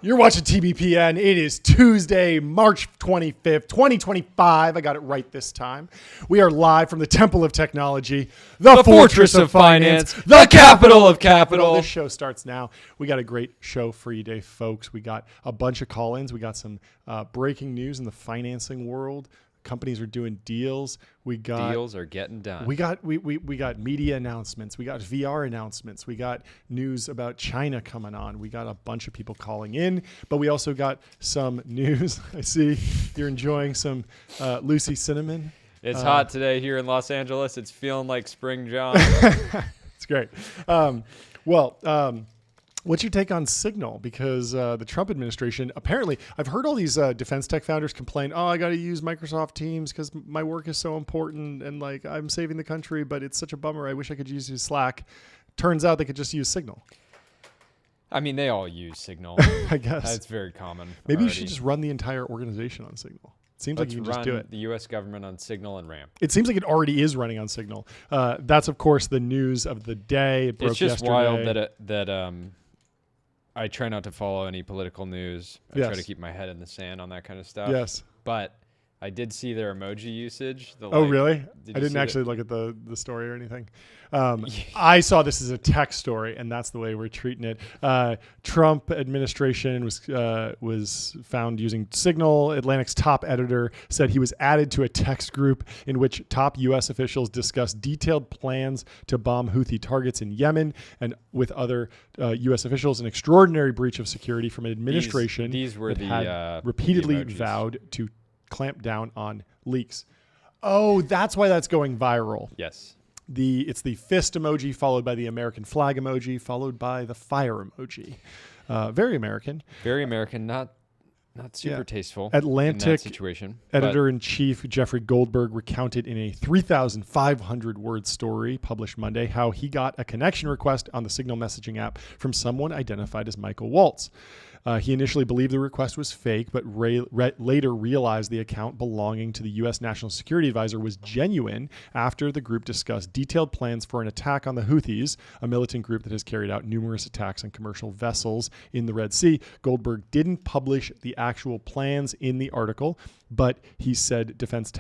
You're watching TBPN. It is Tuesday, March 25th, 2025. I got it right this time. We are live from the Temple of Technology, the Fortress of Finance, the capital of capital. This show starts now. We got a great show for you today, folks. We got a bunch of call-ins. We got some breaking news in the financing world. Companies are doing deals. Deals are getting done. We got media announcements. We got VR announcements. We got news about China coming on. We got a bunch of people calling in, but we also got some news. I see you're enjoying some Lucy Cinnamon. It's hot today here in Los Angeles. It's feeling like spring, John. It's great. What's your take on Signal? Because the Trump administration, apparently, I've heard all these defense tech founders complain, I got to use Microsoft Teams because my work is so important and like I'm saving the country, but it's such a bummer. I wish I could use Slack. Turns out they could just use Signal. I mean, they all use Signal. I guess. That's very common. Maybe you should just run the entire organization on Signal. Seems like you can just do it. The U.S. government on Signal and RAM. It seems like it already is running on Signal. That's, of course, the news of the day. It broke it's just yesterday. wild that I try not to follow any political news. I try to keep my head in the sand on that kind of stuff. Yes. But I did see their emoji usage. Really? I didn't actually look at the story or anything. I saw this as a tech story, and that's the way we're treating it. Trump administration was found using Signal. Atlantic's top editor said he was added to a text group in which top U.S. officials discussed detailed plans to bomb Houthi targets in Yemen, and with other U.S. officials, an extraordinary breach of security from an administration these were that had repeatedly vowed to clamp down on leaks. Oh, that's why that's going viral. Yes. It's the fist emoji followed by the American flag emoji followed by the fire emoji. Very American. Very American. Not super tasteful. Atlantic in that situation. Editor-in-Chief Jeffrey Goldberg recounted in a 3,500-word story published Monday how he got a connection request on the Signal messaging app from someone identified as Michael Waltz. He initially believed the request was fake, but later realized the account belonging to the U.S. National Security Advisor was genuine after the group discussed detailed plans for an attack on the Houthis, a militant group that has carried out numerous attacks on commercial vessels in the Red Sea. Goldberg didn't publish the actual plans in the article, but he said Defense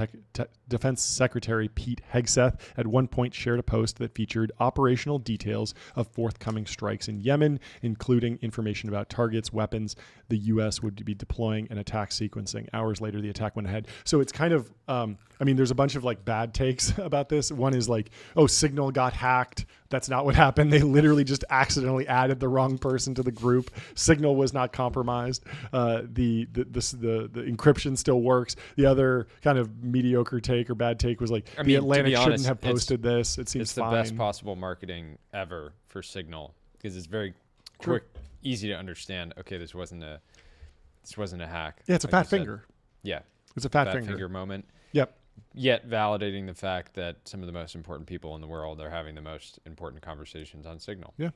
Secretary Pete Hegseth at one point shared a post that featured operational details of forthcoming strikes in Yemen, including information about targets, weapons the U.S. would be deploying, and attack sequencing. Hours later, the attack went ahead. So it's kind of, there's a bunch of like bad takes about this. One is like, Signal got hacked. That's not what happened. They literally just accidentally added the wrong person to the group. Signal was not compromised. The encryption still works. The other kind of mediocre take or bad take was like, the Atlantic shouldn't have posted this. It seems fine. It's the best possible marketing ever for Signal because it's very quick, easy to understand. Okay, this wasn't a hack. Yeah, it's a fat finger. Yeah, it's a fat finger moment. Yep. Yet validating the fact that some of the most important people in the world are having the most important conversations on Signal. Yeah.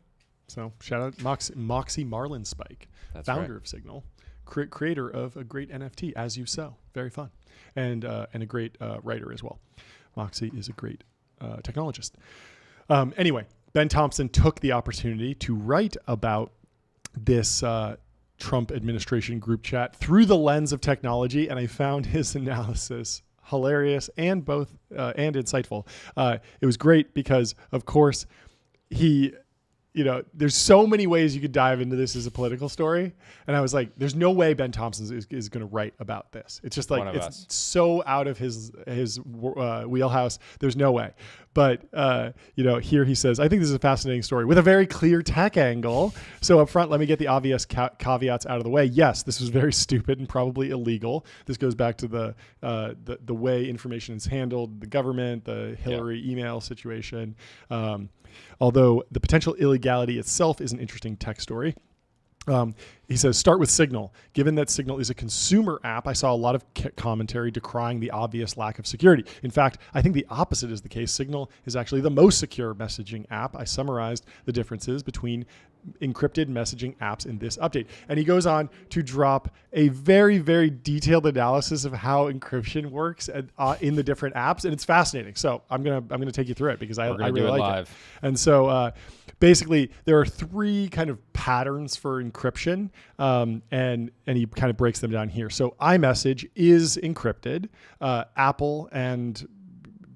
So shout out Moxie Marlinspike, founder of Signal, creator of a great NFT, As You Sow. Very fun. And a great writer as well. Moxie is a great technologist. Anyway, Ben Thompson took the opportunity to write about this Trump administration group chat through the lens of technology, and I found his analysis hilarious and and insightful. It was great because, of course, there's so many ways you could dive into this as a political story. And I was like, there's no way Ben Thompson is going to write about this. It's just like, it's so out of his wheelhouse. There's no way. But, here he says, I think this is a fascinating story with a very clear tech angle. So up front, let me get the obvious caveats out of the way. Yes, this was very stupid and probably illegal. This goes back to the way information is handled, the government, the Hillary email situation. Although the potential illegality itself is an interesting tech story. He says, start with Signal. Given that Signal is a consumer app, I saw a lot of commentary decrying the obvious lack of security. In fact, I think the opposite is the case. Signal is actually the most secure messaging app. I summarized the differences between encrypted messaging apps in this update. And he goes on to drop a very, very detailed analysis of how encryption works in the different apps. And it's fascinating. So I'm gonna take you through it because I really like it. And so basically there are three kind of patterns for encryption, and he kind of breaks them down here. So iMessage is encrypted. Apple and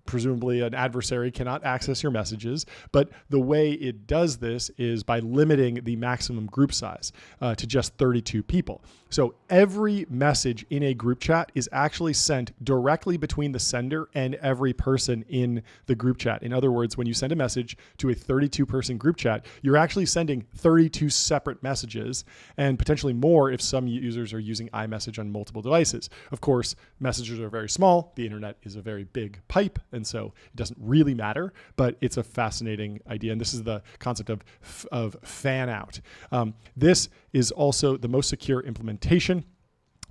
presumably an adversary cannot access your messages, but the way it does this is by limiting the maximum group size to just 32 people. So every message in a group chat is actually sent directly between the sender and every person in the group chat. In other words, when you send a message to a 32-person group chat, you're actually sending 32 separate messages, and potentially more if some users are using iMessage on multiple devices. Of course, messages are very small. The internet is a very big pipe, and so it doesn't really matter, but it's a fascinating idea. And this is the concept of fan out. This is also the most secure implementation.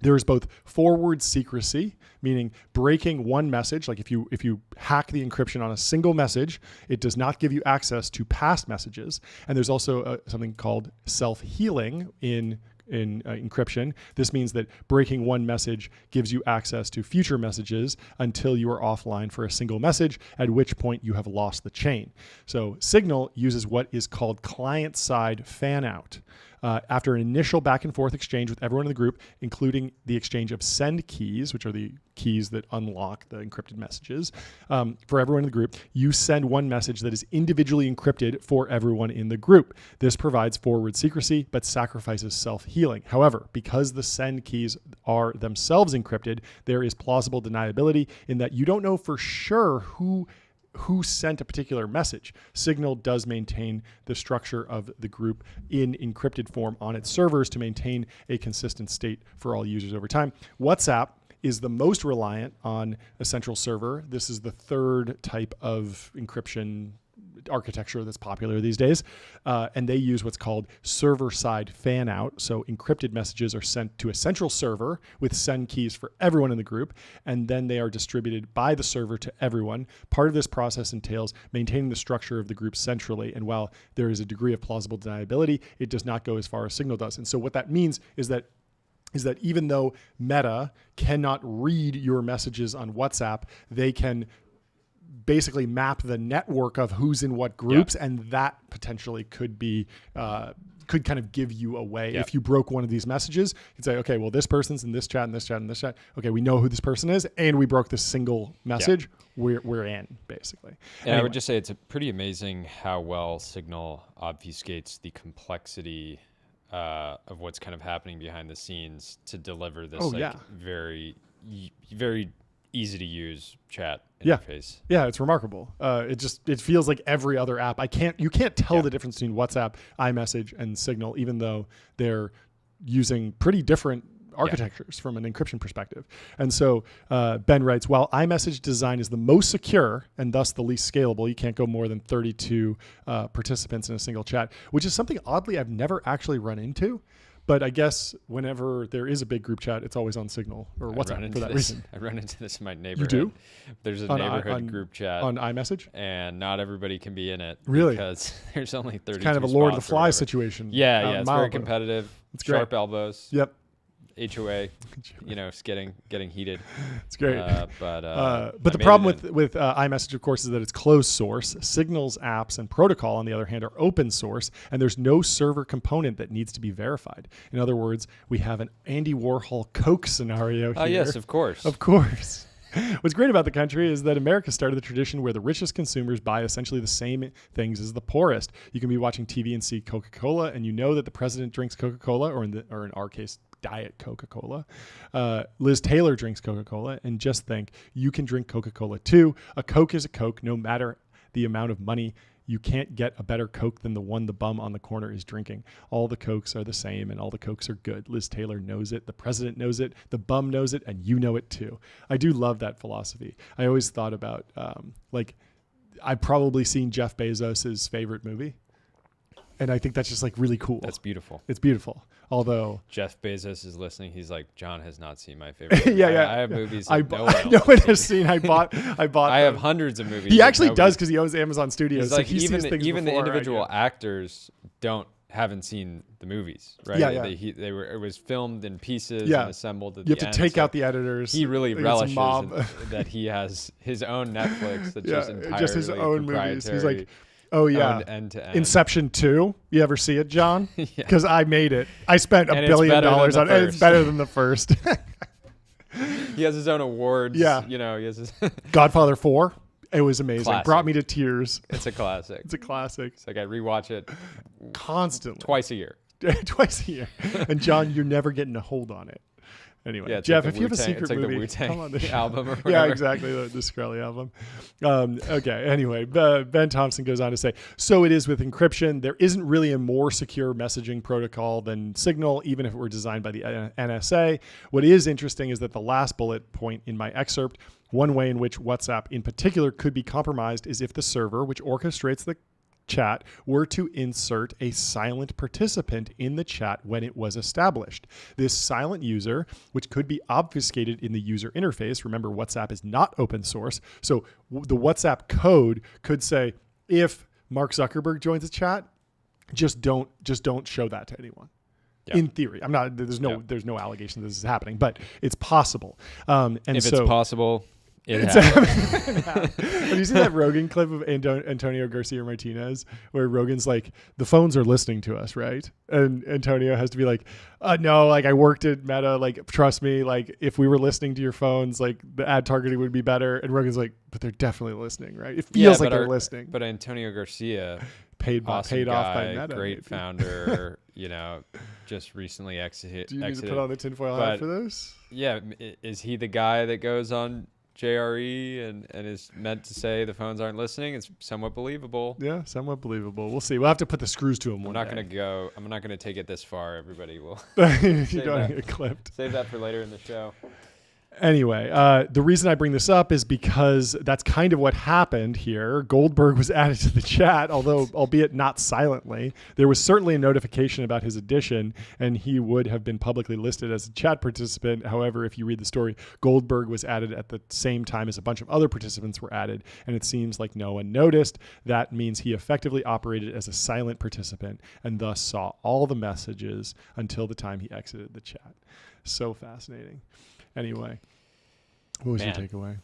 There is both forward secrecy, meaning breaking one message. Like if you hack the encryption on a single message, it does not give you access to past messages. And there's also something called self-healing in encryption. This means that breaking one message gives you access to future messages until you are offline for a single message, at which point you have lost the chain. So Signal uses what is called client-side fan-out. After an initial back and forth exchange with everyone in the group, including the exchange of send keys, which are the keys that unlock the encrypted messages, for everyone in the group, you send one message that is individually encrypted for everyone in the group. This provides forward secrecy, but sacrifices self-healing. However, because the send keys are themselves encrypted, there is plausible deniability in that you don't know for sure who sent a particular message. Signal does maintain the structure of the group in encrypted form on its servers to maintain a consistent state for all users over time. WhatsApp is the most reliant on a central server. This is the third type of encryption architecture that's popular these days. And they use what's called server-side fan-out. So encrypted messages are sent to a central server with send keys for everyone in the group, and then they are distributed by the server to everyone. Part of this process entails maintaining the structure of the group centrally, and while there is a degree of plausible deniability, it does not go as far as Signal does. And so what that means is that even though Meta cannot read your messages on WhatsApp, they can basically map the network of who's in what groups, and that potentially could kind of give you away. If you broke one of these messages, you'd say, okay, well, this person's in this chat and this chat and this chat. Okay, we know who this person is, and we broke this single message. We're in, basically. And anyway, I would just say it's pretty amazing how well Signal obfuscates the complexity of what's kind of happening behind the scenes to deliver this very, very easy to use chat interface. Yeah, it's remarkable. It feels like every other app. You can't tell the difference between WhatsApp, iMessage, and Signal, even though they're using pretty different architectures from an encryption perspective. And so Ben writes, while iMessage design is the most secure and thus the least scalable, you can't go more than 32 participants in a single chat, which is something oddly I've never actually run into. But I guess whenever there is a big group chat, it's always on Signal or WhatsApp for that reason. I run into this in my neighborhood. You do? There's a neighborhood group chat. On iMessage? And not everybody can be in it. Really? Because there's only 32 It's kind of a Lord of the Flies situation. Yeah, it's very competitive. It's sharp elbows. Yep. HOA, it's getting heated. It's great. But the problem with iMessage, of course, is that it's closed source. Signal's apps and protocol, on the other hand, are open source, and there's no server component that needs to be verified. In other words, we have an Andy Warhol Coke scenario here. Yes, of course. Of course. What's great about the country is that America started the tradition where the richest consumers buy essentially the same things as the poorest. You can be watching TV and see Coca-Cola, and you know that the president drinks Coca-Cola, or in our case, Diet Coca-Cola. Liz Taylor drinks Coca-Cola, and just think, you can drink Coca-Cola too. A Coke is a Coke, no matter the amount of money. You can't get a better Coke than the one the bum on the corner is drinking. All the Cokes are the same, and all the Cokes are good. Liz Taylor knows it. The president knows it. The bum knows it, and you know it too. I do love that philosophy. I always thought about, I've probably seen Jeff Bezos' favorite movie. And I think that's just really cool. That's beautiful. It's beautiful. Although Jeff Bezos is listening, he's like, John has not seen my favorite movie. yeah. I have movies no one has seen. I bought. I have hundreds of movies. He actually does because he owns Amazon Studios. He's so like, he sees things even the before individual actors haven't seen the movies, right? Yeah. It was filmed in pieces and assembled at the end. You have to take out the editors. He really relishes that he has his own Netflix that's just entirely just his own movies. He's like, Oh, yeah. owned end to end. Inception 2. You ever see it, John? Yeah. Because I made it. I spent $1 billion on it. And it's better than the first. He has his own awards. Yeah. You know, he has his Godfather 4. It was amazing. Classic. Brought me to tears. It's a classic. It's a classic. It's like I rewatch it constantly. Twice a year. Twice a year. And John, you're never getting a hold on it. Anyway, yeah, Jeff, like if you have a secret like movie, the Wu-Tang come on the show. album or whatever. Yeah, exactly, the Scully album. Okay, anyway, Ben Thompson goes on to say, so it is with encryption. There isn't really a more secure messaging protocol than Signal, even if it were designed by the NSA. What is interesting is that the last bullet point in my excerpt, one way in which WhatsApp in particular could be compromised is if the server, which orchestrates the chat, were to insert a silent participant in the chat when it was established. This silent user, which could be obfuscated in the user interface, remember WhatsApp is not open source, so the WhatsApp code could say, if Mark Zuckerberg joins a chat, just don't show that to anyone. Yeah. In theory, there's no allegation that this is happening, but it's possible. And if so, it's possible, it's happening. Have you seen that Rogan clip of Antonio Garcia Martinez where Rogan's like, the phones are listening to us, right? And Antonio has to be like, no, like I worked at Meta, like trust me, like if we were listening to your phones, like the ad targeting would be better. And Rogan's like, but they're definitely listening, right? It feels like they're listening. But Antonio Garcia, paid off by Meta, great maybe. Founder, just recently exited. Do you need to put on the tinfoil hat for this? Yeah, is he the guy that goes on JRE and is meant to say the phones aren't listening? It's somewhat believable. Yeah, somewhat believable. We'll see. We'll have to put the screws to him. I'm not going to take it this far. Everybody will. You don't get clipped. Save that for later in the show. Anyway, the reason I bring this up is because that's kind of what happened here. Goldberg was added to the chat, albeit not silently. There was certainly a notification about his addition, and he would have been publicly listed as a chat participant. However, if you read the story, Goldberg was added at the same time as a bunch of other participants were added, and it seems like no one noticed. That means he effectively operated as a silent participant and thus saw all the messages until the time he exited the chat. So fascinating. Anyway, what was your takeaway?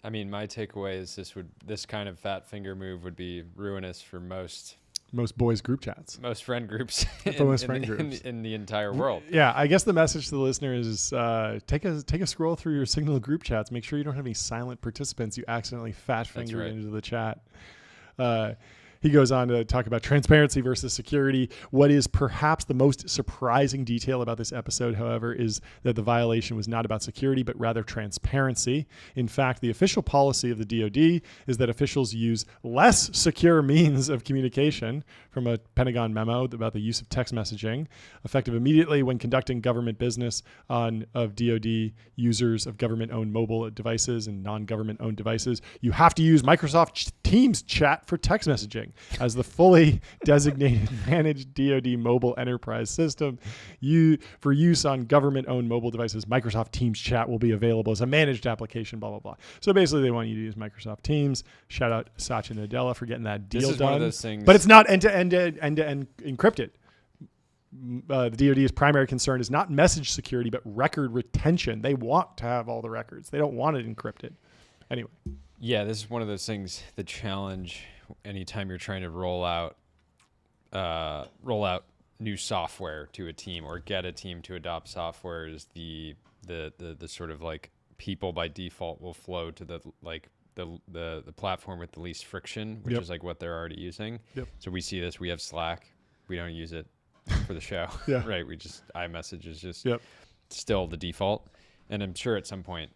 I mean, my takeaway is this kind of fat finger move would be ruinous for most boys group chats, most friend groups, in the entire world. Yeah, I guess the message to the listener is take a scroll through your Signal group chats. Make sure you don't have any silent participants you accidentally fat fingered into the chat. He goes on to talk about transparency versus security. What is perhaps the most surprising detail about this episode, however, is that the violation was not about security, but rather transparency. In fact, the official policy of the DoD is that officials use less secure means of communication, from a Pentagon memo about the use of text messaging, effective immediately when conducting government business of DoD users of government-owned mobile devices and non-government-owned devices. You have to use Microsoft Teams chat for text messaging as the fully designated managed DoD mobile enterprise system. For use on government-owned mobile devices, Microsoft Teams chat will be available as a managed application, blah, blah, blah. So basically they want you to use Microsoft Teams. Shout out Satya Nadella for getting that deal done. This is one of those things. But it's not end-to-end encrypted. The DoD's primary concern is not message security, but record retention. They want to have all the records. They don't want it encrypted. Anyway. Yeah, this is one of those things, the challenge anytime you're trying to roll out new software to a team or get a team to adopt software is the sort of like people by default will flow to the platform with the least friction, which is like what they're already using. Yep. So we see this, we have Slack, we don't use it for the show. Yeah. Right. We just, iMessage is just still the default. And I'm sure at some point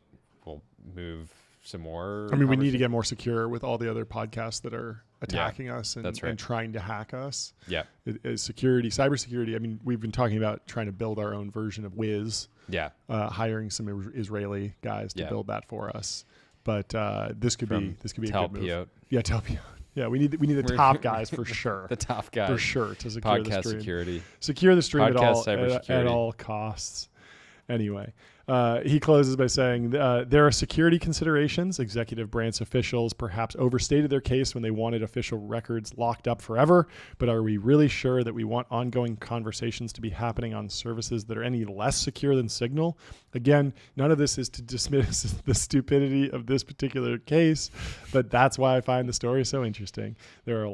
we'll move some more. I mean, we need to get more secure with all the other podcasts that are attacking us and trying to hack us. Yeah. Cybersecurity. I mean, we've been talking about trying to build our own version of Wiz. Yeah. Hiring some Israeli guys to build that for us. But this could be a good move. Yeah, Telpiot. Yeah, we need the top guys for sure. The top guys for sure to secure podcast the stream. Security. Secure the stream at all costs. Anyway, He closes by saying, there are security considerations. Executive branch officials perhaps overstated their case when they wanted official records locked up forever. But are we really sure that we want ongoing conversations to be happening on services that are any less secure than Signal? Again, none of this is to dismiss the stupidity of this particular case, but that's why I find the story so interesting. There are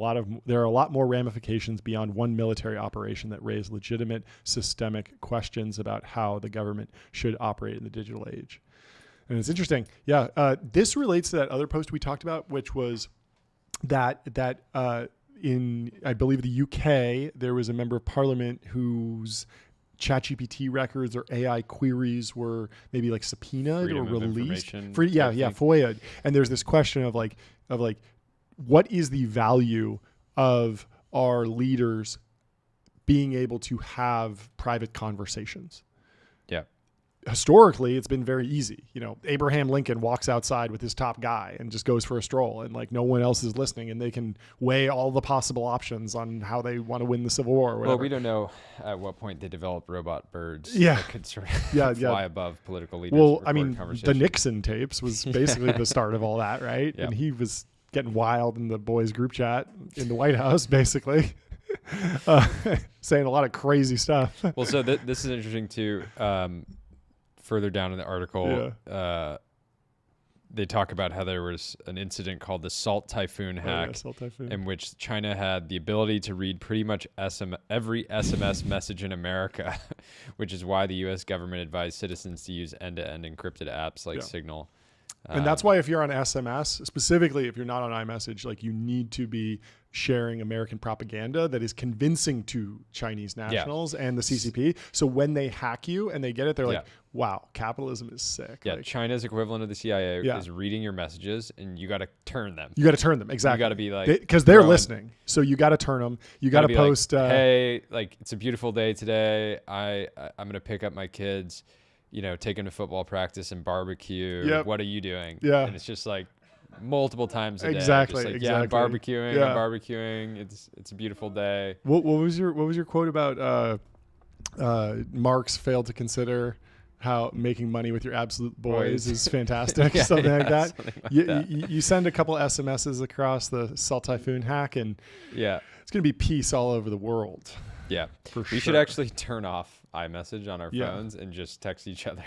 a lot more ramifications beyond one military operation that raise legitimate systemic questions about how the government should operate in the digital age. And it's interesting. Yeah. This relates to that other post we talked about, which was that in, I believe, the UK, there was a member of parliament whose ChatGPT records or AI queries were maybe like subpoenaed or released. FOIA. And there's this question of like, what is the value of our leaders being able to have private conversations? Yeah. Historically, it's been very easy. You know, Abraham Lincoln walks outside with his top guy and just goes for a stroll, and like no one else is listening, and they can weigh all the possible options on how they want to win the Civil War or whatever. Well, we don't know at what point they developed robot birds that could sort of fly above political leaders. Well, I mean, the Nixon tapes was basically the start of all that, right? Yep. And he was getting wild in the boys' group chat in the White House, basically. Saying a lot of crazy stuff. Well, so this is interesting too. Further down in the article, they talk about how there was an incident called the Salt Typhoon hack, in which China had the ability to read pretty much every SMS message in America, which is why the U.S. government advised citizens to use end-to-end encrypted apps like Signal. And that's why if you're on SMS, specifically if you're not on iMessage, like you need to be sharing American propaganda that is convincing to Chinese nationals and the CCP. So when they hack you and they get it, they're like, wow, capitalism is sick. Yeah, like, China's equivalent of the CIA is reading your messages, and you got to turn them. You got to turn them, exactly. You got to be like... Because they're listening. So you got to turn them. You got to post... Like, hey, like, it's a beautiful day today. I'm going to pick up my kids, you know, take them to football practice and barbecue. Yep. What are you doing? Yeah. And it's just like multiple times a day. Exactly. Just like, exactly. Yeah, I'm barbecuing. It's a beautiful day. What was your quote about Marx failed to consider how making money with your absolute boys is fantastic? Something like that. You send a couple SMSs across the Salt Typhoon hack, and it's going to be peace all over the world. Yeah, for sure. We should actually turn off iMessage on our phones and just text each other.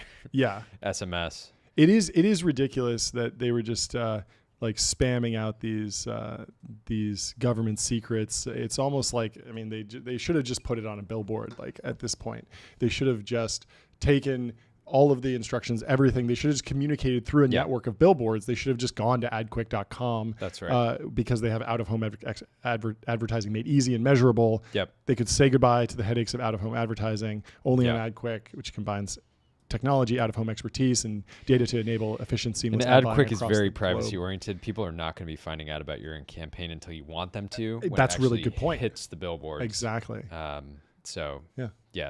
SMS. It is ridiculous that they were just like spamming out these government secrets. It's almost like, I mean, they should have just put it on a billboard. Like at this point, they should have just taken all of the instructions, everything. They should have just communicated through a network of billboards. They should have just gone to adquick.com. That's right. Because they have out-of-home advertising made easy and measurable. Yep. They could say goodbye to the headaches of out-of-home advertising only on AdQuick, which combines technology, out-of-home expertise, and data to enable efficient, seamless ad buying. And AdQuick is very privacy-oriented. People are not going to be finding out about your campaign until you want them to. That's a really good point. Hits the billboard. Exactly. So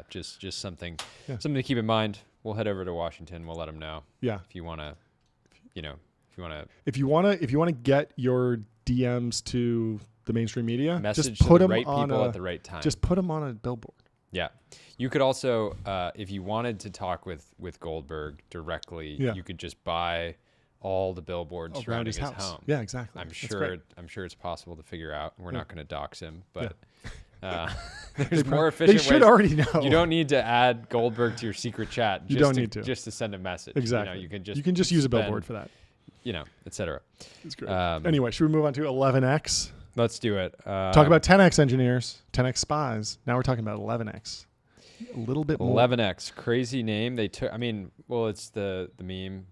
just something to keep in mind. We'll head over to Washington. We'll let them know. Yeah. If you want to, if you want to get your DMs to the mainstream media, message just put to the them right on people at the right time. Just put them on a billboard. Yeah. You could also, if you wanted to talk with Goldberg directly, you could just buy all the billboards surrounding his home. Yeah, exactly. I'm sure it's possible to figure out. We're not going to dox him, but there's more efficient ways. They should already know. You don't need to add Goldberg to your secret chat. You don't need to. Just to send a message. Exactly. You can just use a billboard for that. Etc. It's great. Anyway, should we move on to 11x? Let's do it. Talk about 10x engineers, 10x spies. Now we're talking about 11x. A little bit more. 11x, crazy name. They took. I mean, well, it's the meme.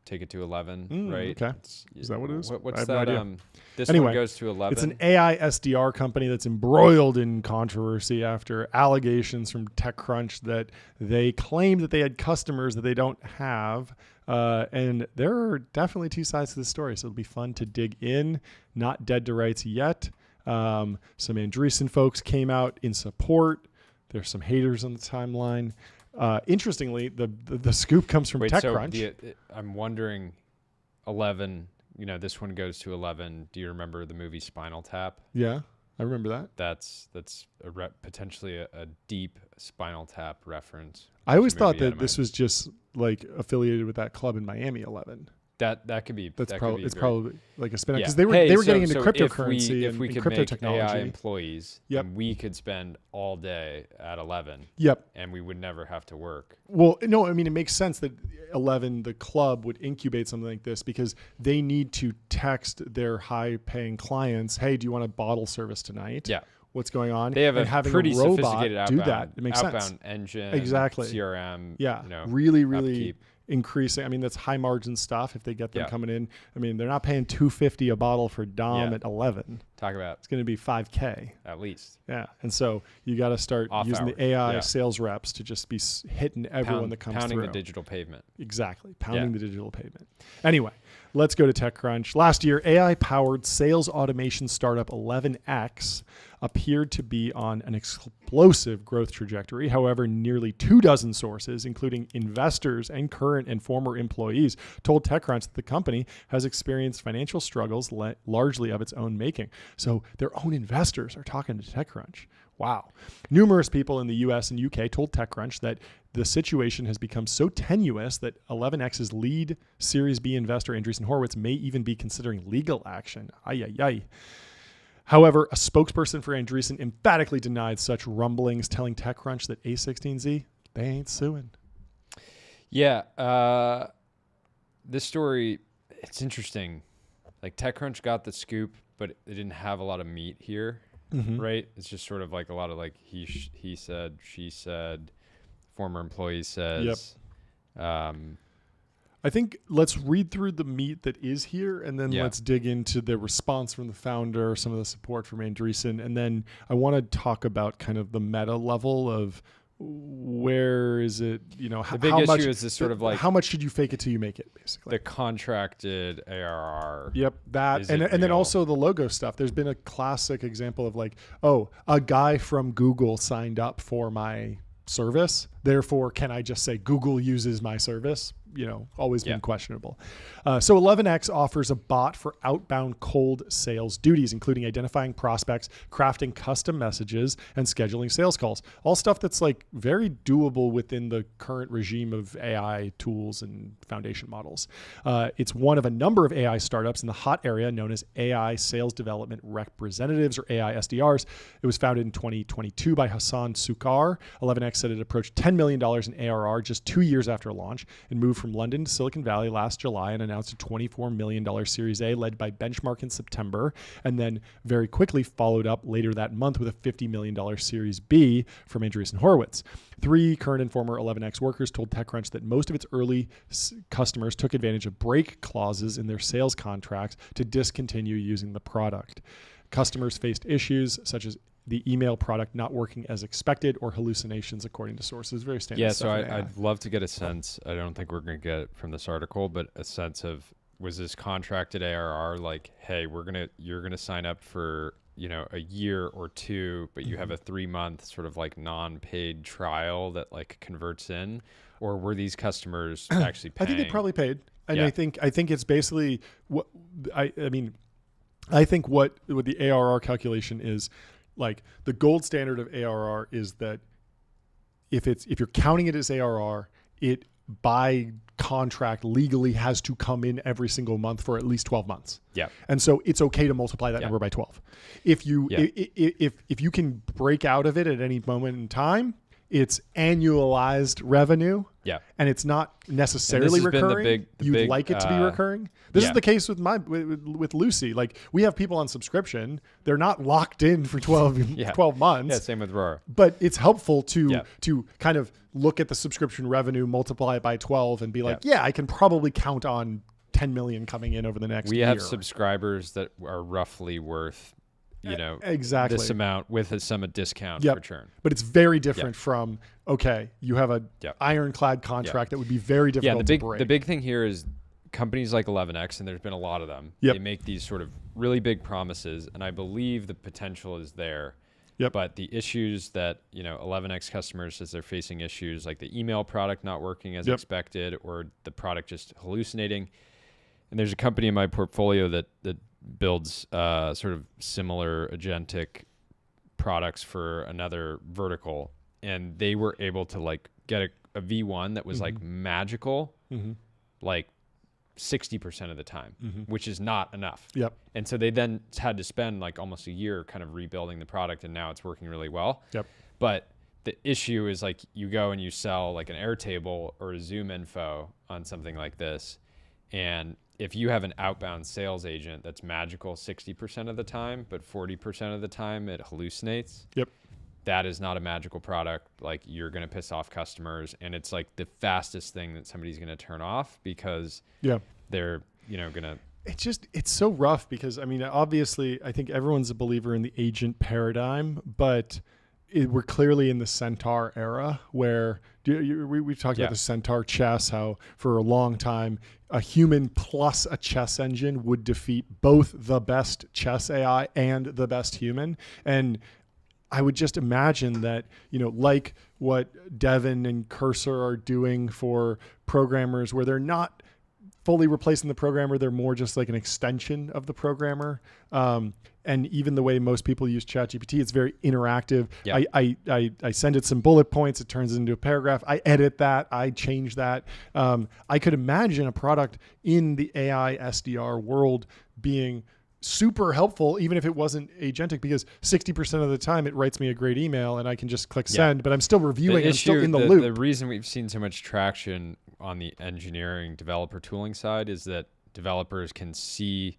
Take it to 11, right? Okay. Is that what it is? What's that? No this one goes to 11. It's an AI SDR company that's embroiled in controversy after allegations from TechCrunch that they claim that they had customers that they don't have. And there are definitely two sides to this story, so it'll be fun to dig in. Not dead to rights yet. Some Andreessen folks came out in support. There's some haters on the timeline. Interestingly, the scoop comes from TechCrunch. So I'm wondering, 11. This one goes to 11. Do you remember the movie Spinal Tap? Yeah. I remember that. That's potentially a deep Spinal Tap reference. I always thought that this was just like affiliated with that club in Miami 11. That could be. Probably like a spin-off because they were getting into cryptocurrency if we and could crypto make technology. AI employees, and we could spend all day at 11. Yep. And we would never have to work. Well, no, I mean, it makes sense that 11, the club, would incubate something like this because they need to text their high-paying clients, "Hey, do you want a bottle service tonight?" Yeah. What's going on? They have having pretty a robot sophisticated outbound, do that. It makes sense. Outbound engine, exactly. CRM. Yeah, really upkeep. Increasing. I mean, that's high margin stuff. If they get them coming in, I mean, they're not paying $250 a bottle for Dom at 11. Talk about it's going to be $5K at least. Yeah, and so you got to start using the AI sales reps to just be hitting everyone that comes pounding through. The digital pavement. Exactly, pounding the digital pavement. Anyway, let's go to TechCrunch. Last year, AI-powered sales automation startup 11X appeared to be on an explosive growth trajectory. However, nearly 24 sources, including investors and current and former employees, told TechCrunch that the company has experienced financial struggles largely of its own making. So their own investors are talking to TechCrunch. Wow. Numerous people in the US and UK told TechCrunch that the situation has become so tenuous that 11X's lead Series B investor, Andreessen Horowitz, may even be considering legal action. Ay, ay, ay. However, a spokesperson for Andreessen emphatically denied such rumblings, telling TechCrunch that A16Z, they ain't suing. Yeah. This story, it's interesting. Like TechCrunch got the scoop, but they didn't have a lot of meat here, right? It's just sort of like a lot of like he said, she said, former employee says. Yep. I think let's read through the meat that is here, and then let's dig into the response from the founder, some of the support from Andreessen, and then I want to talk about kind of the meta level of where is it, the big issue is this sort of like how much should you fake it till you make it, basically. The contracted ARR. Yep, that and then also the logo stuff. There's been a classic example of like, oh, a guy from Google signed up for my service, therefore can I just say Google uses my service? Always been questionable. So 11X offers a bot for outbound cold sales duties, including identifying prospects, crafting custom messages, and scheduling sales calls. All stuff that's like very doable within the current regime of AI tools and foundation models. It's one of a number of AI startups in the hot area known as AI Sales Development Representatives, or AI SDRs. It was founded in 2022 by Hassan Sukar. 11X said it approached $10 million in ARR just 2 years after launch and moved from London to Silicon Valley last July and announced a $24 million Series A led by Benchmark in September, and then very quickly followed up later that month with a $50 million Series B from Andreessen Horowitz. 3 current and former 11X workers told TechCrunch that most of its early customers took advantage of break clauses in their sales contracts to discontinue using the product. Customers faced issues such as the email product not working as expected or hallucinations, according to sources. Very standard stuff. Yeah, so I'd love to get a sense. I don't think we're going to get it from this article, but a sense of, was this contracted ARR like, hey, you're going to sign up for, a year or 2, but you have a 3-month sort of like non-paid trial that like converts in, or were these customers actually paying? I think they probably paid. And I think it's basically what I think what the ARR calculation is. Like the gold standard of ARR is that if you're counting it as ARR, it by contract legally has to come in every single month for at least 12 months. Yeah. And so it's okay to multiply that number by 12. If you if you can break out of it at any moment in time, it's annualized revenue. Yeah. And it's not necessarily recurring. You'd like it to be recurring. This is the case with Lucy. Like we have people on subscription. They're not locked in for 12 months. Yeah, same with Roar. But it's helpful to kind of look at the subscription revenue, multiply it by 12 and be like, I can probably count on 10 million coming in over the next year. We have subscribers that are roughly worth exactly this amount with some discount for churn. But it's very different from, you have a ironclad contract that would be very difficult to break. The big thing here is companies like 11X, and there's been a lot of them, they make these sort of really big promises, and I believe the potential is there. But the issues that 11X customers says they're facing issues like the email product not working as expected, or the product just hallucinating. And there's a company in my portfolio that builds sort of similar agentic products for another vertical, and they were able to like get a V1 that was like magical, like 60% of the time, which is not enough. Yep. And so they then had to spend like almost a year kind of rebuilding the product, and now it's working really well. Yep. But the issue is like you go and you sell like an Airtable or a Zoom Info on something like this, and if you have an outbound sales agent that's magical 60% of the time, but 40% of the time it hallucinates. Yep. That is not a magical product. Like, you're going to piss off customers, and it's like the fastest thing that somebody's going to turn off because they're, going to. It's so rough because, I mean, obviously I think everyone's a believer in the agent paradigm, but we're clearly in the Centaur era where we've talked about the Centaur chess, how for a long time a human plus a chess engine would defeat both the best chess AI and the best human. And I would just imagine that, like what Devin and Cursor are doing for programmers, where they're not fully replacing the programmer, they're more just like an extension of the programmer. And even the way most people use ChatGPT, it's very interactive. Yep. I send it some bullet points, it turns it into a paragraph. I edit that, I change that. I could imagine a product in the AI SDR world being super helpful, even if it wasn't agentic, because 60% of the time it writes me a great email and I can just click send, but I'm still reviewing, I'm still in the loop. The reason we've seen so much traction on the engineering developer tooling side is that developers can see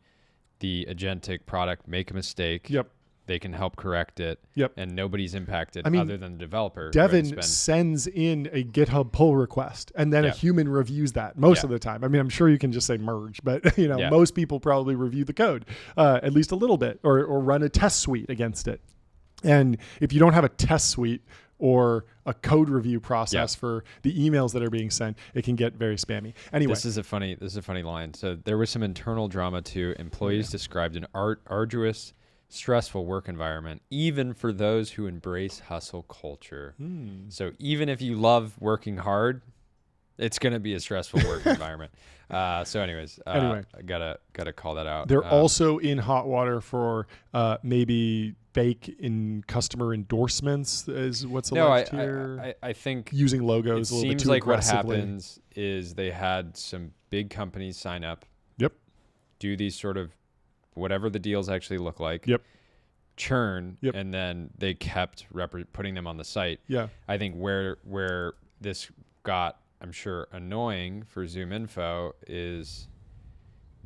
the agentic product make a mistake. Yep. They can help correct it. Yep. And nobody's impacted other than the developer. Devin sends in a GitHub pull request, and then a human reviews that most of the time. I mean, I'm sure you can just say merge, but most people probably review the code at least a little bit, or run a test suite against it. And if you don't have a test suite or a code review process for the emails that are being sent, it can get very spammy. Anyway, this is a funny line. So there was some internal drama too. Employees described an arduous, stressful work environment, even for those who embrace hustle culture. So even if you love working hard, it's going to be a stressful work environment. So anyways, I gotta call that out. They're also in hot water for maybe fake in customer endorsements is what's alleged here. I think using logos a little bit too aggressively. What happens is they had some big companies sign up. Yep. Do these sort of whatever the deals actually look like. Yep. Churn. Yep. And then they kept putting them on the site. Yeah. I think where this got, I'm sure, annoying for Zoom Info is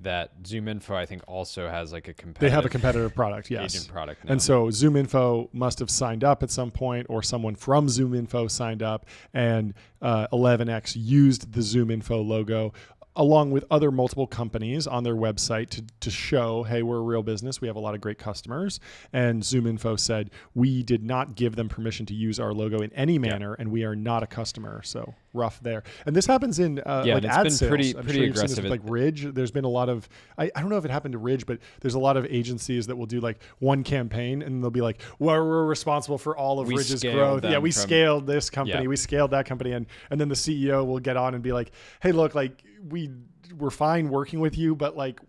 that Zoom Info, I think, also has like a competitive. They have a competitive product, yes. Agent product now. And so Zoom Info must have signed up at some point, or someone from Zoom Info signed up, and 11x used the Zoom Info logo along with other multiple companies on their website to show, hey, we're a real business. We have a lot of great customers. And Zoom Info said, we did not give them permission to use our logo in any manner, and we are not a customer. So rough there. And this happens in like ad sales. Pretty I'm sure you've aggressive. Seen this with like Ridge. There's been a lot of, I don't know if it happened to Ridge, but there's a lot of agencies that will do like one campaign and they'll be like, well, we're responsible for all of Ridge's growth. Yeah, we scaled this company. We scaled that company. And then the CEO will get on and be like, hey, look, like we're fine working with you, but like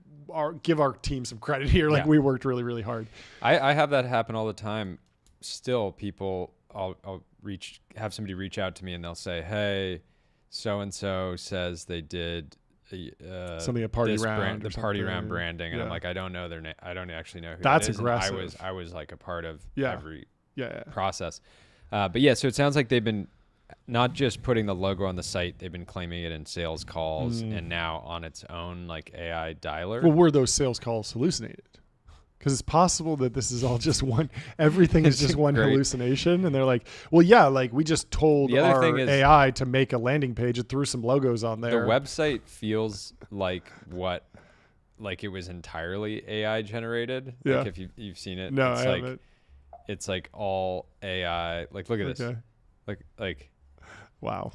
give our team some credit here. Like we worked really, really hard. I have that happen all the time. Still, people, I'll have somebody reach out to me and they'll say, hey, so-and-so says they did something, a party round, the party round branding. And I'm like, I don't know their name. I don't actually know who that's that is. Aggressive. I was like a part of every process. But yeah, so it sounds like they've been not just putting the logo on the site, they've been claiming it in sales calls and now on its own like AI dialer. Well, were those sales calls hallucinated? Because it's possible that this is all just one, everything is just one hallucination. And they're like, well, yeah, like we just told our AI to make a landing page and threw some logos on there. The website feels like it was entirely AI generated. Yeah. Like if you've seen it. No, it's I haven't. It's like all AI. Like, look at this. Like. Wow.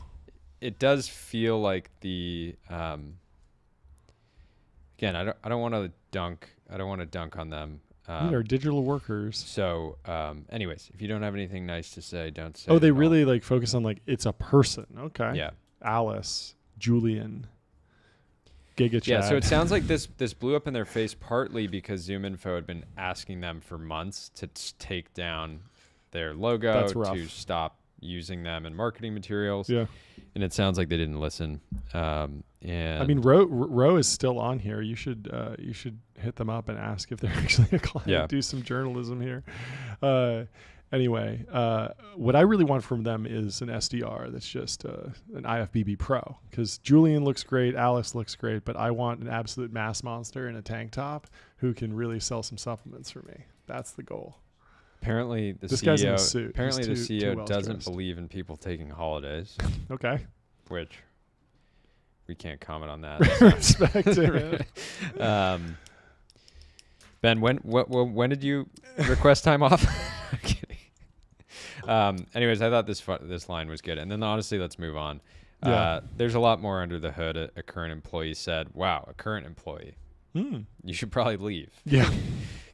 It does feel like the again, I don't want to dunk on them. They're digital workers. So anyways, if you don't have anything nice to say, don't say. Oh, they really like focus on like it's a person. Okay. Yeah. Alice, Julian. Giga Chad. Yeah, so it sounds like this blew up in their face partly because ZoomInfo had been asking them for months to take down their logo, to stop using them in marketing materials. Yeah. And it sounds like they didn't listen. And I mean, Roe is still on here. You should hit them up and ask if they're actually a client. Yeah. Do some journalism here. Anyway, what I really want from them is an SDR that's just an IFBB Pro, because Julian looks great, Alex looks great, but I want an absolute mass monster in a tank top who can really sell some supplements for me. That's the goal. Apparently, the guy's in a CEO suit. Apparently, He's the too CEO well doesn't dressed. believe in people taking holidays. Okay. Which we can't comment on that. Respect to it. Ben, when did you request time off? I'm kidding. Anyways, I thought this line was good, and then honestly, let's move on. Yeah. There's a lot more under the hood. A current employee said, "Wow, a current employee. You should probably leave. Yeah.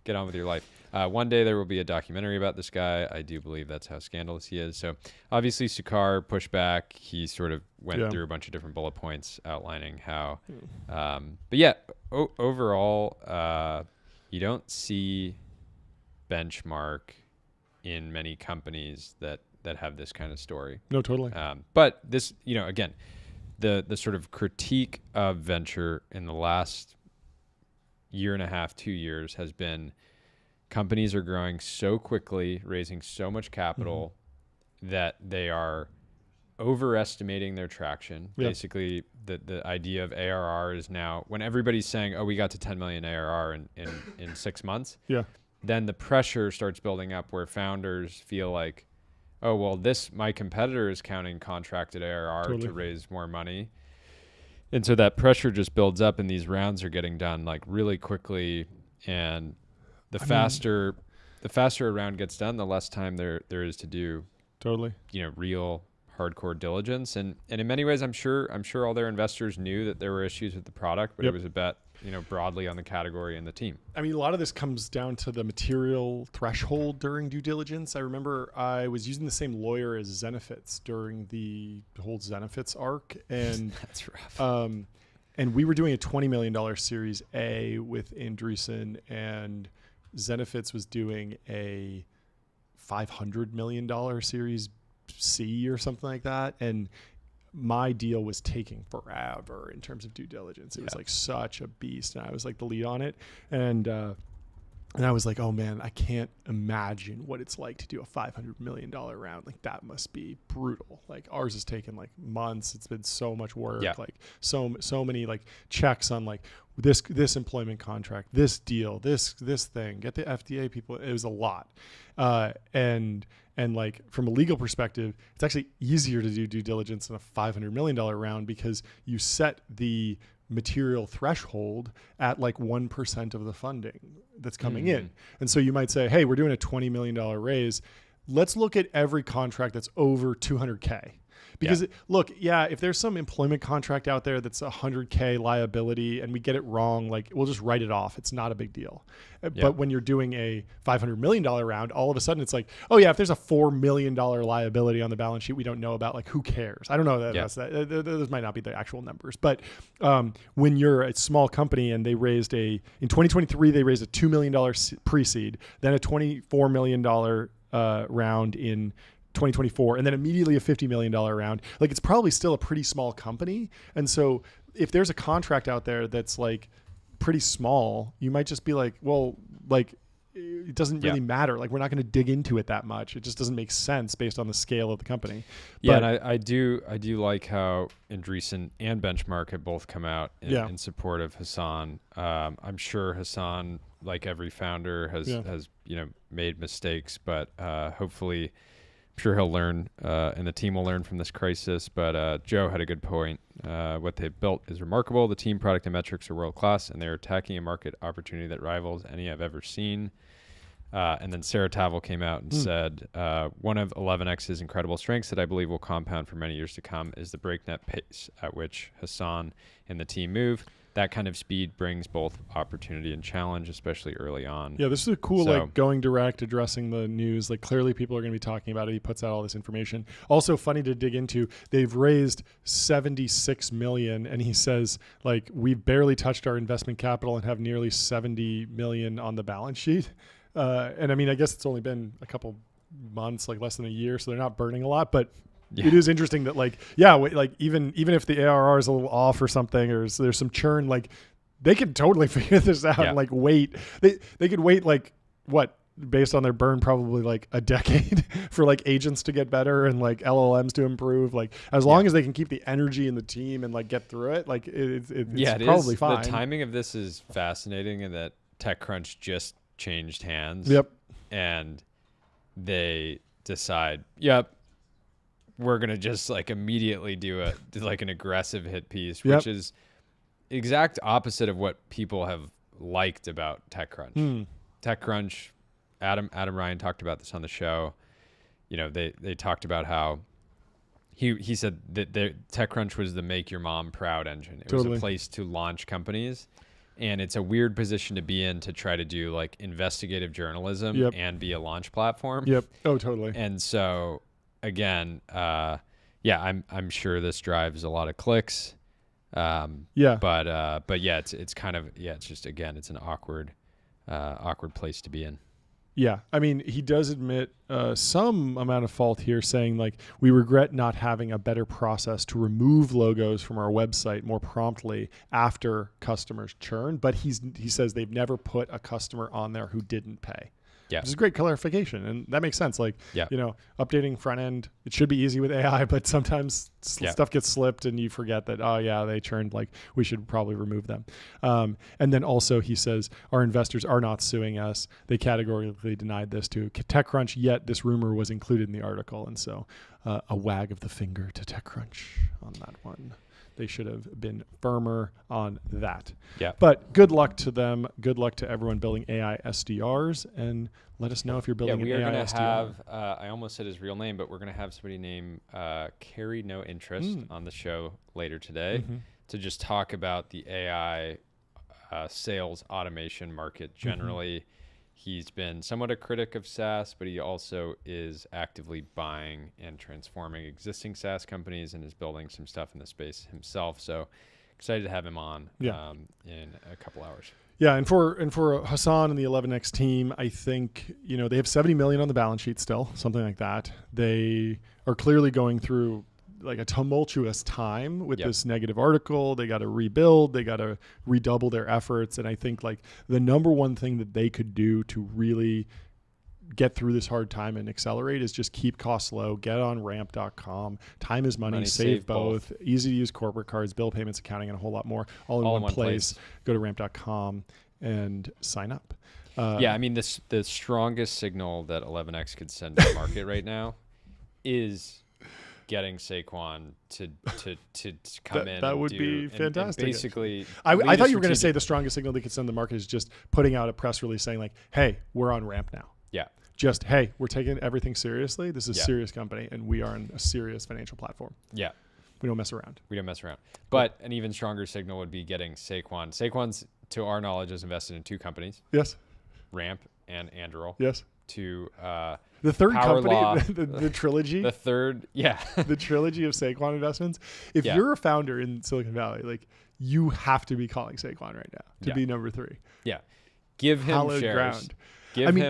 Get on with your life." One day there will be a documentary about this guy. I do believe that's how scandalous he is. So obviously Sukkar pushed back. He sort of went through a bunch of different bullet points outlining how. But yeah, overall, you don't see benchmark in many companies that have this kind of story. No, totally. But this, again, the sort of critique of venture in the last year and a half, 2 years has been companies are growing so quickly, raising so much capital that they are overestimating their traction. Yep. Basically, the idea of ARR is now, when everybody's saying, oh, we got to 10 million ARR in 6 months, then the pressure starts building up where founders feel like, oh, well, my competitor is counting contracted ARR to raise more money. And so that pressure just builds up, and these rounds are getting done like really quickly. And the faster a round gets done, the less time there is to do real hardcore diligence. And in many ways, I'm sure all their investors knew that there were issues with the product, but it was a bet, broadly on the category and the team. I mean, a lot of this comes down to the material threshold during due diligence. I remember I was using the same lawyer as Zenefits during the whole Zenefits arc, and that's rough. And we were doing a $20 million Series A with Andreessen, and Zenefits was doing a $500 million Series C or something like that. And my deal was taking forever in terms of due diligence. It was like such a beast. And I was like the lead on it. And I was like, oh man, I can't imagine what it's like to do a $500 million round. Like that must be brutal. Like ours has taken like months. It's been so much work. Yeah. Like so many like checks on like this employment contract, this deal, this thing, get the FDA people. It was a lot. And like from a legal perspective, it's actually easier to do due diligence in a $500 million round because you set the material threshold at like 1% of the funding that's coming in. And so you might say, hey, we're doing a $20 million raise. Let's look at every contract that's over 200K. Because if there's some employment contract out there that's 100K liability and we get it wrong, like we'll just write it off. It's not a big deal. But when you're doing a $500 million round, all of a sudden it's like, oh yeah, if there's a $4 million liability on the balance sheet we don't know about, like who cares? I don't know that those might not be the actual numbers. But when you're a small company and they raised in 2023, they raised a $2 million pre-seed, then a $24 million round in 2024, and then immediately a $50 million round. Like it's probably still a pretty small company. And so if there's a contract out there that's like pretty small, you might just be like, well, like it doesn't really matter. Like we're not going to dig into it that much. It just doesn't make sense based on the scale of the company. Yeah. But, and I do like how Andreessen and Benchmark have both come out in support of Hassan. I'm sure Hassan, like every founder, has made mistakes, but hopefully sure he'll learn, and the team will learn from this crisis. But Joe had a good point. What they've built is remarkable. The team, product, and metrics are world-class, and they're attacking a market opportunity that rivals any I've ever seen. And then Sarah Tavel came out and said, one of 11x's incredible strengths that I believe will compound for many years to come is the breakneck pace at which Hassan and the team move. that kind of speed brings both opportunity and challenge, especially early on. Yeah, this is a cool, like, going direct, addressing the news. Like, clearly people are going to be talking about it. He puts out all this information. Also funny to dig into, they've raised $76 million, and he says, like, we've barely touched our investment capital and have nearly $70 million on the balance sheet. And I mean, I guess it's only been a couple months, like less than a year, so they're not burning a lot, but it is interesting that, like, like even if the ARR is a little off or something, or there's some churn, like, they could totally figure this out and, like, wait. They could wait, like, what, based on their burn, probably like a decade for, like, agents to get better and, like, LLMs to improve. Like, as long as they can keep the energy in the team and, like, get through it, like, it's probably fine. The timing of this is fascinating, in that TechCrunch just changed hands. Yep. And they decide, we're going to just, like, immediately do like an aggressive hit piece, which is exact opposite of what people have liked about TechCrunch. TechCrunch, Adam Ryan talked about this on the show. You know, they talked about how he said that TechCrunch was the make your mom proud engine. It was a place to launch companies. And it's a weird position to be in, to try to do, like, investigative journalism and be a launch platform. Yep. Oh, totally. And so, again, I'm sure this drives a lot of clicks. But yeah, it's kind of, it's just, again, it's an awkward place to be in. Yeah. I mean, he does admit some amount of fault here, saying, like, we regret not having a better process to remove logos from our website more promptly after customers churn. But he says they've never put a customer on there who didn't pay. Yeah. Which is great clarification. And that makes sense. Like, you know, updating front end, it should be easy with AI, but sometimes stuff gets slipped and you forget that, they churned, like, we should probably remove them. And then also he says, our investors are not suing us. They categorically denied this to TechCrunch, yet this rumor was included in the article. And so a wag of the finger to TechCrunch on that one. They should have been firmer on that. Yeah. But good luck to them. Good luck to everyone building AI SDRs. And let us know if you're building an AI SDR. We are going to have, I almost said his real name, but we're going to have somebody named Carry No Interest on the show later today to just talk about the AI sales automation market generally. He's been somewhat a critic of SaaS, but he also is actively buying and transforming existing SaaS companies and is building some stuff in the space himself. So excited to have him on in a couple hours. Yeah, and for Hassan and the 11X team, I think, you know, they have 70 million on the balance sheet still, something like that. They are clearly going through, like, a tumultuous time with this negative article. They got to rebuild. They got to redouble their efforts. And I think, like, the number one thing that they could do to really get through this hard time and accelerate is just keep costs low, get on ramp.com. Time is money, save both. Easy to use corporate cards, bill payments, accounting, and a whole lot more. All in one place. Go to ramp.com and sign up. I mean, the strongest signal that 11X could send to the market right now is getting Saquon to come in. That would be fantastic. And basically, I thought you were going to say the strongest signal they could send the market is just putting out a press release saying, like, hey, we're on Ramp now. Yeah. Just, hey, we're taking everything seriously. This is a serious company, and we are in a serious financial platform. Yeah. We don't mess around. But an even stronger signal would be getting Saquon. Saquon's, to our knowledge, is invested in two companies. Yes. Ramp and Anduril. Yes. To the third company, the trilogy. The third, the trilogy of Saquon investments. If you're a founder in Silicon Valley, like, you have to be calling Saquon right now to be number 3. Yeah. Give him hallowed shares. Ground.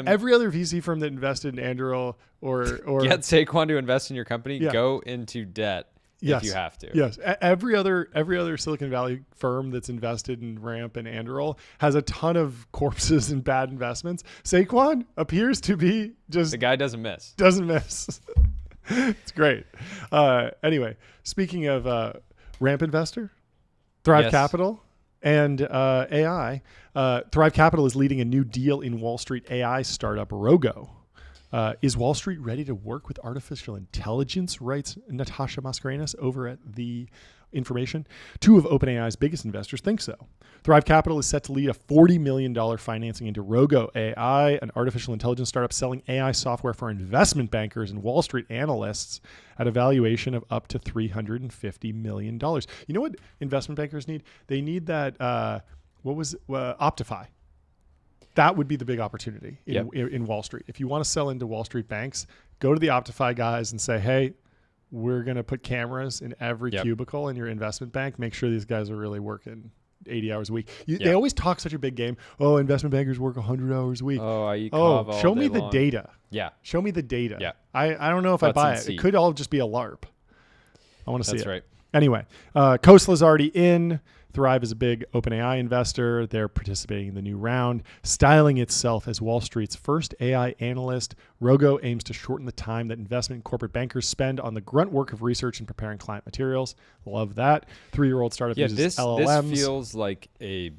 Every other VC firm that invested in Anduril or get Saquon to invest in your company, go into debt. If you have to. Yes. Every other Silicon Valley firm that's invested in Ramp and Anduril has a ton of corpses and bad investments. Saquon appears to be just... The guy doesn't miss. It's great. Anyway, speaking of Ramp investor, Thrive Capital and AI, Thrive Capital is leading a new deal in Wall Street AI startup Rogo. Is Wall Street ready to work with artificial intelligence, writes Natasha Mascarenas over at The Information. 2 of OpenAI's biggest investors think so. Thrive Capital is set to lead a $40 million financing into Rogo AI, an artificial intelligence startup selling AI software for investment bankers and Wall Street analysts at a valuation of up to $350 million. You know what investment bankers need? They need that, Optify. That would be the big opportunity in Wall Street. If you want to sell into Wall Street banks, go to the Optify guys and say, hey, we're going to put cameras in every cubicle in your investment bank. Make sure these guys are really working 80 hours a week. They always talk such a big game. Oh, investment bankers work 100 hours a week. Show me the data. Yeah. Show me the data. Yeah. I don't know if I buy it. It could all just be a LARP. I want to see it. That's right. Anyway, Khosala's already in. Thrive is a big OpenAI investor. They're participating in the new round. Styling itself as Wall Street's first AI analyst, Rogo aims to shorten the time that investment and corporate bankers spend on the grunt work of research and preparing client materials. Love that. 3-year-old startup uses LLMs. This feels like a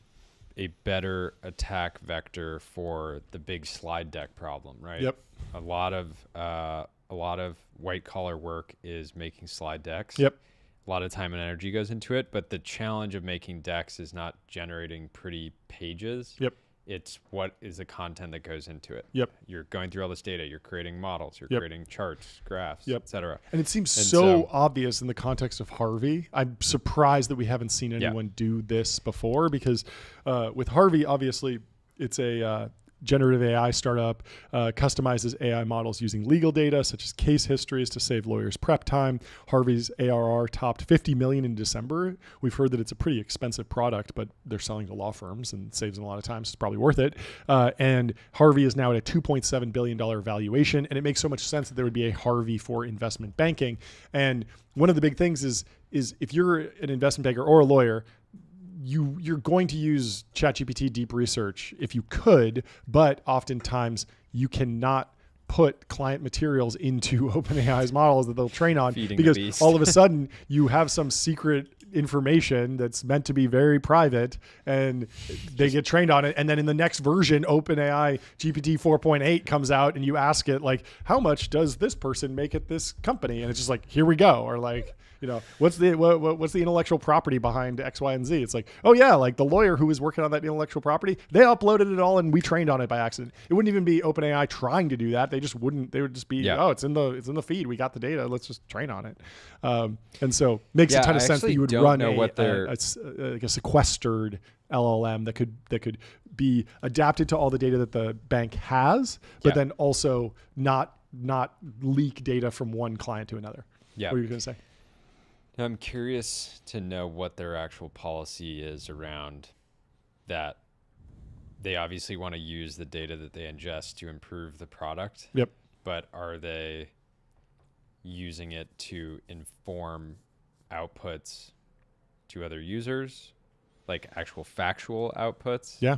better attack vector for the big slide deck problem, right? Yep. A lot of white collar work is making slide decks. Yep. A lot of time and energy goes into it, but the challenge of making decks is not generating pretty pages. Yep. It's what is the content that goes into it. Yep. You're going through all this data. You're creating models. You're creating charts, graphs, etc. And it seems so obvious in the context of Harvey. I'm surprised that we haven't seen anyone do this before because with Harvey, obviously, it's a generative AI startup, customizes AI models using legal data such as case histories to save lawyers prep time. Harvey's ARR topped 50 million in December. We've heard that it's a pretty expensive product, but they're selling to law firms and saves them a lot of time, so it's probably worth it. And Harvey is now at a $2.7 billion valuation, and it makes so much sense that there would be a Harvey for investment banking. And one of the big things is if you're an investment banker or a lawyer, you're going to use ChatGPT deep research if you could, but oftentimes you cannot put client materials into OpenAI's models that they'll train on because all of a sudden you have some secret information that's meant to be very private and they get trained on it. And then in the next version, OpenAI GPT 4.8 comes out and you ask it like, how much does this person make at this company? And it's just like, here we go. Or like, what's the intellectual property behind X, Y, and Z? It's like, oh yeah, like the lawyer who was working on that intellectual property, they uploaded it all and we trained on it by accident. It wouldn't even be OpenAI trying to do that. They just wouldn't. They would just be, it's in the feed. We got the data. Let's just train on it. And so makes a ton of sense that you would run a sequestered LLM that could be adapted to all the data that the bank has, but then also not leak data from one client to another. Yeah. What were you going to say? I'm curious to know what their actual policy is around that. They obviously want to use the data that they ingest to improve the product. Yep. But are they using it to inform outputs to other users, like actual factual outputs? Yeah.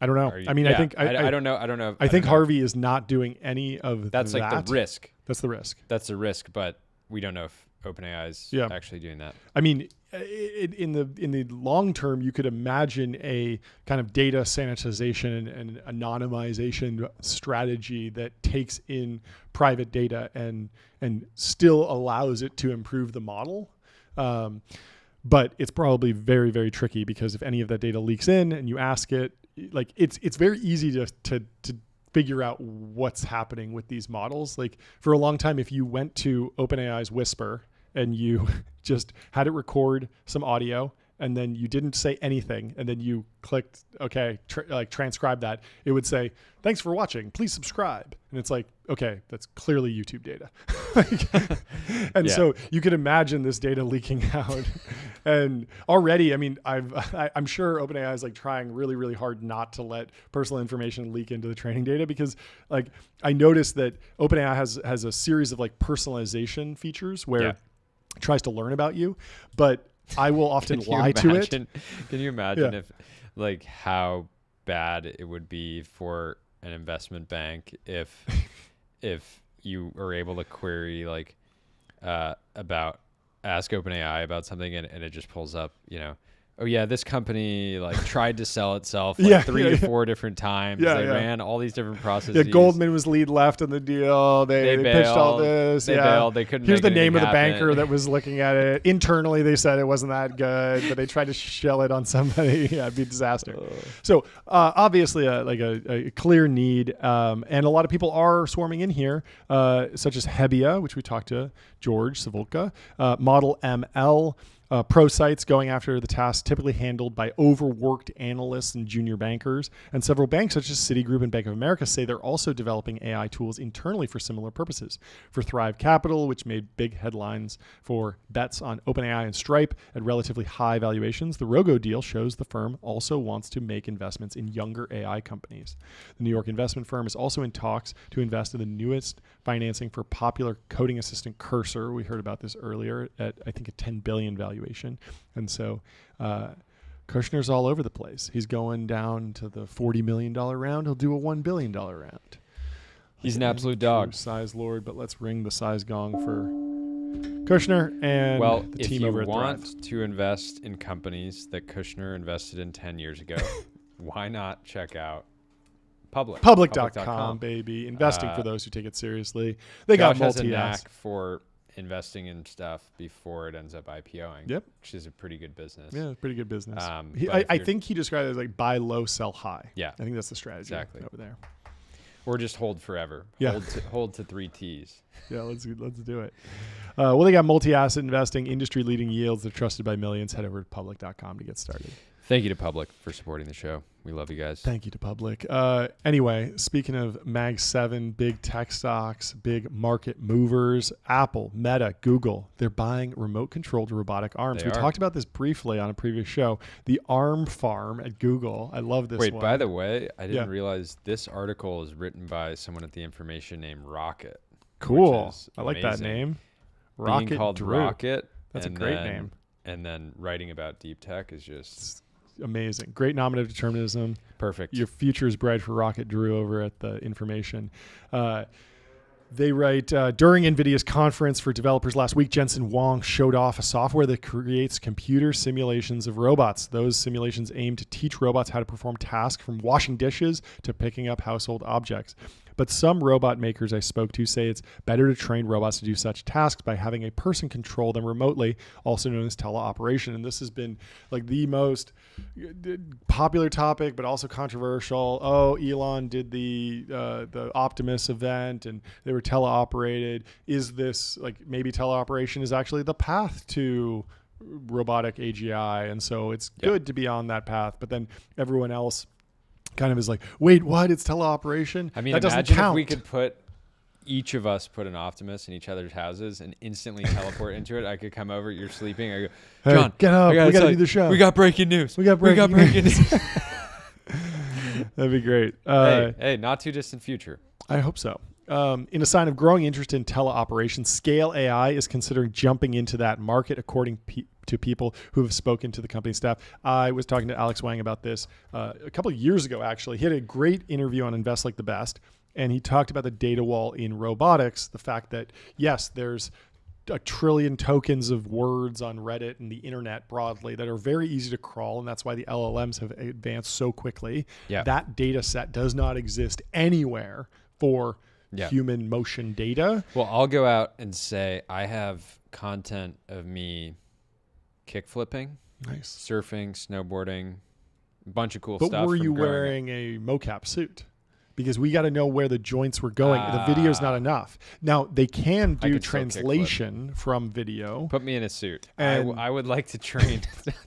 I don't know. I think I don't know. I think Harvey is not doing any of that. That's like the risk. That's the risk. That's the risk, but we don't know if OpenAI is actually doing that. I mean, in the long term, you could imagine a kind of data sanitization and anonymization strategy that takes in private data and still allows it to improve the model. But it's probably very, very tricky because if any of that data leaks in and you ask it, like it's very easy to figure out what's happening with these models. Like for a long time, if you went to OpenAI's Whisper and you just had it record some audio and then you didn't say anything and then you clicked, okay, transcribe that, it would say, thanks for watching, please subscribe. And it's like, okay, that's clearly YouTube data. So you could imagine this data leaking out. And already, I mean, I'm sure OpenAI is like trying really, really hard not to let personal information leak into the training data because like I noticed that OpenAI has a series of like personalization features where it tries to learn about you, but I will often lie to it. Can you imagine if like how bad it would be for an investment bank if you are able to query like ask OpenAI about something and it just pulls up, oh yeah, this company like tried to sell itself like 3 to 4 different times. They ran all these different processes. Yeah, Goldman was lead left in the deal. They pitched all this. They bailed. They couldn't. Here's make the name of the happen. banker that was looking at it. Internally, they said it wasn't that good, but they tried to shell it on somebody. Yeah, it'd be a disaster. So obviously, a clear need, and a lot of people are swarming in here, such as Hebia, which we talked to George Savolka, Model ML. Pro sites going after the tasks typically handled by overworked analysts and junior bankers. And several banks, such as Citigroup and Bank of America, say they're also developing AI tools internally for similar purposes. For Thrive Capital, which made big headlines for bets on OpenAI and Stripe at relatively high valuations, the Rogo deal shows the firm also wants to make investments in younger AI companies. The New York investment firm is also in talks to invest in the newest financing for popular coding assistant Cursor. We heard about this earlier at, I think, a $10 billion valuation. And so Kushner's all over the place. He's going down to the $40 million round. He'll do a $1 billion round. He's an absolute dog. Size lord, but let's ring the size gong for Kushner and the team over at Thrive. Well, if you want to invest in companies that Kushner invested in 10 years ago, why not check out Public.com, baby. Investing for those who take it seriously. They got has a knack for investing in stuff before it ends up IPOing. Yep. Which is a pretty good business. Yeah, pretty good business. I think he described it as like buy low, sell high. Yeah. I think that's the strategy over there. Or just hold forever. Yeah. Hold to 3 T's. Yeah, let's do it. Well, they got multi-asset investing, industry-leading yields. They're trusted by millions. Head over to public.com to get started. Thank you to Public for supporting the show. We love you guys. Thank you to Public. Anyway, speaking of Mag 7, big tech stocks, big market movers, Apple, Meta, Google, they're buying remote-controlled robotic arms. We talked about this briefly on a previous show. The Arm Farm at Google. I love this one. Wait, by the way, I didn't realize this article is written by someone at the Information named Rocket. Cool. I like that name. Rocket Being called Drew. Rocket. That's a great name. And then writing about deep tech is just amazing. Great nominative determinism. Perfect. Your future is bright for Rocket Drew over at the Information. They write, during NVIDIA's conference for developers last week, Jensen Huang showed off a software that creates computer simulations of robots. Those simulations aim to teach robots how to perform tasks from washing dishes to picking up household objects. But some robot makers I spoke to say it's better to train robots to do such tasks by having a person control them remotely, also known as teleoperation. And this has been like the most popular topic, but also controversial. Oh, Elon did the Optimus event and they were teleoperated. Is this like maybe teleoperation is actually the path to robotic AGI? And so it's good to be on that path. But then everyone else kind of is like, wait, what? It's teleoperation? I mean, that doesn't imagine count. If we could each of us put an Optimus in each other's houses and instantly teleport into it. I could come over, you're sleeping. I go, John, get up. We got to do the show. We got breaking news. We got breaking news. That'd be great. Hey, not too distant future. I hope so. In a sign of growing interest in teleoperation, Scale AI is considering jumping into that market, according to people who have spoken to the company staff. I was talking to Alex Wang about this a couple of years ago, actually. He had a great interview on Invest Like the Best, and he talked about the data wall in robotics, the fact that, yes, there's a trillion tokens of words on Reddit and the internet broadly that are very easy to crawl, and that's why the LLMs have advanced so quickly. Yeah. That data set does not exist anywhere for human motion data. Well, I'll go out and say I have content of me kick flipping, surfing, snowboarding, a bunch of cool stuff. But were you wearing a mocap suit? Because we got to know where the joints were going. The video is not enough. Now, they can do translation from video. Put me in a suit. I would like to train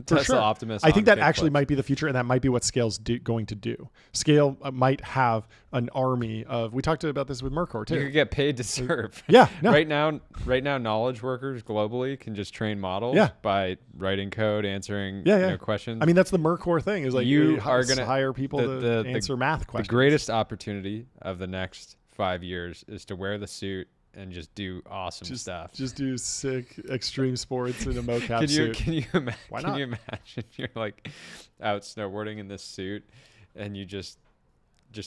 Tesla Optimus. I think that actually might be the future, and that might be what Scale's going to do. Scale might have an army of. We talked about this with Mercor too. You could get paid to surf. Yeah. No. Right now, knowledge workers globally can just train models by writing code, answering questions. I mean, that's the Mercor thing. Is like you are going to hire people to answer math questions. The greatest opportunity of the next 5 years is to wear the suit and just do awesome stuff. Just do sick extreme sports in a mocap suit. Can you imagine you're like out snowboarding in this suit and you just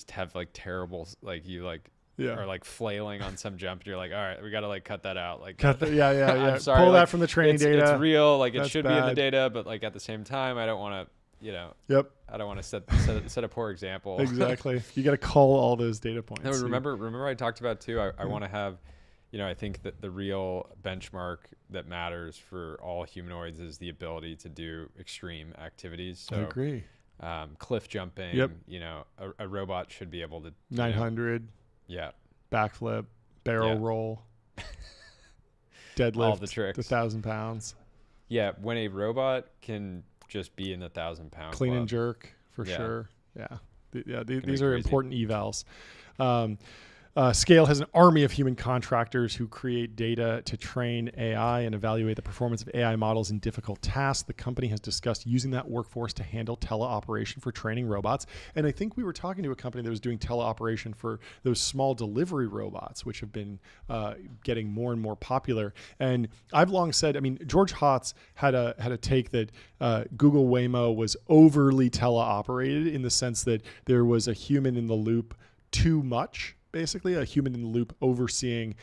have like terrible, like you like or like flailing on some jump. And you're like, all right, we got to like cut that out. Like, yeah. I'm sorry. Pull like, that from the training data. It's real. Like it should be in the bad. data, but like at the same time, I don't want to, I don't want to set a poor example. Exactly. You got to cull all those data points. No, remember I talked about too, I want to have, I think that the real benchmark that matters for all humanoids is the ability to do extreme activities. So, I agree. Cliff jumping, Yep. A robot should be able to 900. Yeah. Backflip, barrel roll, deadlift, all the tricks. 1,000 pounds. Yeah. When a robot can just be in the 1,000-pound clean club. and jerk for sure. Yeah. These are crazy. important evals. Scale has an army of human contractors who create data to train AI and evaluate the performance of AI models in difficult tasks. The company has discussed using that workforce to handle teleoperation for training robots. And I think we were talking to a company that was doing teleoperation for those small delivery robots, which have been getting more and more popular. And I've long said, George Hotz had a take that Google Waymo was overly teleoperated in the sense that there was a human in the loop too much. Basically, a human in the loop overseeing,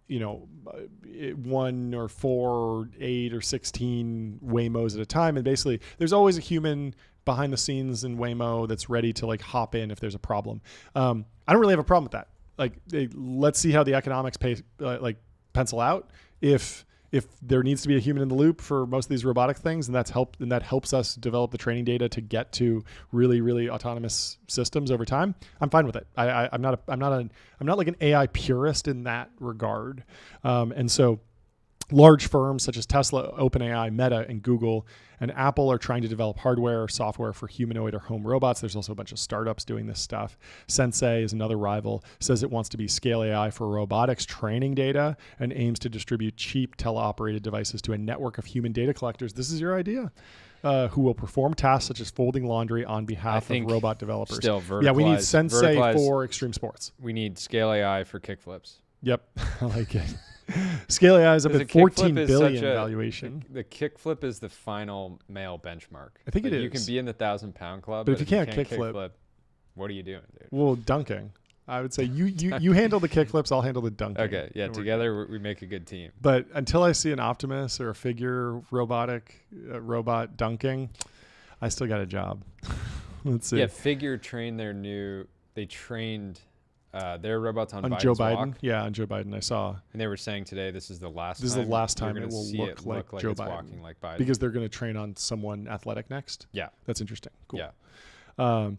1 or 4 or 8 or 16 Waymos at a time. And basically, there's always a human behind the scenes in Waymo that's ready to like hop in if there's a problem. I don't really have a problem with that. Like, let's see how the economics pencil out. If there needs to be a human in the loop for most of these robotic things, and that helps us develop the training data to get to really, really autonomous systems over time, I'm fine with it. I'm not like an AI purist in that regard. And so large firms such as Tesla, OpenAI, Meta, and Google and Apple are trying to develop hardware or software for humanoid or home robots. There's also a bunch of startups doing this stuff. Sensei is another rival, says it wants to be Scale AI for robotics training data and aims to distribute cheap teleoperated devices to a network of human data collectors. This is your idea? Who will perform tasks such as folding laundry on behalf of robot developers. Yeah, we need Sensei for extreme sports. We need Scale AI for kickflips. Yep, I like it. Scale AI is up at 14 billion valuation. The kickflip is the final male benchmark. I think it is. You can be in the 1,000-pound club, but if you can't kickflip, what are you doing, dude? Well, dunking. I would say you handle the kickflips, I'll handle the dunking. Okay, yeah, together we make a good team. But until I see an Optimus or a figure robot dunking, I still got a job. Let's see. Yeah, Figure trained they trained their robots on Joe Biden. Walk. Yeah, on Joe Biden. I saw. And they were saying today this is the last time. This is the last time it will look like Joe it's Biden. Walking like Biden. Because they're going to train on someone athletic next. Yeah. That's interesting. Cool. Yeah.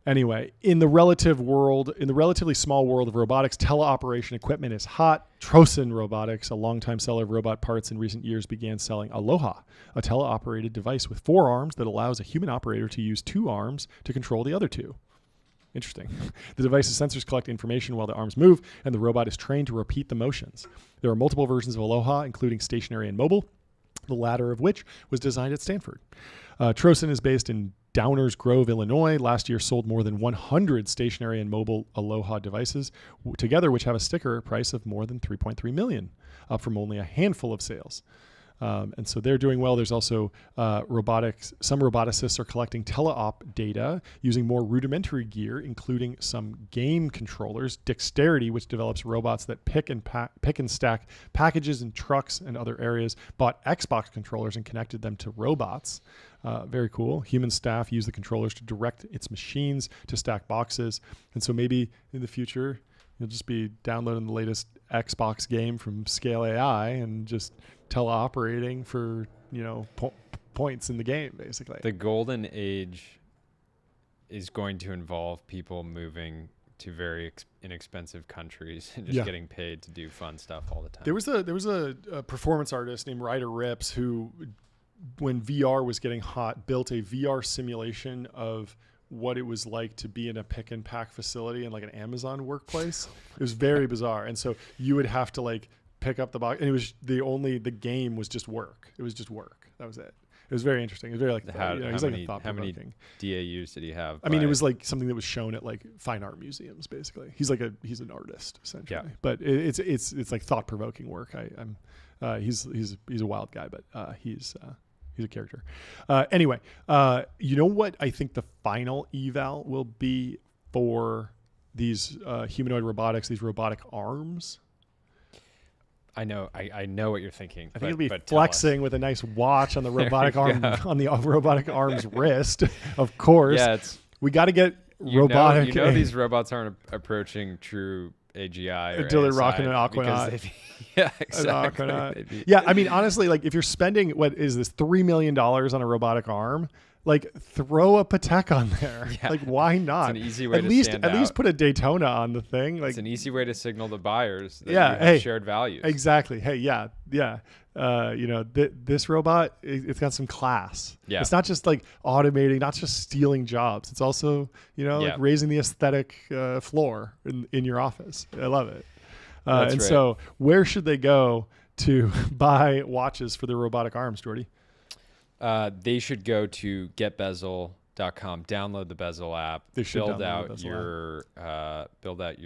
Anyway, in the relatively small world of robotics, teleoperation equipment is hot. Troson Robotics, a longtime seller of robot parts in recent years, began selling Aloha, a teleoperated device with 4 arms that allows a human operator to use 2 arms to control the other 2. Interesting. The device's sensors collect information while the arms move, and the robot is trained to repeat the motions. There are multiple versions of Aloha, including stationary and mobile, the latter of which was designed at Stanford. Troson is based in Downers Grove, Illinois. Last year sold more than 100 stationary and mobile Aloha devices together, which have a sticker price of more than $3.3 million, up from only a handful of sales. And so they're doing well. There's also robotics. Some roboticists are collecting teleop data using more rudimentary gear, including some game controllers. Dexterity, which develops robots that pick and stack packages in trucks and other areas, bought Xbox controllers and connected them to robots. Very cool. Human staff use the controllers to direct its machines to stack boxes. And so maybe in the future, you'll just be downloading the latest Xbox game from Scale AI and just teleoperating for, points in the game, basically. The golden age is going to involve people moving to very inexpensive countries and just getting paid to do fun stuff all the time. There was a performance artist named Ryder Ripps who, when VR was getting hot, built a VR simulation of what it was like to be in a pick and pack facility in like an Amazon workplace. It was very bizarre. And so you would have to pick up the box, and it was the game was just work. It was just work. That was it. It was very interesting. It was very how many DAUs did he have? It was like something that was shown at like fine art museums, basically. He's an artist essentially. Yeah. But it's like thought provoking work. He's a wild guy, but he's a character. Anyway, you know what I think the final eval will be for these humanoid robotics, these robotic arms. I know what you're thinking. I think it'll be flexing with a nice watch on the robotic arm on the robotic arm's wrist. Of course, yeah, we got to get robotic. These robots aren't approaching true AGI until they're rocking an Aquanaut. Yeah, exactly. Yeah, I mean, honestly, like if you're spending what is this $3 million on a robotic arm, like throw a Patek on there. Yeah. Like why not? It's an easy way at least put a Daytona on the thing. Like it's an easy way to signal the buyers that you have shared values. Exactly. Hey, yeah. This robot, it's got some class. Yeah. It's not just like automating, not just stealing jobs. It's also, like raising the aesthetic floor in your office. I love it. And right. So where should they go to buy watches for their robotic arms, Jordy? They should go to getbezel.com, download the Bezel app, build out your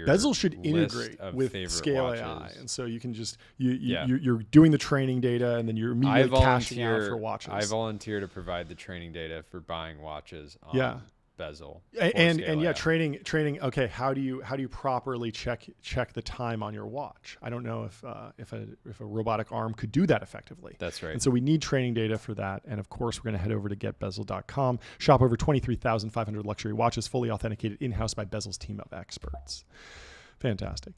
Bezel should integrate with Scale watches. AI, and so you can just you're doing the training data, and then you're immediately cashing out for watches. I volunteer to provide the training data for buying watches on Bezel and training. Okay, how do you properly check the time on your watch? I don't know if a robotic arm could do that effectively. That's right. And so we need training data for that. And of course, we're going to head over to getbezel.com, shop over 23,500 luxury watches, fully authenticated in-house by Bezel's team of experts. Fantastic.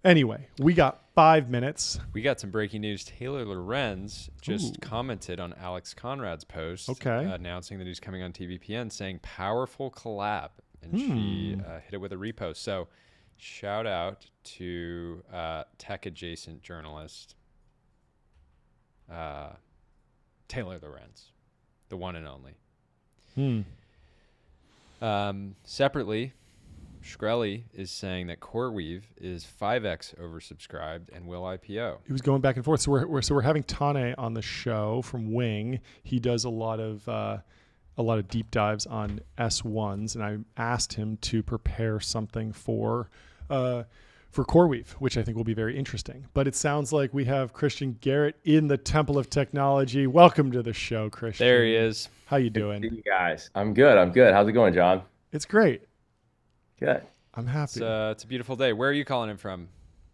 Anyway, we got 5 minutes. We got some breaking news. Taylor Lorenz just commented on Alex Konrad's post, announcing that he's coming on TBPN, saying powerful collab, and she hit it with a repost. So shout out to tech adjacent journalist Taylor Lorenz, the one and only. Separately, Shkreli is saying that CoreWeave is 5x oversubscribed and will IPO. He was going back and forth. So we're having Tane on the show from Wing. He does a lot of deep dives on S1s, and I asked him to prepare something for CoreWeave, which I think will be very interesting. But it sounds like we have Christian Garrett in the Temple of Technology. Welcome to the show, Christian. There he is. How you doing? Hey, you guys. I'm good. How's it going, John? It's great. Good. I'm happy. It's a beautiful day. Where are you calling in from?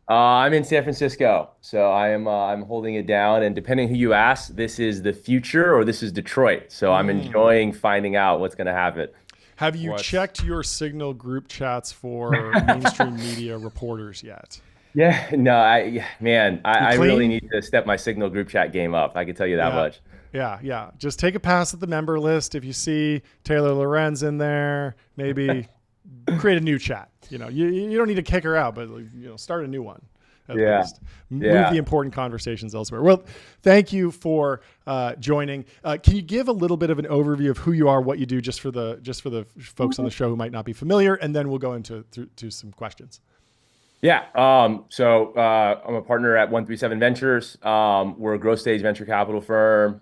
I'm in San Francisco, so I'm holding it down. And depending who you ask, this is the future or this is Detroit. So I'm enjoying finding out what's going to happen. Have you checked your Signal group chats for mainstream media reporters yet? Yeah, no, I really need to step my Signal group chat game up. I can tell you that much. Yeah. Just take a pass at the member list. If you see Taylor Lorenz in there, maybe create a new chat. You don't need to kick her out, but start a new one. At least. Move the important conversations elsewhere. Well, thank you for joining. Can you give a little bit of an overview of who you are, what you do, just for the folks on the show who might not be familiar, and then we'll go into some questions. Yeah. So I'm a partner at 137 Ventures. We're a growth stage venture capital firm,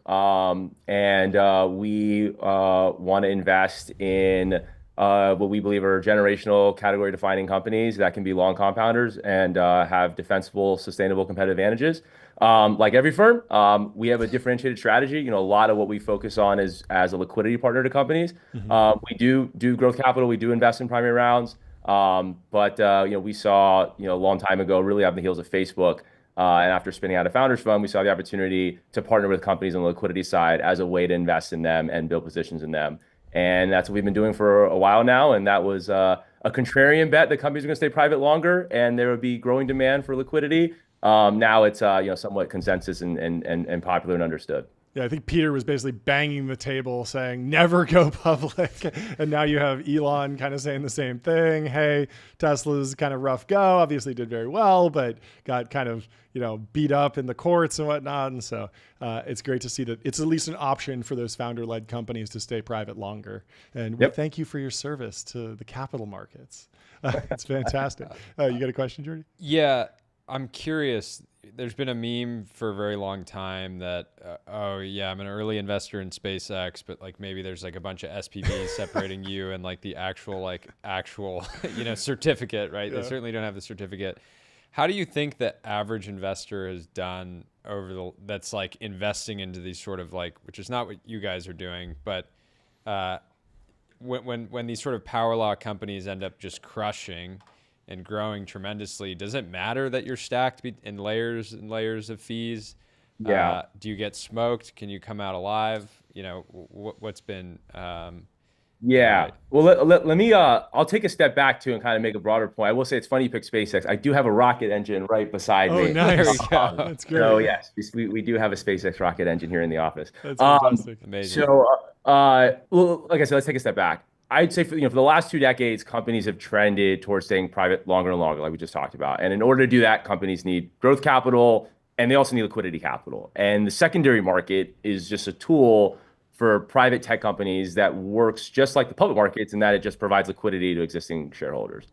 and we want to invest in what we believe are generational category defining companies that can be long compounders and have defensible, sustainable competitive advantages. Like every firm, we have a differentiated strategy. A lot of what we focus on is as a liquidity partner to companies. We do growth capital. We do invest in primary rounds. But we saw, a long time ago, really on the heels of Facebook, and after spinning out a founders fund, we saw the opportunity to partner with companies on the liquidity side as a way to invest in them and build positions in them. And that's what we've been doing for a while now. And that was a contrarian bet that companies are going to stay private longer and there would be growing demand for liquidity. Now it's somewhat consensus and popular and understood. Yeah, I think Peter was basically banging the table saying, never go public. And now you have Elon kind of saying the same thing. Hey, Tesla's kind of rough go, obviously did very well, but got kind of, beat up in the courts and whatnot. And so it's great to see that it's at least an option for those founder-led companies to stay private longer. And we thank you for your service to the capital markets. It's fantastic. You got a question, Jordy? Yeah. I'm curious. There's been a meme for a very long time that, I'm an early investor in SpaceX, but maybe there's a bunch of SPVs separating you and the actual certificate, right? Yeah. They certainly don't have the certificate. How do you think the average investor has done that's investing into these sort of which is not what you guys are doing, but when these sort of power law companies end up just crushing and growing tremendously, does it matter that you're stacked in layers and layers of fees? Yeah. Do you get smoked? Can you come out alive? What's been Yeah. Well, let me, I'll take a step back too and kind of make a broader point. I will say it's funny you picked SpaceX. I do have a rocket engine right beside me. Oh, nice. That's great. So yes, we do have a SpaceX rocket engine here in the office. That's fantastic. Amazing. So, well, like I said, let's take a step back. I'd say for the last 2 decades, companies have trended towards staying private longer and longer, like we just talked about. And in order to do that, companies need growth capital and they also need liquidity capital. And the secondary market is just a tool for private tech companies that works just like the public markets in that it just provides liquidity to existing shareholders.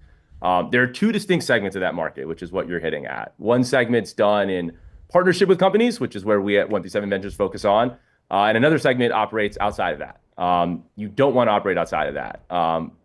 There are two distinct segments of that market, which is what you're hitting at. One segment's done in partnership with companies, which is where we at 137 Ventures focus on. And another segment operates outside of that. You don't want to operate outside of that.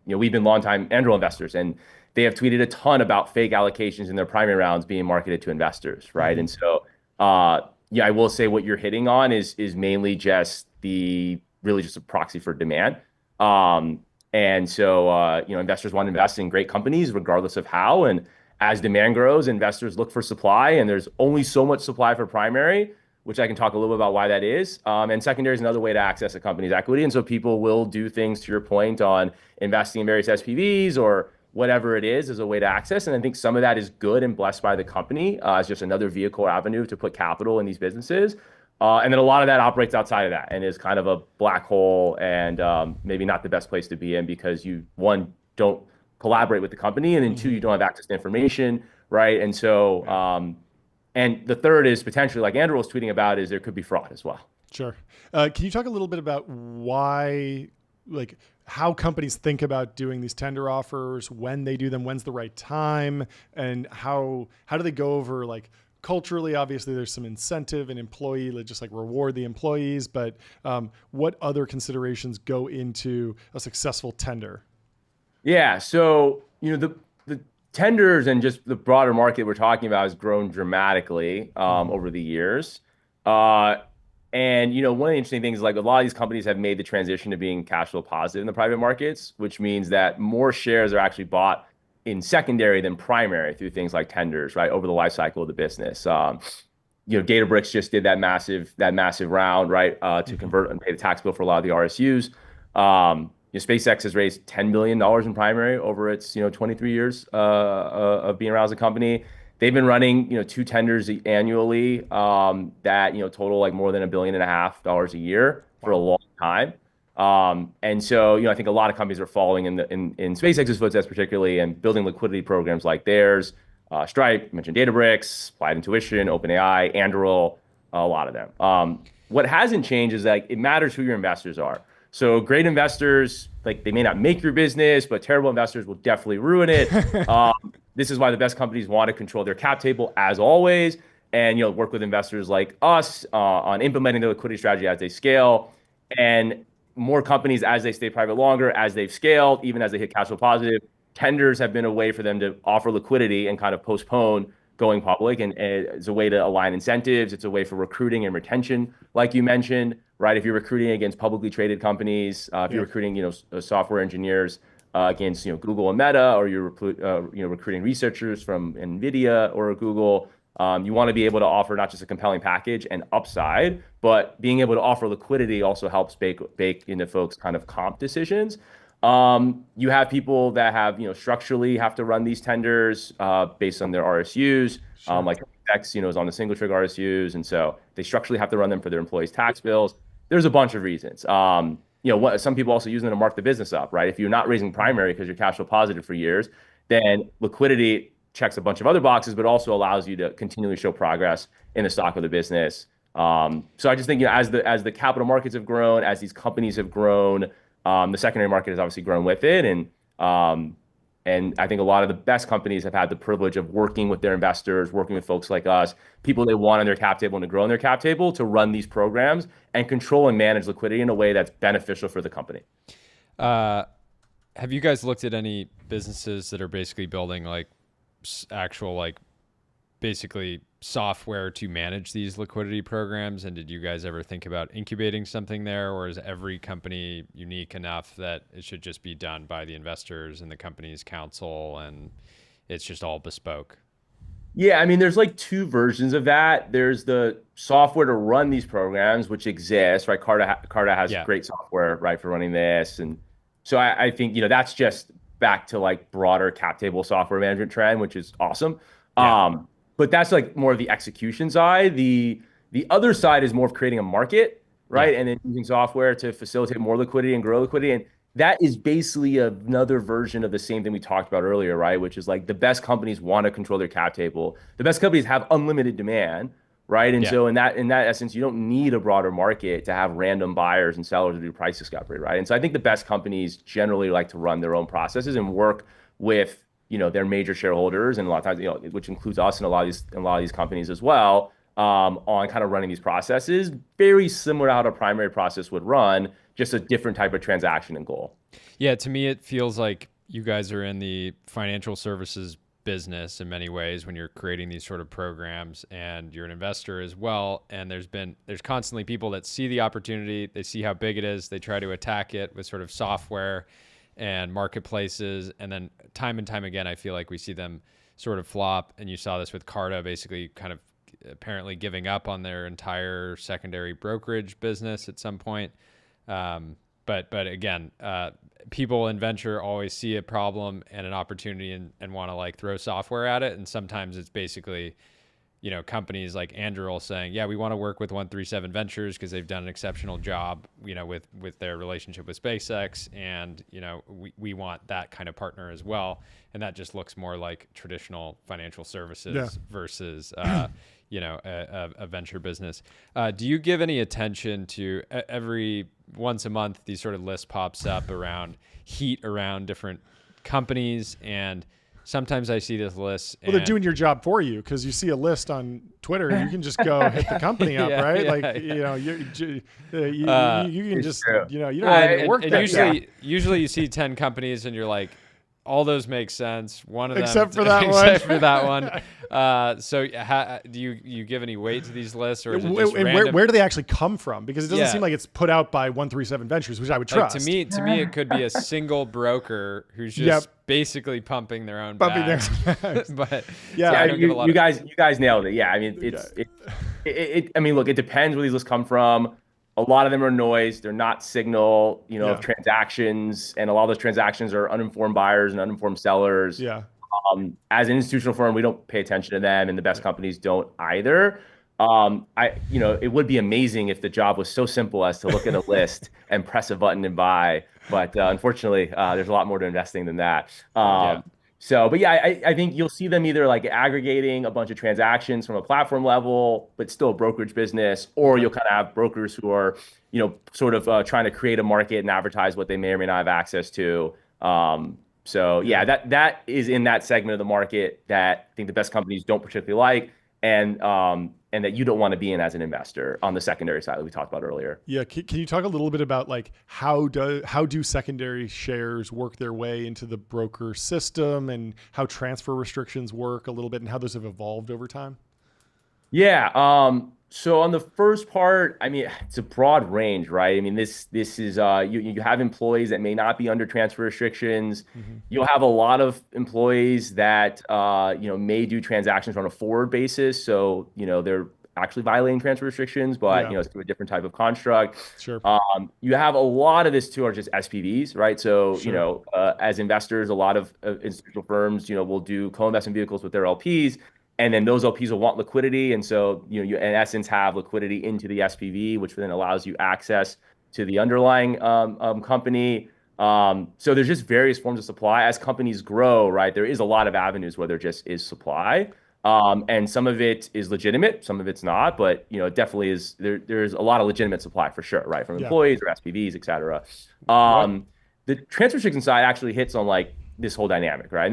We've been longtime angel investors, and they have tweeted a ton about fake allocations in their primary rounds being marketed to investors, right? Mm-hmm. And so, I will say what you're hitting on is mainly just really just a proxy for demand. And so, investors want to invest in great companies regardless of how. And as demand grows, investors look for supply, and there's only so much supply for primary, which I can talk a little bit about why that is. And secondary is another way to access a company's equity. And so people will do things, to your point, on investing in various SPVs or whatever it is as a way to access. And I think some of that is good and blessed by the company as just another vehicle or avenue to put capital in these businesses. And then a lot of that operates outside of that and is kind of a black hole and maybe not the best place to be in because you, one, don't collaborate with the company, and then two, you don't have access to information, right? And so, and the third is potentially, like Andrew was tweeting about, is there could be fraud as well. Sure. Can you talk a little bit about why, like how companies think about doing these tender offers, when they do them, when's the right time, and how do they go over, like, culturally, obviously there's some incentive and employee, just like reward the employees, but what other considerations go into a successful tender? Yeah. So, the tenders and just the broader market we're talking about has grown dramatically over the years. And, one of the interesting things is like a lot of these companies have made the transition to being cash flow positive in the private markets, which means that more shares are actually bought in secondary than primary through things like tenders, right, over the life cycle of the business. Databricks just did that massive round, right, to convert and pay the tax bill for a lot of the RSUs. SpaceX has raised $10 billion in primary over its 23 years of being around as a company. They've been running 2 tenders annually that total like more than $1.5 billion a year for a long time. And so I think a lot of companies are following in SpaceX's footsteps particularly and building liquidity programs like theirs. Stripe, mentioned Databricks, Applied Intuition, OpenAI, Anduril, a lot of them. What hasn't changed is like it matters who your investors are. So great investors, like they may not make your business, but terrible investors will definitely ruin it. This is why the best companies want to control their cap table as always, and work with investors like us on implementing their liquidity strategy as they scale. And more companies, as they stay private longer, as they've scaled, even as they hit cash flow positive, tenders have been a way for them to offer liquidity and kind of postpone going public. And it's a way to align incentives. It's a way for recruiting and retention, like you mentioned, right? If you're recruiting against publicly traded companies, if you're recruiting, software engineers against, Google and Meta, or you're recruiting researchers from NVIDIA or Google, you want to be able to offer not just a compelling package and upside, but being able to offer liquidity also helps bake into folks' kind of comp decisions. You have people that have, structurally have to run these tenders based on their RSUs, like X, is on the single trigger RSUs. And so they structurally have to run them for their employees' tax bills. There's a bunch of reasons. Some people also use them to mark the business up, right? If you're not raising primary because you're cash flow positive for years, then liquidity checks a bunch of other boxes, but also allows you to continually show progress in the stock of the business. So I just think, as the capital markets have grown, as these companies have grown, the secondary market has obviously grown with it. And I think a lot of the best companies have had the privilege of working with their investors, working with folks like us, people they want on their cap table and to grow on their cap table to run these programs and control and manage liquidity in a way that's beneficial for the company. Have you guys looked at any businesses that are basically building like actual like basically software to manage these liquidity programs? And did you guys ever think about incubating something there, or is every company unique enough that it should just be done by the investors and the company's counsel, and it's just all bespoke? Yeah, I mean, there's like two versions of that. There's the software to run these programs, which exists, right? Carta has Yeah. great software, right, for running this. And so I think, that's just back to like broader cap table software management trend, which is awesome. Yeah. But that's like more of the execution side. The other side is more of creating a market, right? Yeah. And then using software to facilitate more liquidity and grow liquidity. And that is basically another version of the same thing we talked about earlier, right? Which is like the best companies want to control their cap table. The best companies have unlimited demand, right? And Yeah. so in that essence, you don't need a broader market to have random buyers and sellers to do price discovery, right? And so I think the best companies generally like to run their own processes and work with, their major shareholders, and a lot of times, which includes us and a lot of these companies as well, on kind of running these processes, very similar to how a primary process would run, just a different type of transaction and goal. Yeah, to me, it feels like you guys are in the financial services business in many ways when you're creating these sort of programs, and you're an investor as well. And there's constantly people that see the opportunity, they see how big it is, they try to attack it with sort of software and marketplaces. And then time and time again, I feel like we see them sort of flop. And you saw this with Carta, basically kind of apparently giving up on their entire secondary brokerage business at some point. But again, people in venture always see a problem and an opportunity and want to like throw software at it. And sometimes it's basically, companies like Anduril saying, yeah, we want to work with 137 Ventures because they've done an exceptional job, with their relationship with SpaceX. And, we want that kind of partner as well. And that just looks more like traditional financial services versus, a venture business. Do you give any attention to every once a month, these sort of lists pops up around heat around different companies, and sometimes I see this list. Well, they're doing your job for you, because you see a list on Twitter, you can just go hit the company up, right? You can just, you don't even work that. Usually you see 10 companies and you're like, all those make sense. One of them, except for that one. So do you give any weight to these lists, or is it just random? Where do they actually come from? Because it doesn't seem like it's put out by 137 Ventures, which I would trust. Like, to me, it could be a single broker who's just basically pumping their own bags. But you guys nailed it. Yeah, I mean, I mean, look, it depends where these lists come from. A lot of them are noise. They're not signal, of transactions. And a lot of those transactions are uninformed buyers and uninformed sellers. Yeah. As an institutional firm, we don't pay attention to them, and the best companies don't either. It would be amazing if the job was so simple as to look at a list and press a button and buy. But unfortunately, there's a lot more to investing than that. I think you'll see them either like aggregating a bunch of transactions from a platform level, but still a brokerage business, or you'll kind of have brokers who are, sort of trying to create a market and advertise what they may or may not have access to. That is in that segment of the market that I think the best companies don't particularly like, and that you don't want to be in as an investor on the secondary side that we talked about earlier. Yeah, can you talk a little bit about like how do secondary shares work their way into the broker system, and how transfer restrictions work a little bit, and how those have evolved over time? Yeah. So on the first part, I mean, it's a broad range, right? I mean, this is you have employees that may not be under transfer restrictions. Mm-hmm. You'll have a lot of employees that may do transactions on a forward basis. So they're actually violating transfer restrictions, but it's through a different type of construct. Sure. You have a lot of this too are just SPVs, right? So as investors, a lot of institutional firms will do co-investment vehicles with their LPs. And then those LPs will want liquidity. And so, you in essence have liquidity into the SPV, which then allows you access to the underlying company. So there's just various forms of supply. As companies grow, right, there is a lot of avenues where there just is supply. And some of it is legitimate, some of it's not, but it definitely is. There's a lot of legitimate supply for sure, right, from employees or SPVs, et cetera. The transfer restriction side actually hits on like this whole dynamic, right? And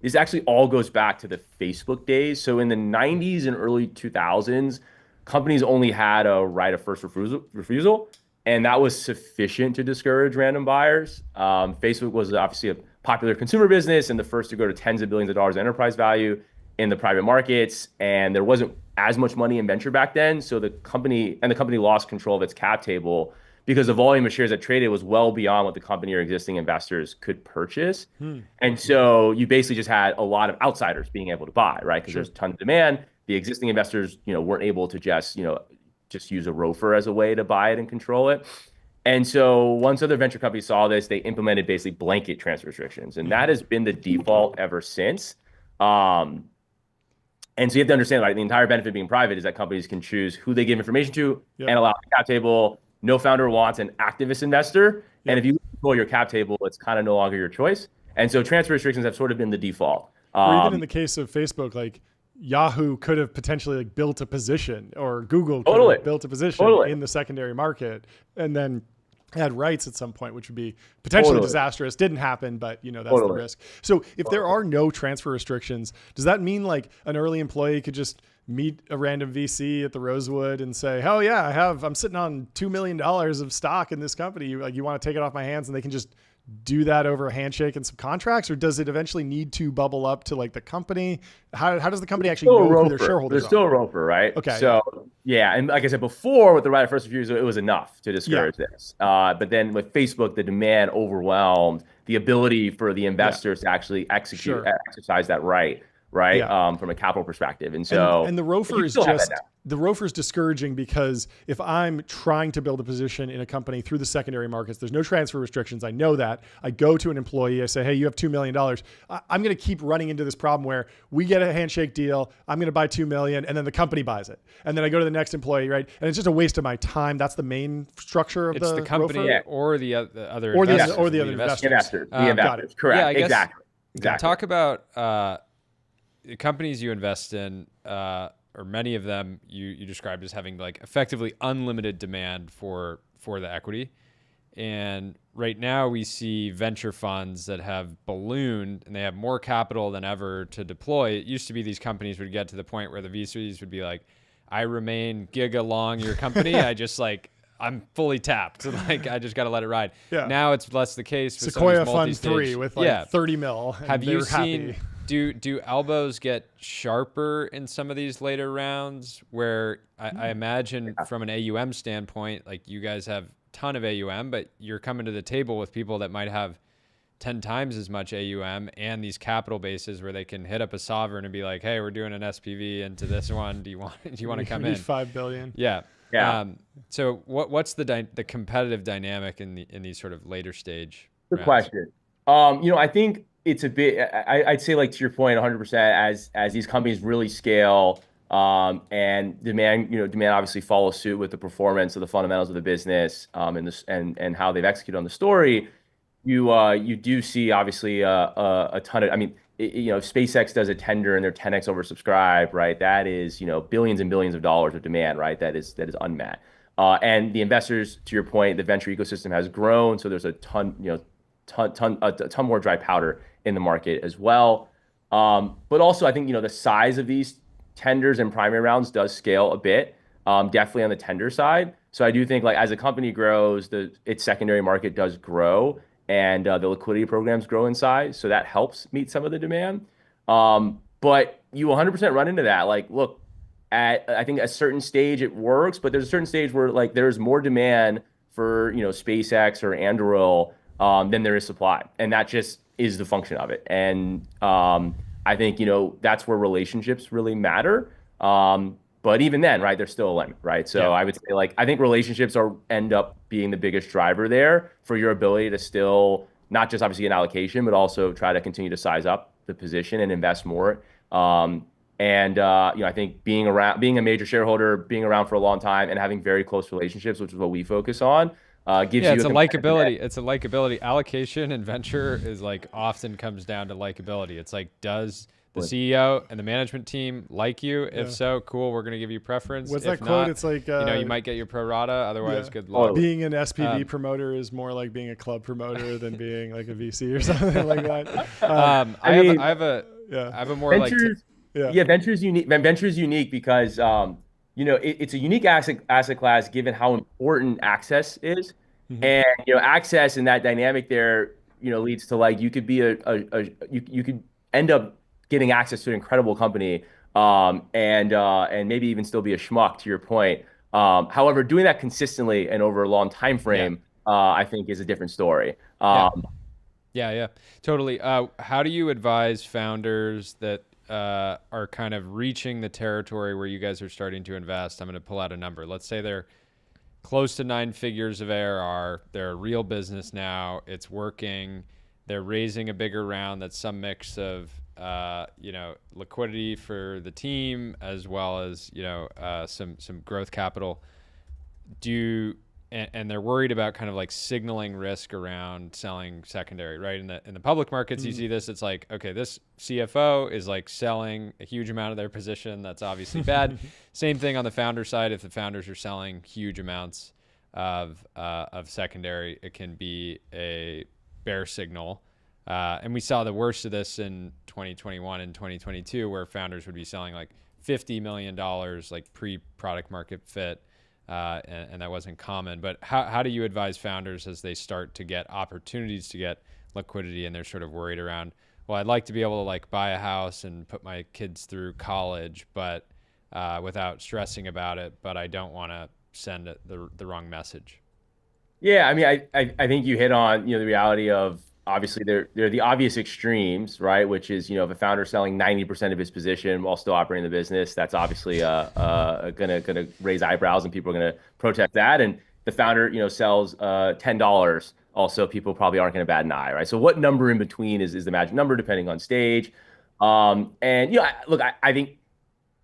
this actually all goes back to the Facebook days. So in the 90s and early 2000s, companies only had a right of first refusal, and that was sufficient to discourage random buyers. Facebook was obviously a popular consumer business and the first to go to tens of billions of dollars enterprise value. in the private markets, and there wasn't as much money in venture back then. So the company lost control of its cap table because the volume of shares that traded was well beyond what the company or existing investors could purchase. And so you basically just had a lot of outsiders being able to buy, right? Because there's a ton of demand. The existing investors, weren't able to just use a ROFR as a way to buy it and control it. And so once other venture companies saw this, they implemented basically blanket transfer restrictions. And that has been the default ever since. And so you have to understand, like, the entire benefit of being private is that companies can choose who they give information to and allow the cap table. No founder wants an activist investor. And if you control your cap table, it's kind of no longer your choice. And so transfer restrictions have sort of been the default. Or even in the case of Facebook, like Yahoo could have potentially like built a position, or Google could have built a position in the secondary market, and then had rights at some point, which would be potentially disastrous. Didn't happen, but that's the risk. So if there are no transfer restrictions, does that mean like an early employee could just meet a random VC at the Rosewood and say, "Oh yeah, I'm sitting on $2 million of stock in this company. You want to take it off my hands?" And they can just do that over a handshake and some contracts? Or does it eventually need to bubble up to like the company? How does the company actually know who their shareholders are? There's still a ROFR, right? Okay. So yeah, and like I said before, with the right of first refusal, it was enough to discourage this. But then with Facebook, the demand overwhelmed the ability for the investors to actually exercise that right? From a capital perspective. And so and the ROFR is just the ROFR is discouraging, because if I'm trying to build a position in a company through the secondary markets, there's no transfer restrictions. I know that. I go to an employee, I say, "Hey, you have $2 million. I'm going to keep running into this problem where we get a handshake deal. I'm going to buy $2 million, and then the company buys it. And then I go to the next employee, right? And it's just a waste of my time." That's the main structure of the company ROFR? or the other or investors. The other investors. The investors. Correct. Yeah, I guess, exactly. Talk about the companies you invest in, or many of them you described as having like effectively unlimited demand for the equity. And right now we see venture funds that have ballooned and they have more capital than ever to deploy. It used to be these companies would get to the point where the VCs would be like, "I remain giga long your company. I'm fully tapped. Like, I just got to let it ride." Yeah. Now it's less the case. With Sequoia Fund 3 with like 30 mil. Have you seen, do elbows get sharper in some of these later rounds where I imagine from an AUM standpoint, like you guys have a ton of AUM, but you're coming to the table with people that might have 10 times as much AUM and these capital bases where they can hit up a sovereign and be like, "Hey, we're doing an SPV into this one. Do you want to come in?" $5 billion. Yeah. So what's the competitive dynamic in these sort of later stage Good rounds? question. I think it's a bit, I'd say, like, to your point, 100%, as these companies really scale, and demand obviously follows suit with the performance of the fundamentals of the business, and how they've executed on the story. You do see obviously a ton of, if SpaceX does a tender and they're 10x oversubscribed, right? That is, billions and billions of dollars of demand, right? That is unmet. And the investors, to your point, the venture ecosystem has grown, so there's a ton more dry powder in the market as well. But also, I think the size of these tenders and primary rounds does scale a bit, definitely on the tender side. So I do think, like, as a company grows, its secondary market does grow, and the liquidity programs grow in size, so that helps meet some of the demand. But you 100% run into that. Like, look, I think a certain stage it works, but there's a certain stage where, like, there's more demand for SpaceX or Anduril than there is supply, and that just is the function of it. And I think that's where relationships really matter. But even then, right, there's still a limit, right? So I would say, like, I think relationships end up being the biggest driver there for your ability to still not just obviously an allocation, but also try to continue to size up the position and invest more. I think being a major shareholder, being around for a long time, and having very close relationships, which is what we focus on, gives you it's a likability. It's a likability. Allocation and venture is like often comes down to likability. It's like, does the CEO and the management team like you? If so, cool, we're going to give you preference. What's if that quote? Not, It's like, you might get your pro rata, otherwise good luck. Being an SPV promoter is more like being a club promoter than being like a VC or something like that. I have a more ventures, Venture's unique. Venture's unique because it's a unique asset class given how important access is. Mm-hmm. And access and that dynamic there leads to, like, you could be you could end up getting access to an incredible company, and maybe even still be a schmuck, to your point. However, doing that consistently and over a long time frame, I think is a different story. Yeah, totally. How do you advise founders that are kind of reaching the territory where you guys are starting to invest? I'm going to pull out a number. Let's say they're close to 9 figures of ARR. They're a real business now. It's working. They're raising a bigger round that's some mix of liquidity for the team as well as some growth capital. And they're worried about kind of like signaling risk around selling secondary, right? In the public markets, you see this. It's like, okay, this CFO is like selling a huge amount of their position. That's obviously bad. Same thing on the founder side. If the founders are selling huge amounts of secondary, it can be a bear signal. And we saw the worst of this in 2021 and 2022, where founders would be selling like $50 million, like pre-product market fit. And that wasn't common. But how do you advise founders as they start to get opportunities to get liquidity and they're sort of worried around, well, I'd like to be able to like buy a house and put my kids through college, but without stressing about it, but I don't want to send the wrong message? Yeah, I mean, I think you hit on, the reality of, obviously they're the obvious extremes, right? Which is, if a founder is selling 90% of his position while still operating the business, that's obviously gonna raise eyebrows and people are gonna protest that. And the founder, sells $10, also people probably aren't gonna bat an eye, right? So what number in between is the magic number, depending on stage. Look, I think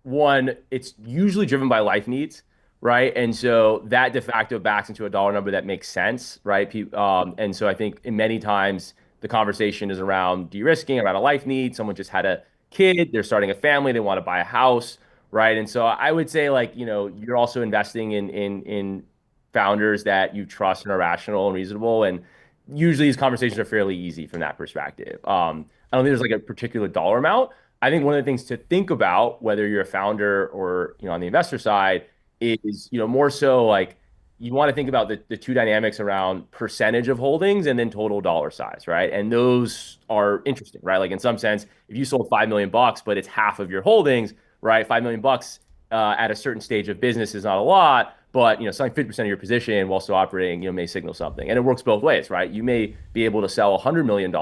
one, it's usually driven by life needs, right? And so that de facto backs into a dollar number that makes sense, right? And so I think in many times the conversation is around de-risking, around a life need. Someone just had a kid, they're starting a family, they want to buy a house, right? And so I would say, like, you're also investing in founders that you trust and are rational and reasonable. And usually these conversations are fairly easy from that perspective. I don't think there's like a particular dollar amount. I think one of the things to think about, whether you're a founder or, on the investor side, is, more so like you want to think about the two dynamics around percentage of holdings and then total dollar size, right? And those are interesting, right? Like in some sense, if you sold $5 million, but it's half of your holdings, right? $5 million at a certain stage of business is not a lot, but selling 50% of your position while still operating, may signal something. And it works both ways, right? You may be able to sell $100 million,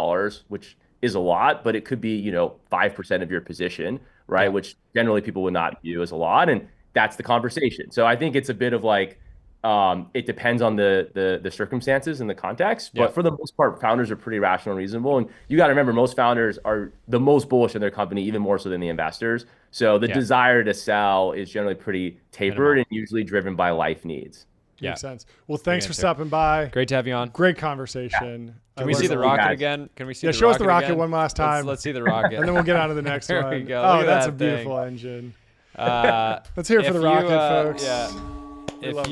which is a lot, but it could be, 5% of your position, right? Yeah. Which generally people would not view as a lot. And that's the conversation. So I think it's a bit of like, it depends on the circumstances and the context, but for the most part, founders are pretty rational and reasonable. And you got to remember, most founders are the most bullish in their company, even more so than the investors. So the desire to sell is generally pretty tapered and usually driven by life needs. Makes sense. Well, thanks for stopping by. Great to have you on. Great conversation. Yeah. Can we see the rocket again? Can we see the rocket? Show us the rocket again? One last time. Let's see the rocket. And then we'll get on to the next one. There we go. Oh, that's a beautiful engine. Let's hear it for the rocket, folks. Yeah. If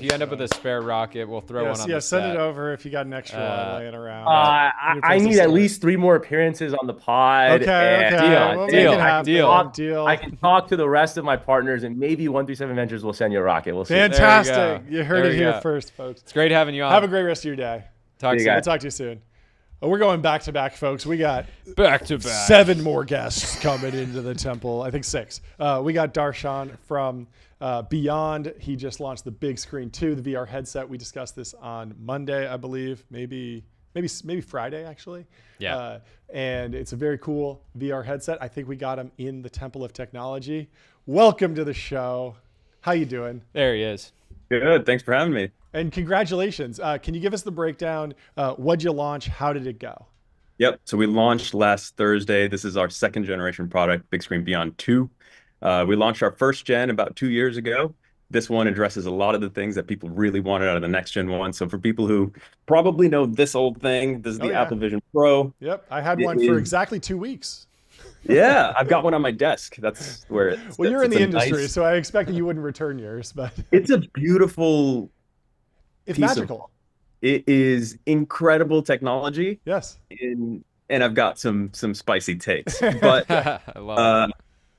you end up with a spare rocket, we'll throw one on the send set. it over if you got an extra one laying around. I need at least 3 more appearances on the pod. Okay. Deal. I can talk to the rest of my partners, and maybe 137 Ventures will send you a rocket. We'll see. Fantastic. You heard it here first, folks. It's great having you on. Have a great rest of your day. Talk soon. We'll talk to you soon. We're going back to back, folks. We got back to back 7 more guests coming into the temple. I think 6. We got Darshan from Beyond. He just launched the Big Screen 2, the VR headset. We discussed this on Monday, I believe, maybe Friday actually. Yeah. And it's a very cool VR headset. I think we got him in the Temple of Technology. Welcome to the show. How you doing? There he is. Good. Thanks for having me. And congratulations. Can you give us the breakdown? What'd you launch? How did it go? Yep. So we launched last Thursday. This is our 2nd generation product, Big Screen Beyond 2. We launched our 1st gen about 2 years ago. This one addresses a lot of the things that people really wanted out of the next gen one. So for people who probably know this old thing, this is the Apple Vision Pro. Yep. I had one for exactly 2 weeks. Yeah, I've got one on my desk. That's where it's. Well, you're in the industry, so I expected you wouldn't return yours, but it's a beautiful. It's magical. It is incredible technology. Yes. And I've got some spicy takes, but I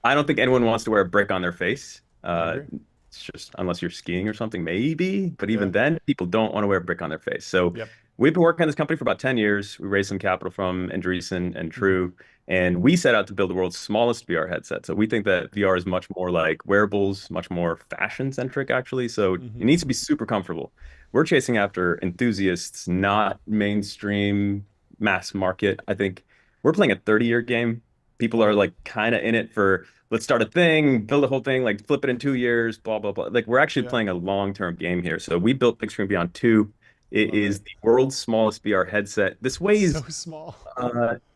don't think anyone wants to wear a brick on their face. It's just unless you're skiing or something, maybe. But even then, people don't want to wear a brick on their face. So We've been working on this company for about 10 years. We raised some capital from Andreessen and True, and we set out to build the world's smallest VR headset. So we think that VR is much more like wearables, much more fashion centric, actually. So it needs to be super comfortable. We're chasing after enthusiasts, not mainstream mass market. I think we're playing a 30-year game. People are like kind of in it for let's start a thing, build a whole thing, like flip it in 2 years, blah, blah, blah. Like we're actually playing a long-term game here. So we built Big Screen Beyond 2. It is the world's smallest VR headset. This weighs so small.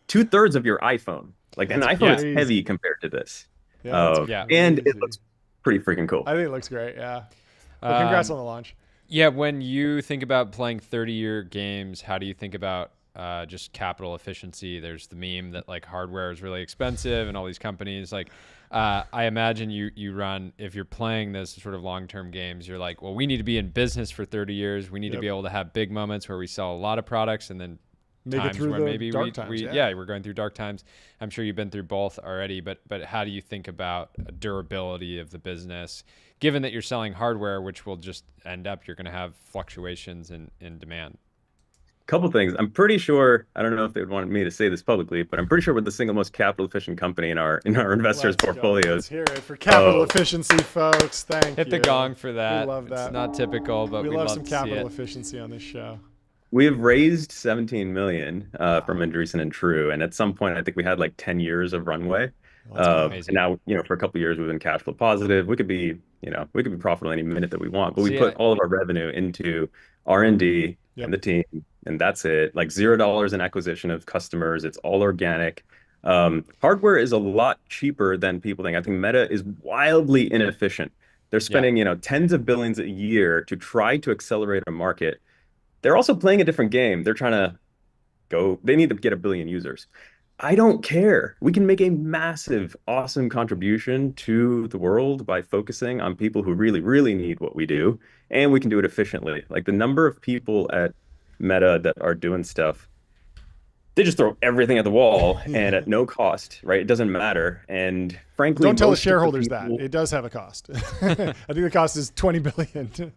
2/3 of your iPhone. Like That's an iPhone crazy. is heavy compared to this. Yeah, and it looks pretty freaking cool. I think it looks great. Yeah. Well, congrats on the launch. Yeah, when you think about playing 30-year games, how do you think about just capital efficiency? There's the meme that like hardware is really expensive and all these companies like I imagine you run, if you're playing this sort of long-term games, you're like, well, we need to be in business for 30 years. We need to be able to have big moments where we sell a lot of products and then Make times it through where the maybe dark times, we're going through dark times. I'm sure you've been through both already, but how do you think about durability of the business, given that you're selling hardware, which will just end up, you're going to have fluctuations in demand? Couple things. I'm pretty sure, I don't know if they would want me to say this publicly, but I'm pretty sure we're the single most capital efficient company in our investors' portfolios. Let's hear it for capital efficiency, folks. Thank you. Hit the gong for that. We love that. It's not typical, but we love love some to capital see it. efficiency on this show. We've raised 17 million from Andreessen and True, and at some point, I think we had like 10 years of runway. And now, for a couple of years, we've been cash flow positive. We could be profitable any minute that we want, but we put all of our revenue into R&D and the team, and that's it. Like $0 in acquisition of customers. It's all organic. Hardware is a lot cheaper than people think. I think Meta is wildly inefficient. They're spending, tens of billions a year to try to accelerate a market. They're also playing a different game. They're trying to they need to get 1 billion users. I don't care. We can make a massive, awesome contribution to the world by focusing on people who really, really need what we do, and we can do it efficiently. Like the number of people at Meta that are doing stuff, they just throw everything at the wall and at no cost, right? It doesn't matter. And frankly, don't tell the shareholders that it does have a cost. I think the cost is 20 billion.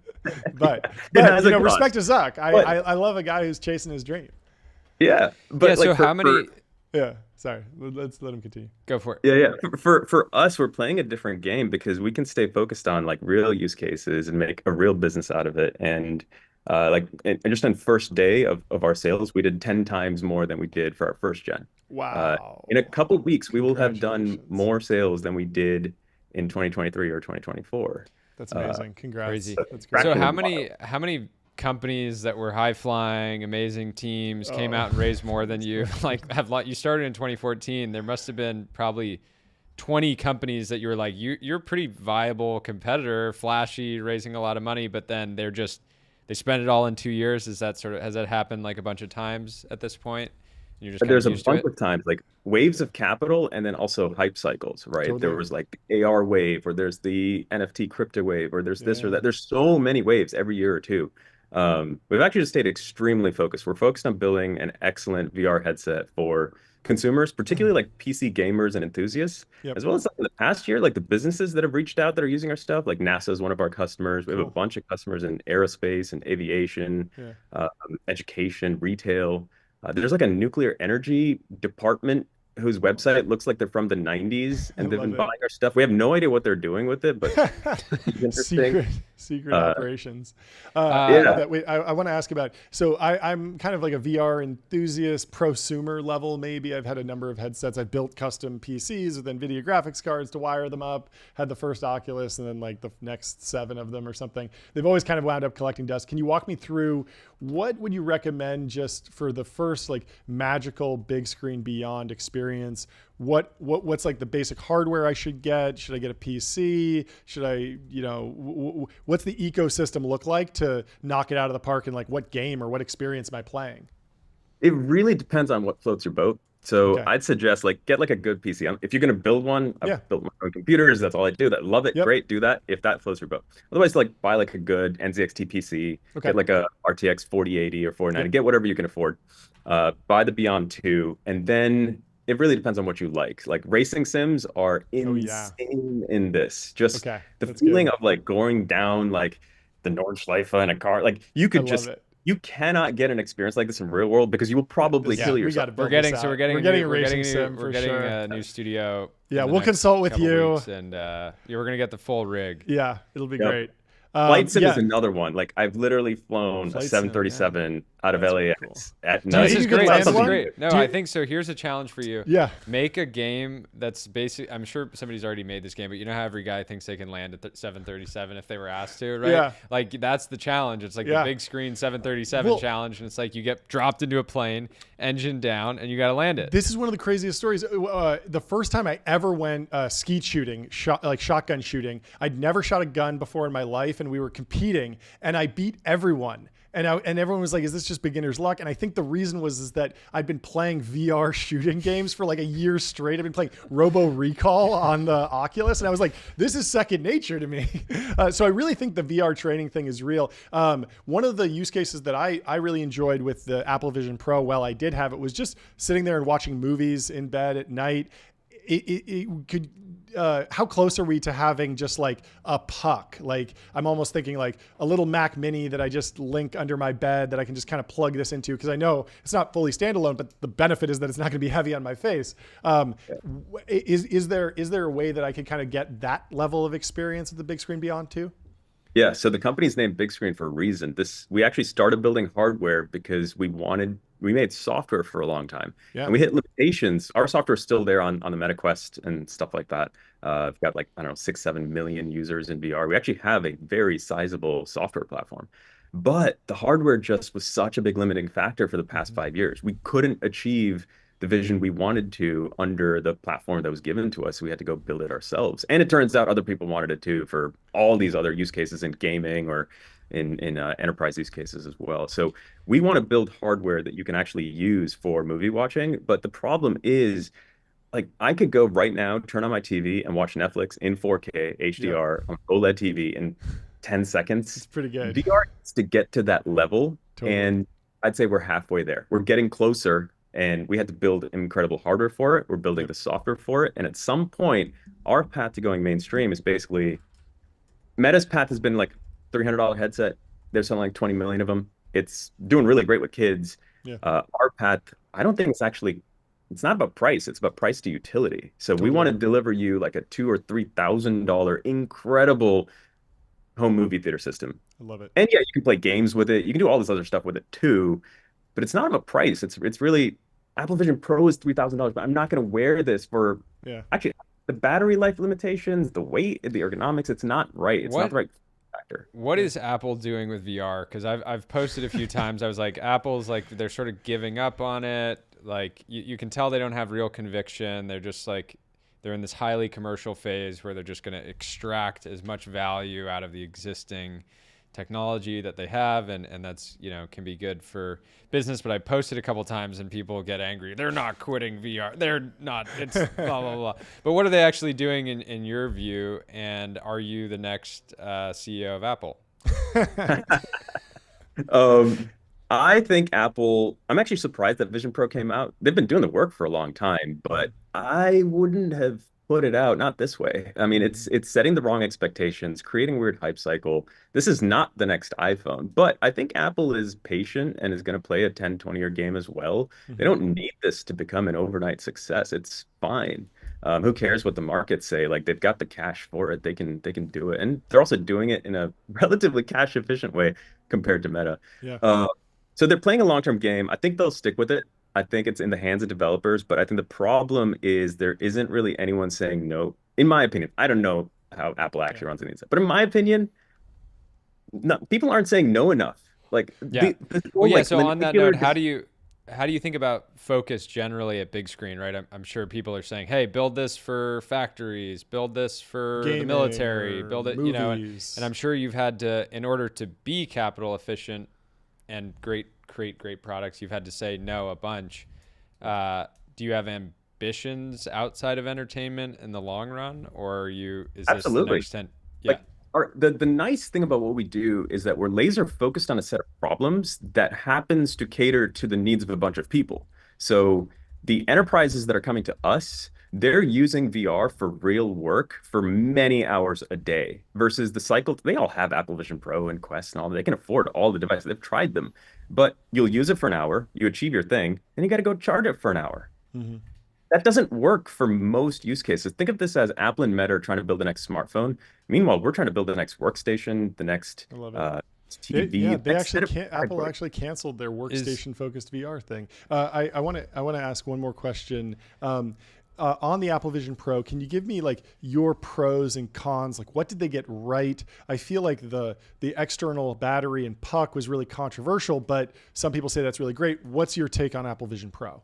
but respect to Zuck. I love a guy who's chasing his dream. Yeah, but so how many? Yeah, sorry. Let's let him continue. Go for it. Yeah. For us, we're playing a different game because we can stay focused on like real use cases and make a real business out of it. And just on first day of our sales, we did 10 times more than we did for our first gen. Wow. In a couple of weeks, we will have done more sales than we did in 2023 or 2024. That's amazing. Congrats. Crazy. That's great. So how many companies that were high flying, amazing teams came out and raised more than you? You started in 2014. There must have been probably 20 companies that you were like, you're a pretty viable competitor, flashy, raising a lot of money, but then they spend it all in 2 years. Has that happened like a bunch of times at this point? There's a bunch of times, like waves of capital and then also hype cycles, right? Totally. There was like the AR wave, or there's the NFT crypto wave, or there's this or that. There's so many waves every year or two. We've actually just stayed extremely focused. We're focused on building an excellent VR headset for consumers, particularly like PC gamers and enthusiasts, as well as in the past year, like the businesses that have reached out that are using our stuff. Like NASA is one of our customers. We have a bunch of customers in aerospace and aviation, education, retail. There's like a nuclear energy department whose website looks like they're from the 90s, and they've been buying our stuff. We have no idea what they're doing with it, but it's interesting. Secret operations. I want to ask about, so I'm kind of like a VR enthusiast, prosumer level maybe. I've had a number of headsets. I've built custom PCs with NVIDIA graphics cards to wire them up, had the first Oculus and then like the next 7 of them or something. They've always kind of wound up collecting dust. Can you walk me through what would you recommend just for the first like magical big screen beyond experience? What's like the basic hardware I should get? Should I get a PC? Should I, what's the ecosystem look like to knock it out of the park? And like what game or what experience am I playing? It really depends on what floats your boat. So I'd suggest like get like a good PC. If you're going to build one, I've built my own computers. That's all I do. Love it. Great. Do that if that floats your boat. Otherwise, like buy like a good NZXT PC. Get like a RTX 4080 or 4090. Get whatever you can afford. Buy the Beyond 2, and then it really depends on what you like. Like racing sims are insane in this. Just the feeling of like going down like the Nordschleife in a car. Like you could just You cannot get an experience like this in real world because you will probably kill yourself. We're getting a new studio. Yeah, we'll consult with you, and we're gonna get the full rig. Yeah, it'll be great. Flight sim is another one. Like I've literally flown a 737 out of LAX at night. This is great. This is great. No, I think so. Here's a challenge for you. Yeah. Make a game that's basic. I'm sure somebody's already made this game, but you know how every guy thinks they can land a 737 if they were asked to, right? Yeah. Like that's the challenge. It's like the big screen 737 challenge, and it's like you get dropped into a plane, engine down, and you got to land it. This is one of the craziest stories. The first time I ever went skeet shooting, shotgun shooting, I'd never shot a gun before in my life, and we were competing, and I beat everyone. And everyone was like, is this just beginner's luck? And I think the reason is that I'd been playing VR shooting games for like a year straight. I've been playing Robo Recall on the Oculus. And I was like, this is second nature to me. So I really think the VR training thing is real. One of the use cases that I really enjoyed with the Apple Vision Pro, while I did have it, was just sitting there and watching movies in bed at night. It could... how close are we to having just like a puck? Like I'm almost thinking like a little Mac Mini that I just link under my bed that I can just kind of plug this into, because I know it's not fully standalone, but the benefit is that it's not going to be heavy on my face. Is there a way that I could kind of get that level of experience at the Big Screen Beyond too? Yeah, so the company's named Big Screen for a reason. We actually started building hardware because we made software for a long time. Yeah. And we hit limitations. Our software is still there on the MetaQuest and stuff like that. We've got like, I don't know, 6-7 million users in VR. We actually have a very sizable software platform. But the hardware just was such a big limiting factor for the past 5 years. We couldn't achieve the vision we wanted to under the platform that was given to us. So we had to go build it ourselves. And it turns out other people wanted it too for all these other use cases in gaming or in enterprise use cases as well. So we want to build hardware that you can actually use for movie watching. But the problem is, like, I could go right now, turn on my TV and watch Netflix in 4K HDR on OLED TV in 10 seconds. It's pretty good. VR needs to get to that level. Totally. And I'd say we're halfway there. We're getting closer. And we had to build incredible hardware for it. We're building the software for it. And at some point, our path to going mainstream is basically, Meta's path has been like $300 headset. They're selling like 20 million of them. It's doing really great with kids. Yeah. Our path, I don't think it's not about price. It's about price to utility. So Totally. we want to deliver you like a $2,000 or $3,000 incredible home movie theater system. I love it. And yeah, you can play games with it. You can do all this other stuff with it too. But it's not about price. It's really, Apple Vision Pro is $3,000, but I'm not going to wear this for, actually, the battery life limitations, the weight, the ergonomics, it's not right. It's not the right factor. What is Apple doing with VR? Because I've posted a few times. I was like, Apple's like, they're sort of giving up on it. Like you can tell they don't have real conviction. They're just like, they're in this highly commercial phase where they're just going to extract as much value out of the existing technology that they have, and that's, can be good for business. But I posted a couple times and people get angry. They're not quitting VR. They're not. It's blah blah blah. But what are they actually doing in your view? And are you the next CEO of Apple? I think Apple, I'm actually surprised that Vision Pro came out. They've been doing the work for a long time, but I wouldn't have put it out, not this way. I mean, it's setting the wrong expectations, creating a weird hype cycle. This is not the next iPhone, but I think Apple is patient and is going to play a 10, 20-year game as well. They don't need this to become an overnight success. It's fine. Who cares what the markets say? Like, they've got the cash for it. They can do it. And they're also doing it in a relatively cash efficient way compared to Meta. Yeah. So they're playing a long-term game. I think they'll stick with it. I think it's in the hands of developers, but I think the problem is there isn't really anyone saying no. In my opinion, I don't know how Apple actually runs anything, but in my opinion, people aren't saying no enough. Like, so on that note, how do you think about focus generally at big screen, right? I'm sure people are saying, hey, build this for factories, build this for gaming, the military, build it, movies. and I'm sure you've had to, in order to be capital efficient and create great products, you've had to say no a bunch. Do you have ambitions outside of entertainment in the long run, or is Absolutely. This the next 10? Yeah. Like, the nice thing about what we do is that we're laser focused on a set of problems that happens to cater to the needs of a bunch of people. So the enterprises that are coming to us they're using VR for real work for many hours a day versus the cycle. They all have Apple Vision Pro and Quest and all. They can afford all the devices. They've tried them, but you'll use it for an hour, you achieve your thing, and you got to go charge it for an hour. Mm-hmm. That doesn't work for most use cases. Think of this as Apple and Meta are trying to build the next smartphone. Meanwhile, we're trying to build the next workstation, the next TV. Apple actually canceled their workstation-focused VR thing. I want to ask one more question. On the Apple Vision Pro, can you give me like your pros and cons? Like, what did they get right? I feel like the external battery and puck was really controversial, but some people say that's really great. What's your take on Apple Vision Pro?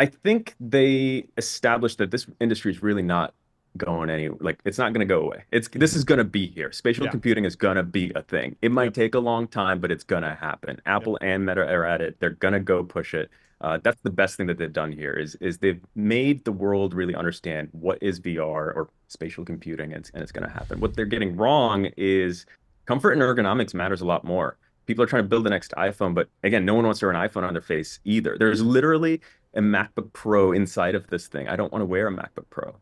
I think they established that this industry is really not going like it's not going to go away. This is going to be here. Spatial computing is going to be a thing. It might take a long time, but it's going to happen. Apple and Meta are at it. They're going to go push it. That's the best thing that they've done here is they've made the world really understand what is VR or spatial computing, and it's going to happen. What they're getting wrong is comfort and ergonomics matters a lot more. People are trying to build the next iPhone, but again, no one wants to wear an iPhone on their face either. There's literally a MacBook Pro inside of this thing. I don't want to wear a MacBook Pro.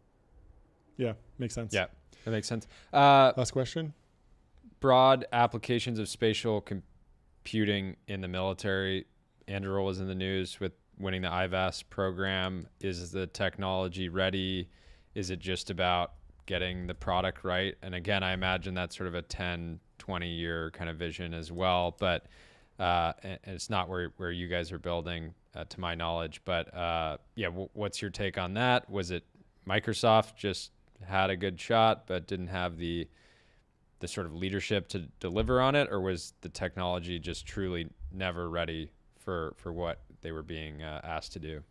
Yeah, makes sense. Yeah, that makes sense. Last question. Broad applications of spatial computing in the military. Andrew was in the news with winning the IVAS program. Is the technology ready? Is it just about getting the product right? And again, I imagine that's sort of a 10, 20-year kind of vision as well. But and it's not where you guys are building, to my knowledge. But what's your take on that? Was it Microsoft just had a good shot but didn't have the sort of leadership to deliver on it, or was the technology just truly never ready for what they were being asked to do?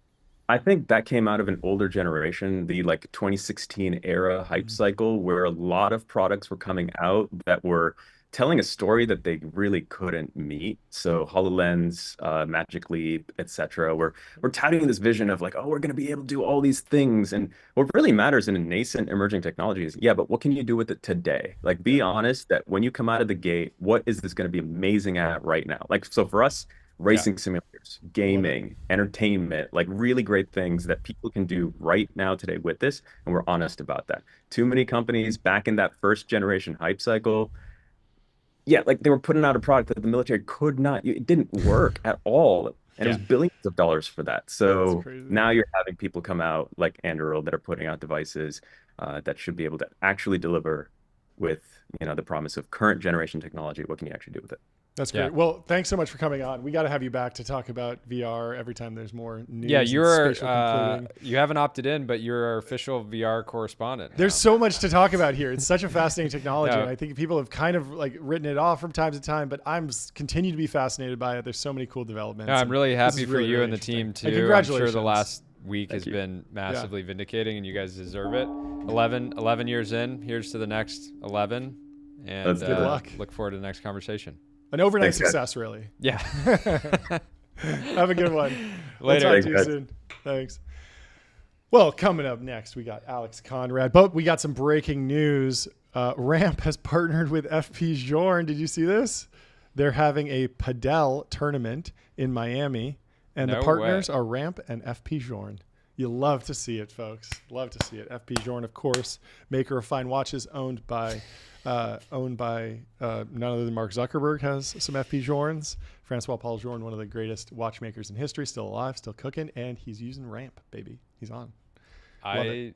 I think that came out of an older generation, the like 2016 era hype cycle, where a lot of products were coming out that were telling a story that they really couldn't meet. So HoloLens, Magic Leap, etc. We're touting this vision of like, oh, we're going to be able to do all these things. And what really matters in a nascent emerging technology is, but what can you do with it today? Like, be honest that when you come out of the gate, what is this going to be amazing at right now? Like, so for us, racing simulators, gaming, entertainment, like really great things that people can do right now today with this. And we're honest about that. Too many companies back in that first generation hype cycle, like they were putting out a product that the military could not, it didn't work at all. And it was billions of dollars for that. So now you're having people come out like Anduril that are putting out devices that should be able to actually deliver with, the promise of current generation technology. What can you actually do with it? That's great. Well, thanks so much for coming on. We got to have you back to talk about VR every time there's more news. Yeah, you haven't opted in, but you're our official VR correspondent. There's so much to talk about here. It's such a fascinating technology. And I think people have kind of like written it off from time to time, but I'm continue to be fascinated by it. There's so many cool developments. I'm really happy for you and the team too. Congratulations. I'm sure the last week has been massively vindicating, and you guys deserve it. 11 years in. Here's to the next 11. And good luck. Look forward to the next conversation. An overnight success, really. Yeah. Have a good one. Later. We'll talk to you soon. Thanks. Well, coming up next, we got Alex Konrad, but we got some breaking news. Ramp has partnered with FP Journe. Did you see this? They're having a padel tournament in Miami, and the partners are Ramp and FP Journe. You love to see it, folks. Love to see it. FP Journe, of course, maker of fine watches, owned by none other than Mark Zuckerberg, has some FP Journes. Francois Paul Journe, one of the greatest watchmakers in history, still alive, still cooking, and he's using Ramp, baby. He's on. I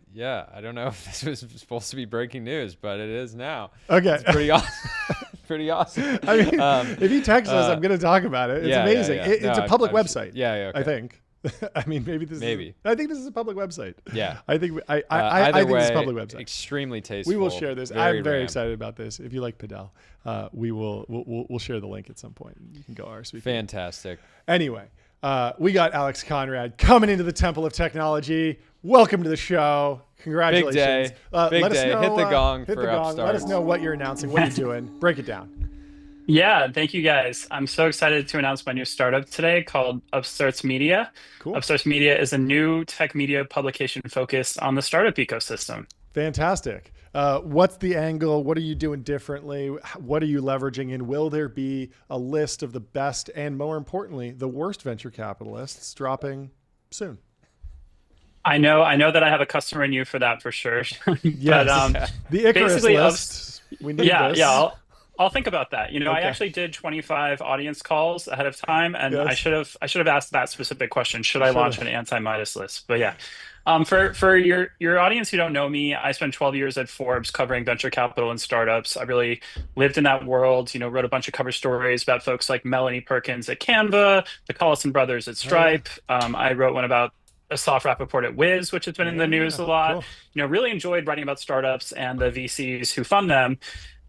don't know if this was supposed to be breaking news, but it is now. Okay. It's pretty awesome. Pretty awesome. I mean, if he texts us, I'm going to talk about it. It's amazing. It's a public website. Okay. I think. I mean, I think this is a public website. Yeah. I think this is a public website. Extremely tasteful. We will share this. I'm very excited about this. If you like padel, we'll share the link at some point. You can go RSVP. Fantastic. Anyway, we got Alex Konrad coming into the Temple of Technology. Welcome to the show. Congratulations. Big day. Hit the gong for Upstarts. Let us know what you're announcing, what you're doing. Break it down. Yeah, thank you guys. I'm so excited to announce my new startup today called Upstarts Media. Cool. Upstarts Media is a new tech media publication focused on the startup ecosystem. Fantastic. What's the angle? What are you doing differently? What are you leveraging? And will there be a list of the best and, more importantly, the worst venture capitalists dropping soon? I know that I have a customer in you for that for sure. But Yes. The Icarus basically, list. We need yeah, yeah, this. I'll think about that. I Okay. actually did 25 audience calls ahead of time, and I Yes. should have I should have asked that specific question. Should You I should launch have. an anti-Midas list? But yeah. For your audience who don't know me, I spent 12 years at Forbes covering venture capital and startups. I really lived in that world, wrote a bunch of cover stories about folks like Melanie Perkins at Canva, the Collison brothers at Oh yeah. Stripe. I wrote one about a soft Rappaport at Wiz, which has been in the news Yeah. a lot. Cool. Really enjoyed writing about startups and the VCs who fund them.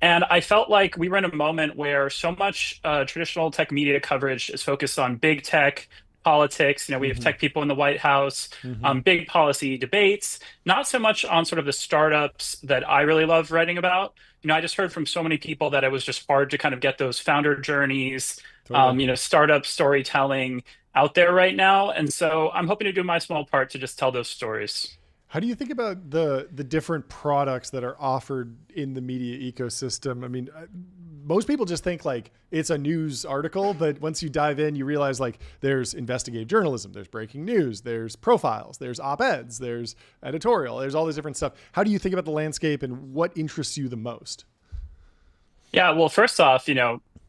And I felt like we were in a moment where so much traditional tech media coverage is focused on big tech, politics. We have Hmm. tech people in the White House, Hmm. big policy debates, not so much on sort of the startups that I really love writing about. I just heard from so many people that it was just hard to kind of get those founder journeys, Totally. startup storytelling out there right now. And so I'm hoping to do my small part to just tell those stories. How do you think about the different products that are offered in the media ecosystem? I mean, most people just think like it's a news article, but once you dive in, you realize like there's investigative journalism, there's breaking news, there's profiles, there's op-eds, there's editorial, there's all this different stuff. How do you think about the landscape and what interests you the most? Yeah, well, first off,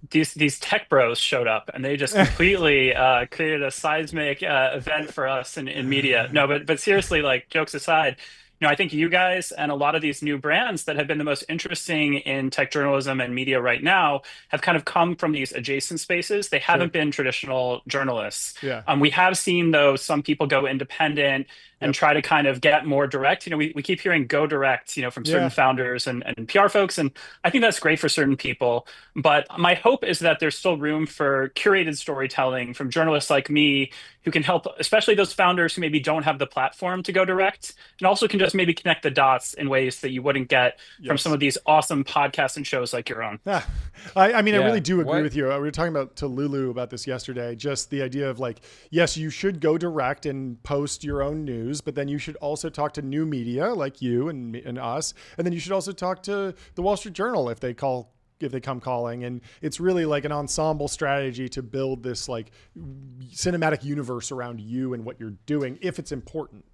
these tech bros showed up and they just completely created a seismic event for us in media. No, but seriously, like jokes aside, I think you guys and a lot of these new brands that have been the most interesting in tech journalism and media right now have kind of come from these adjacent spaces. They Sure. haven't been traditional journalists. Yeah. We have seen though some people go independent and Yep. try to kind of get more direct. We keep hearing go direct, from certain Yeah. founders and PR folks, and I think that's great for certain people. But my hope is that there's still room for curated storytelling from journalists like me who can help, especially those founders who maybe don't have the platform to go direct, and also can just maybe connect the dots in ways that you wouldn't get from some Yes. of these awesome podcasts and shows like your own. Yeah. I mean, I Yeah. really do agree What? with you. We were talking about to Lulu about this yesterday. Just the idea of like, yes, you should go direct and post your own news, but then you should also talk to new media like you and us, and then you should also talk to the Wall Street Journal if they come calling. And it's really like an ensemble strategy to build this like cinematic universe around you and what you're doing if it's important.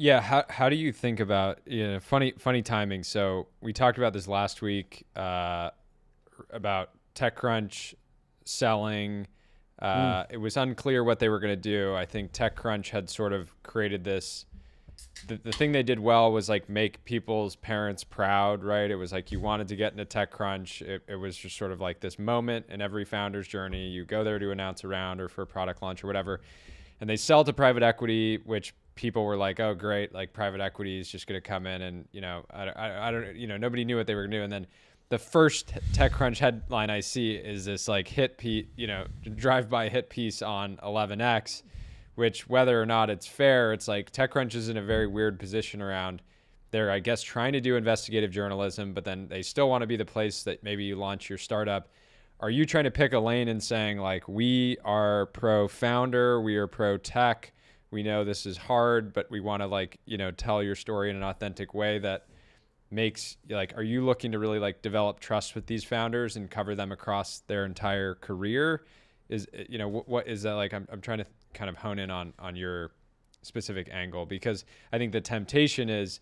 Yeah, how do you think about funny timing? So we talked about this last week about TechCrunch selling. It was unclear what they were going to do. I think TechCrunch had sort of created this. The thing they did well was like make people's parents proud, right? It was like you wanted to get into TechCrunch. It was just sort of like this moment in every founder's journey. You go there to announce a round or for a product launch or whatever, and they sell to private equity, which people were like, "Oh, great! Like private equity is just going to come in and I don't nobody knew what they were going to do." And then the first TechCrunch headline I see is this like drive-by hit piece on 11x. Which, whether or not it's fair, it's like TechCrunch is in a very weird position around. They're, I guess, trying to do investigative journalism, but then they still want to be the place that maybe you launch your startup. Are you trying to pick a lane and saying like, we are pro founder, we are pro tech, we know this is hard, but we want to tell your story in an authentic way that makes like, are you looking to really like develop trust with these founders and cover them across their entire career? What is that like? I'm trying to kind of hone in on your specific angle, because I think the temptation is,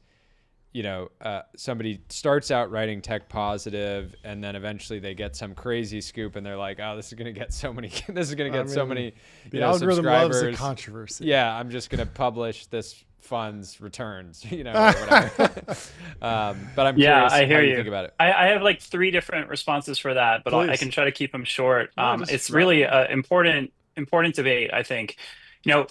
somebody starts out writing tech positive and then eventually they get some crazy scoop and they're like, oh, this is going to get so many, The algorithm loves the subscribers. controversy. Yeah. I'm just going to publish this fund's returns, or whatever. But I'm Yeah, curious I hear how you you. think about it. I have like three different responses for that, but I Please. can try to keep them short. No, just It's wrap really it up. an important debate, I think.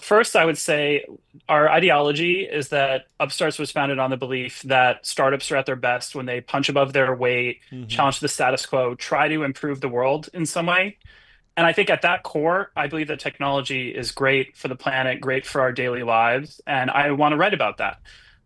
First, I would say our ideology is that Upstarts was founded on the belief that startups are at their best when they punch above their weight, Mhm. challenge the status quo, try to improve the world in some way. And I think at that core, I believe that technology is great for the planet, great for our daily lives, and I want to write about that.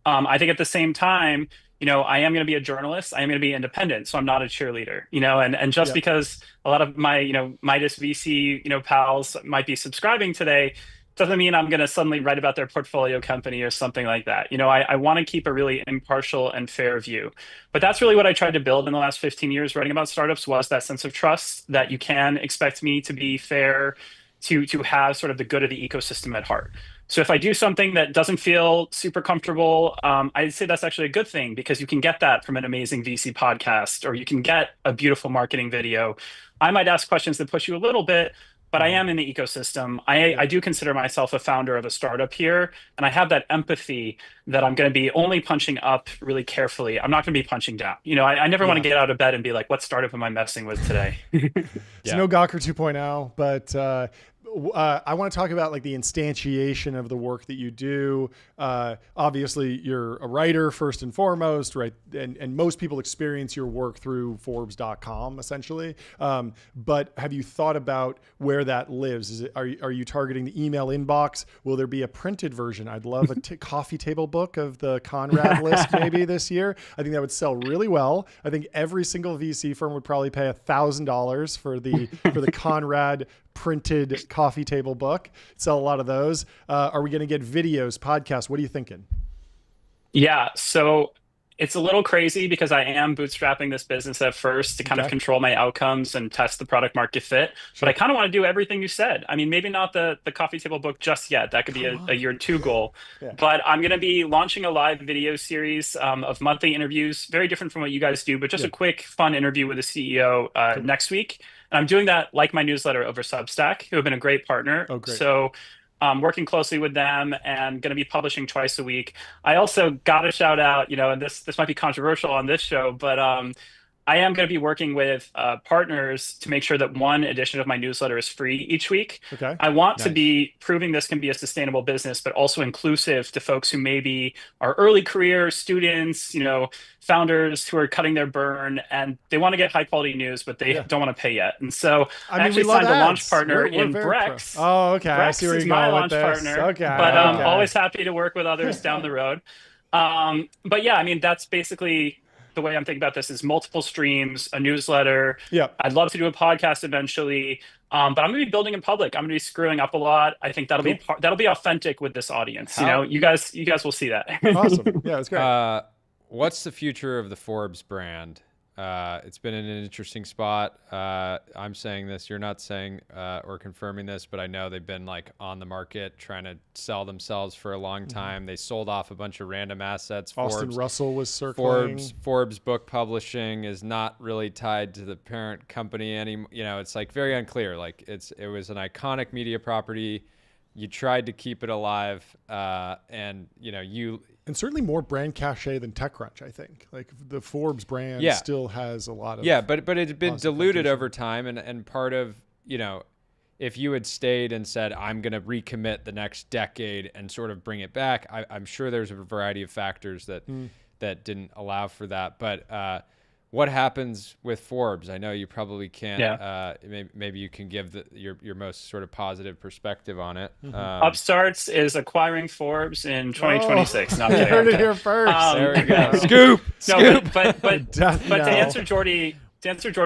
I think at the same time, I am going to be a journalist. I am going to be independent, so I'm not a cheerleader. And just Yep. because a lot of my Midas VC pals might be subscribing today doesn't mean I'm going to suddenly write about their portfolio company or something like that. I want to keep a really impartial and fair view. But that's really what I tried to build in the last 15 years writing about startups, was that sense of trust that you can expect me to be fair, to have sort of the good of the ecosystem at heart. So if I do something that doesn't feel super comfortable, I'd say that's actually a good thing, because you can get that from an amazing VC podcast, or you can get a beautiful marketing video. I might ask questions that push you a little bit, but I am in the ecosystem. I do consider myself a founder of a startup here, and I have that empathy that I'm going to be only punching up really carefully. I'm not going to be punching down. I never want to get out of bed and be like, what startup am I messing with today? It's no Gawker 2.0, but I want to talk about like the instantiation of the work that you do. Obviously, you're a writer first and foremost, right? And most people experience your work through Forbes.com, essentially. But have you thought about where that lives? Are you targeting the email inbox? Will there be a printed version? I'd love a coffee table book of the Konrad list maybe this year. I think that would sell really well. I think every single VC firm would probably pay $1,000 for the Konrad printed coffee table book. Sell a lot of those. Are we going to get videos, podcasts? What are you thinking? Yeah, so it's a little crazy because I am bootstrapping this business at first to kind of control my outcomes and test the product market fit. Sure. But I kind of want to do everything you said. I mean, maybe not the coffee table book just yet. That could be a year 2 goal. But I'm going to be launching a live video series of monthly interviews, very different from what you guys do, but just a quick, fun interview with the CEO next week. And I'm doing that like my newsletter over Substack, who have been a great partner. Oh, great. So working closely with them and going to be publishing twice a week. I also got to shout out, and this might be controversial on this show, but I am going to be working with partners to make sure that one edition of my newsletter is free each week. Okay. I want to be proving this can be a sustainable business, but also inclusive to folks who maybe are early career students, founders who are cutting their burn, and they want to get high quality news, but they don't want to pay yet. And so I actually signed a launch partner in Brex. Oh, okay. Brex I see where you're going with this. Partner, okay. But always happy to work with others down the road. But yeah, I mean, that's basically the way I'm thinking about this, is multiple streams, a newsletter. Yeah. I'd love to do a podcast eventually. But I'm going to be building in public. I'm going to be screwing up a lot. I think that'll be authentic with this audience. You guys will see that. Awesome. Yeah, that's great. What's the future of the Forbes brand? It's been in an interesting spot. I'm saying this, you're not saying or confirming this, but I know they've been like on the market trying to sell themselves for a long time. They sold off a bunch of random assets. Austin Russell was circling. Forbes book publishing is not really tied to the parent company anymore. It's like very unclear. Like it was an iconic media property. You tried to keep it alive, and and certainly more brand cachet than TechCrunch, I think. Like the Forbes brand still has a lot of but it's been diluted over time, and part of if you had stayed and said I'm going to recommit the next decade and sort of bring it back, I'm sure there's a variety of factors that didn't allow for that. But what happens with Forbes? I know you probably can't. Maybe you can give your most sort of positive perspective on it. Upstarts is acquiring Forbes in 2026. You heard it here first. There we go. Scoop. But to answer Jordy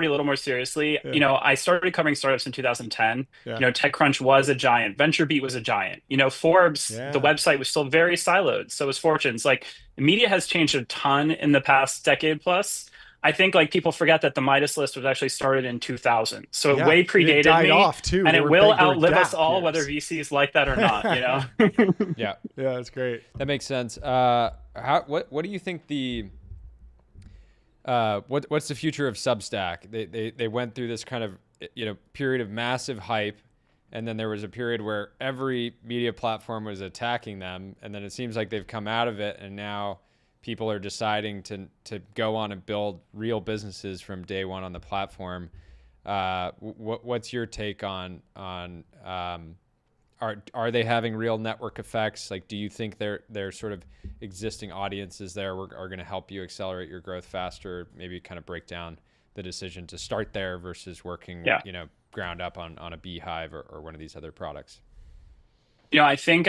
a little more seriously, I started covering startups in 2010. TechCrunch was a giant. VentureBeat was a giant. Forbes, the website was still very siloed. So was Fortune's. Like, media has changed a ton in the past decade plus. I think people forget that the Midas list was actually started in 2000. So it way predated me. Off too. And it will outlive us all, whether VCs like that or not, Yeah, that's great. That makes sense. What do you think what's the future of Substack? They went through this kind of period of massive hype, and then there was a period where every media platform was attacking them, and then it seems like they've come out of it, and now people are deciding to go on and build real businesses from day one on the platform. What's your take on are they having real network effects? Like, do you think their sort of existing audiences there are going to help you accelerate your growth faster? Maybe kind of break down the decision to start there versus working, ground up on a Beehive or one of these other products. I think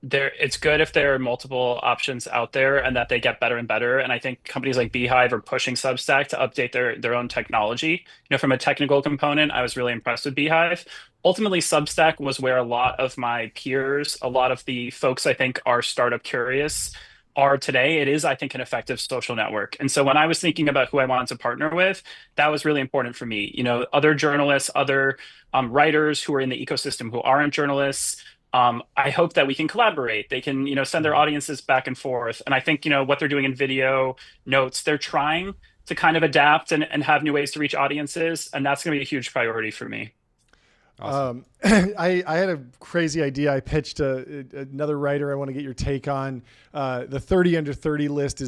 it's good if there are multiple options out there and that they get better and better. And I think companies like Beehive are pushing Substack to update their own technology. From a technical component, I was really impressed with Beehive. Ultimately, Substack was where a lot of my peers, a lot of the folks I think are startup curious, are today, it is, I think, an effective social network. And so when I was thinking about who I wanted to partner with, that was really important for me. Other journalists, other writers who are in the ecosystem who aren't journalists. I hope that we can collaborate. They can, send their audiences back and forth. And I think, what they're doing in video notes, they're trying to kind of adapt and have new ways to reach audiences. And that's going to be a huge priority for me. Awesome. I had a crazy idea. I pitched another writer. I want to get your take on the 30 under 30 list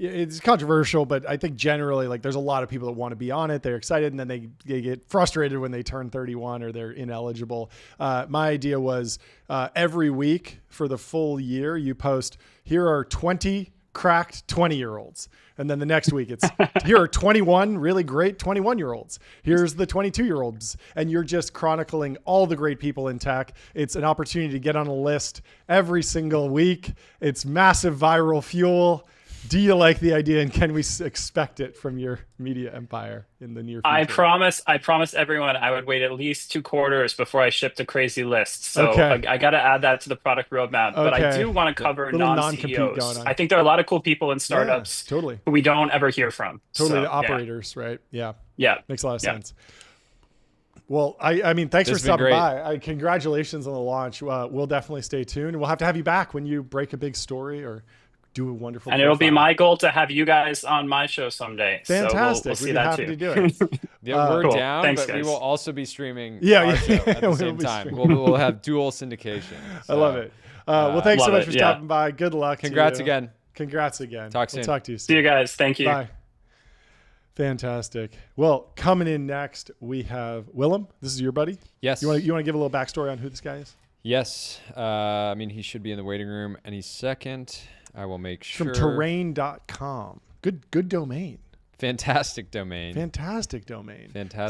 it's controversial, but I think generally like there's a lot of people that want to be on it. They're excited and then they get frustrated when they turn 31 or they're ineligible. My idea was every week for the full year, you post, here are 20 cracked 20-year-olds. And then the next week it's, here are 21 really great 21-year-olds. Here's the 22-year-olds. And you're just chronicling all the great people in tech. It's an opportunity to get on a list every single week. It's massive viral fuel. Do you like the idea, and can we expect it from your media empire in the near future? I promised everyone I would wait at least 2 quarters before I shipped a crazy list. So I got to add that to the product roadmap. But I do want to cover non-CEOs. I think there are a lot of cool people in startups who we don't ever hear from. The operators, right? Yeah. Makes a lot of sense. Well, I mean, thanks for stopping by. Congratulations on the launch. We'll definitely stay tuned. We'll have to have you back when you break a big story or do a wonderful. And it'll be my goal to have you guys on my show someday. Fantastic. So we'll see that too. To do it. We're cool. down, Thanks, but guys. we will also be streaming at the same time. We'll have dual syndication. So, I love it. Well, thanks so much for stopping by. Good luck. Congrats again. Congrats again. Talk soon. We'll talk to you soon. See you guys. Thank you. Bye. Fantastic. Well, coming in next, we have Willem. This is your buddy? Yes. You want to give a little backstory on who this guy is? Yes. I mean, he should be in the waiting room any second. I will make sure. From terrain.com. Good domain. Fantastic domain.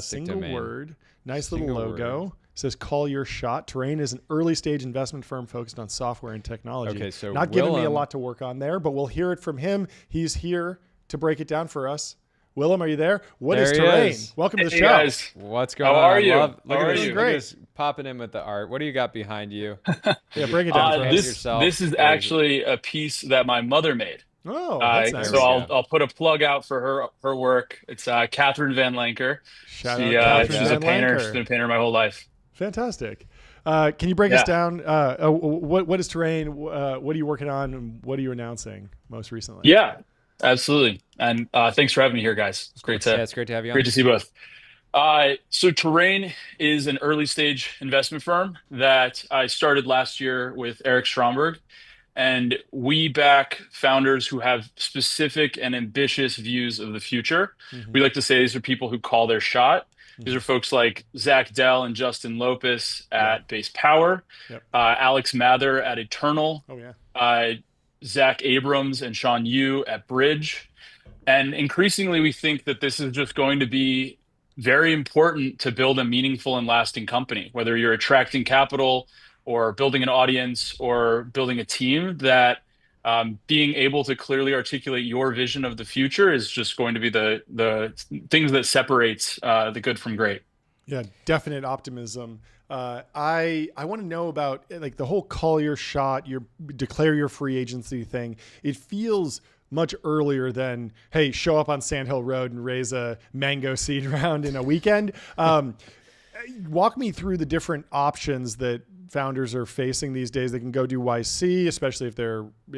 Single word. Nice little logo. It says call your shot. Terrain is an early stage investment firm focused on software and technology. Okay, so not giving me a lot to work on there, but we'll hear it from him. He's here to break it down for us. Willem, are you there? What is Terrain? Welcome to the show. Guys. What's going on? How are you? Look at this. Great. Popping in with the art. What do you got behind you? Break it down for us. This is actually a piece that my mother made. Oh, that's nice. So I'll put a plug out for her work. It's Catherine Van Lancker. She's a painter. She's been a painter my whole life. Fantastic. Can you break us down? What is Terrain? What are you working on? And what are you announcing most recently? Yeah, absolutely. And thanks for having me here, guys. It's great to have you on. Great to see you both. So Terrain is an early stage investment firm that I started last year with Eric Stromberg. And we back founders who have specific and ambitious views of the future. Mm-hmm. We like to say these are people who call their shot. Mm-hmm. These are folks like Zach Dell and Justin Lopez at Base Power, Alex Mather at Eternal, Zach Abrams and Sean Yu at Bridge. And increasingly, we think that this is just going to be very important to build a meaningful and lasting company, whether you're attracting capital or building an audience or building a team, that being able to clearly articulate your vision of the future is just going to be the things that separates the good from great. Yeah, definite optimism. I want to know about like the whole call your shot, your declare your free agency thing. It feels much earlier than, hey, show up on Sand Hill Road and raise a mango seed round in a weekend. Walk me through the different options that founders are facing these days. They can go do YC, especially if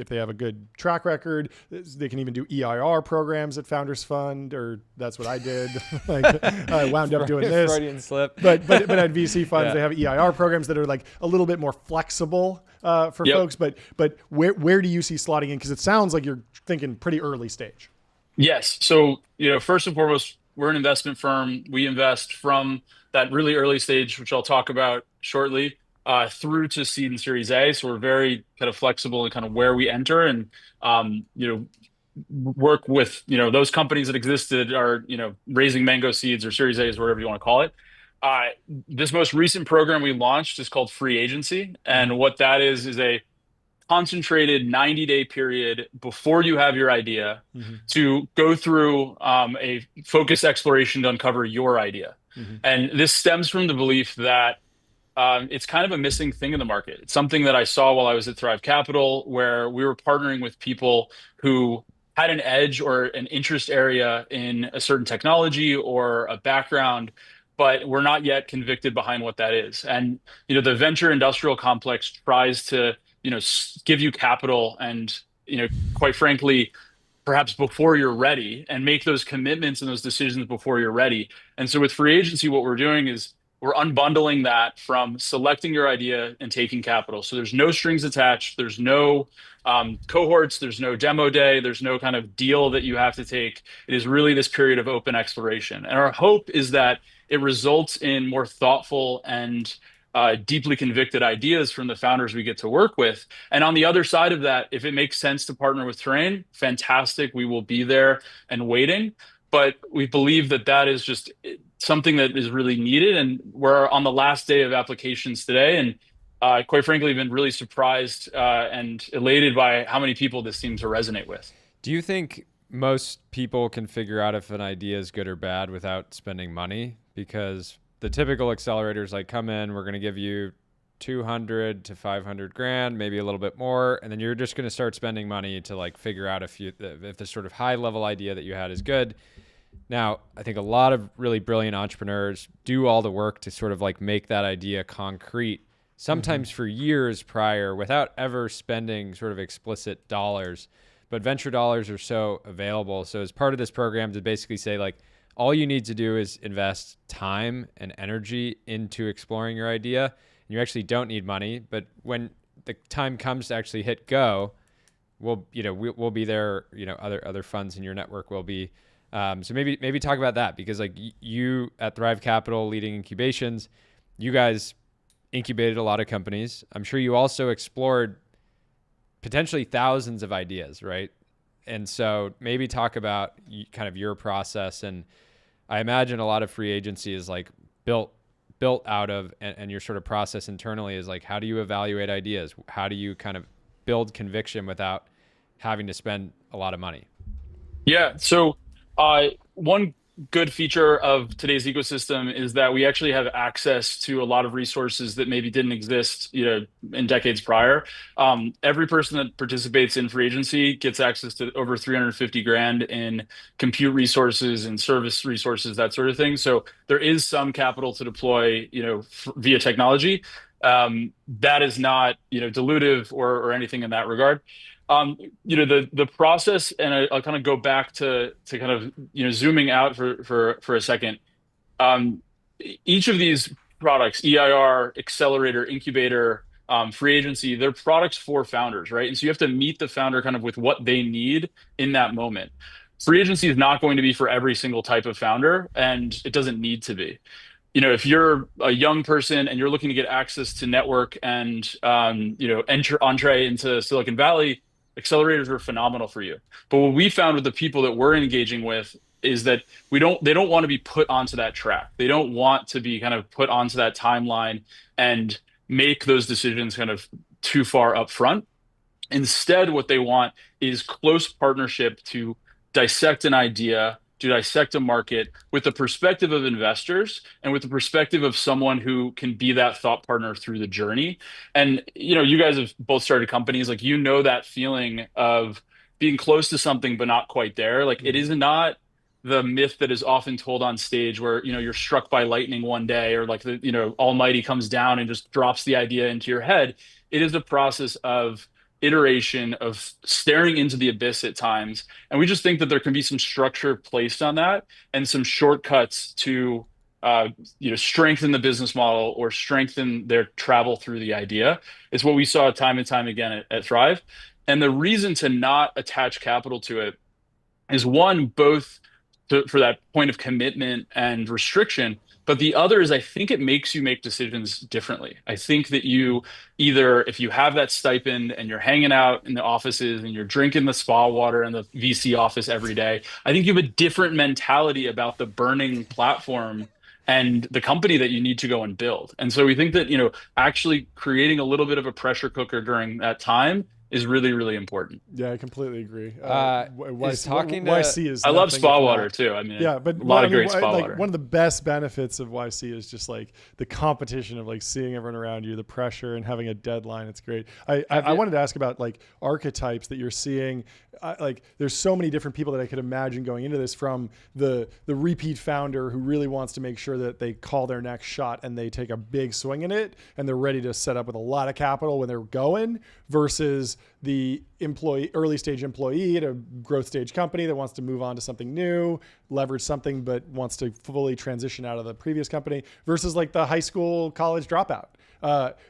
they have a good track record. They can even do EIR programs at Founders Fund, or that's what I did. I wound up doing this. Freudian slip. But at VC funds, they have EIR programs that are like a little bit more flexible for folks. But where do you see slotting in? Because it sounds like you're thinking pretty early stage. Yes. So first and foremost, we're an investment firm. We invest from that really early stage, which I'll talk about shortly, through to seed and Series A. So we're very kind of flexible in kind of where we enter and, work with, those companies that existed are, raising mango seeds or Series A's, whatever you want to call it. This most recent program we launched is called Free Agency. And what that is a concentrated 90-day period before you have your idea to go through a focused exploration to uncover your idea. And this stems from the belief that it's kind of a missing thing in the market. It's something that I saw while I was at Thrive Capital, where we were partnering with people who had an edge or an interest area in a certain technology or a background, but we're not yet convicted behind what that is. And the venture industrial complex tries to give you capital and quite frankly, perhaps before you're ready, and make those commitments and those decisions before you're ready. And so with free agency, what we're doing is we're unbundling that from selecting your idea and taking capital. So there's no strings attached. There's no cohorts. There's no demo day. There's no kind of deal that you have to take. It is really this period of open exploration. And our hope is that it results in more thoughtful and deeply convicted ideas from the founders we get to work with. And on the other side of that, if it makes sense to partner with Terrain, fantastic. We will be there and waiting. But we believe that that is just something that is really needed. And we're on the last day of applications today. And quite frankly, been really surprised and elated by how many people this seems to resonate with. Do you think most people can figure out if an idea is good or bad without spending money? Because the typical accelerators like come in, we're going to give you 200 to 500 grand, maybe a little bit more. And then you're just going to start spending money to like figure out if the sort of high level idea that you had is good. Now, I think a lot of really brilliant entrepreneurs do all the work to sort of like make that idea concrete, sometimes for years prior without ever spending sort of explicit dollars. But venture dollars are so available. So as part of this program to basically say like, all you need to do is invest time and energy into exploring your idea. And you actually don't need money, but when the time comes to actually hit go, we'll be there. Other funds in your network will be. So maybe talk about that, because like you at Thrive Capital leading incubations, you guys incubated a lot of companies. I'm sure you also explored potentially thousands of ideas, right? And so maybe talk about kind of your process. And I imagine a lot of free agency is like built out of, and your sort of process internally is like, how do you evaluate ideas? How do you kind of build conviction without having to spend a lot of money? Yeah. So one good feature of today's ecosystem is that we actually have access to a lot of resources that maybe didn't exist, in decades prior. Every person that participates in free agency gets access to over 350 grand in compute resources and service resources, that sort of thing. So there is some capital to deploy, via technology. That is not, dilutive or anything in that regard. The process, and I'll kind of go back to kind of zooming out for a second. Each of these products, EIR, accelerator, incubator, free agency, they're products for founders, right? And so you have to meet the founder kind of with what they need in that moment. Free agency is not going to be for every single type of founder, and it doesn't need to be. If you're a young person and you're looking to get access to network and entree into Silicon Valley, accelerators are phenomenal for you. But what we found with the people that we're engaging with is that they don't want to be put onto that track. They don't want to be kind of put onto that timeline and make those decisions kind of too far up front. Instead, what they want is close partnership to dissect an idea, to dissect a market with the perspective of investors and with the perspective of someone who can be that thought partner through the journey. And, you guys have both started companies, like, that feeling of being close to something, but not quite there. Like, it is not the myth that is often told on stage where, you're struck by lightning one day, or like Almighty comes down and just drops the idea into your head. It is a process of iteration, of staring into the abyss at times. And we just think that there can be some structure placed on that and some shortcuts to, strengthen the business model or strengthen their travel through the idea. It's what we saw time and time again at Thrive. And the reason to not attach capital to it is one, both for that point of commitment and restriction, but the other is I think it makes you make decisions differently. I think that you either, if you have that stipend and you're hanging out in the offices and you're drinking the spa water in the VC office every day, I think you have a different mentality about the burning platform and the company that you need to go and build. And so we think that, actually creating a little bit of a pressure cooker during that time is really, really important. Yeah, I completely agree. YC is. I love spa water too. I mean, yeah, but a lot of great spa water. One of the best benefits of YC is just like the competition of like seeing everyone around you, the pressure, and having a deadline. It's great. I wanted to ask about like archetypes that you're seeing. Like, there's so many different people that I could imagine going into this, from the repeat founder who really wants to make sure that they call their next shot and they take a big swing in it and they're ready to set up with a lot of capital when they're going, versus the early stage employee at a growth stage company that wants to move on to something new, leverage something, but wants to fully transition out of the previous company, versus like the high school, college dropout.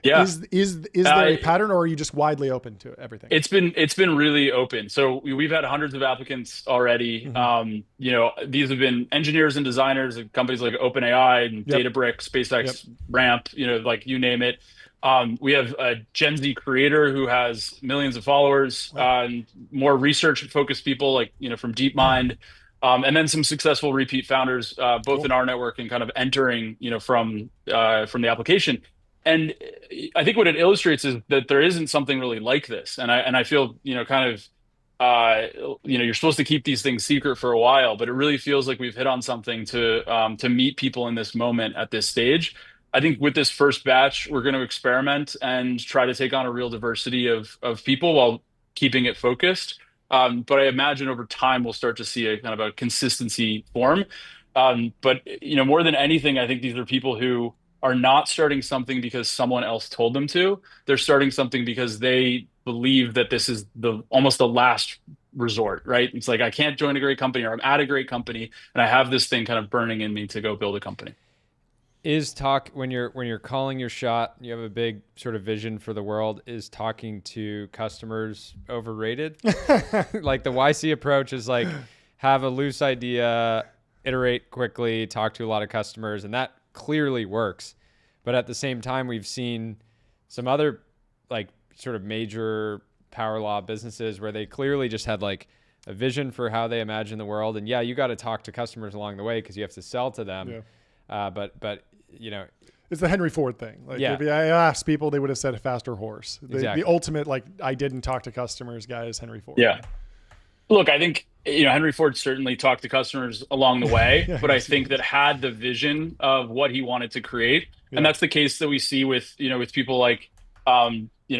Is there a pattern, or are you just widely open to everything? It's been really open. So we've had hundreds of applicants already. Mm-hmm. These have been engineers and designers of companies like OpenAI and Databricks, SpaceX, Ramp, like you name it. We have a Gen Z creator who has millions of followers, more research focused people like, from DeepMind, and then some successful repeat founders, both in our network and kind of entering, from the application. And I think what it illustrates is that there isn't something really like this. And I feel, kind of, you're supposed to keep these things secret for a while, but it really feels like we've hit on something to meet people in this moment at this stage. I think with this first batch, we're going to experiment and try to take on a real diversity of people while keeping it focused. But I imagine over time, we'll start to see a kind of a consistency form. But, more than anything, I think these are people who are not starting something because someone else told them to. They're starting something because they believe that this is almost the last resort, right? It's like, I can't join a great company, or I'm at a great company and I have this thing kind of burning in me to go build a company. Is when you're calling your shot, you have a big sort of vision for the world, is talking to customers overrated? Like the YC approach is like, have a loose idea, iterate quickly, talk to a lot of customers, and that clearly works. But at the same time, we've seen some other like sort of major power law businesses where they clearly just had like a vision for how they imagine the world. And you got to talk to customers along the way because you have to sell to them. Yeah. But it's the Henry Ford thing. Like, if I asked people, they would have said a faster horse. The ultimate, like, I didn't talk to customers guy is Henry Ford. Yeah. Look, I think, Henry Ford certainly talked to customers along the way, but I think that had the vision of what he wanted to create. Yeah. And that's the case that we see with, with people like,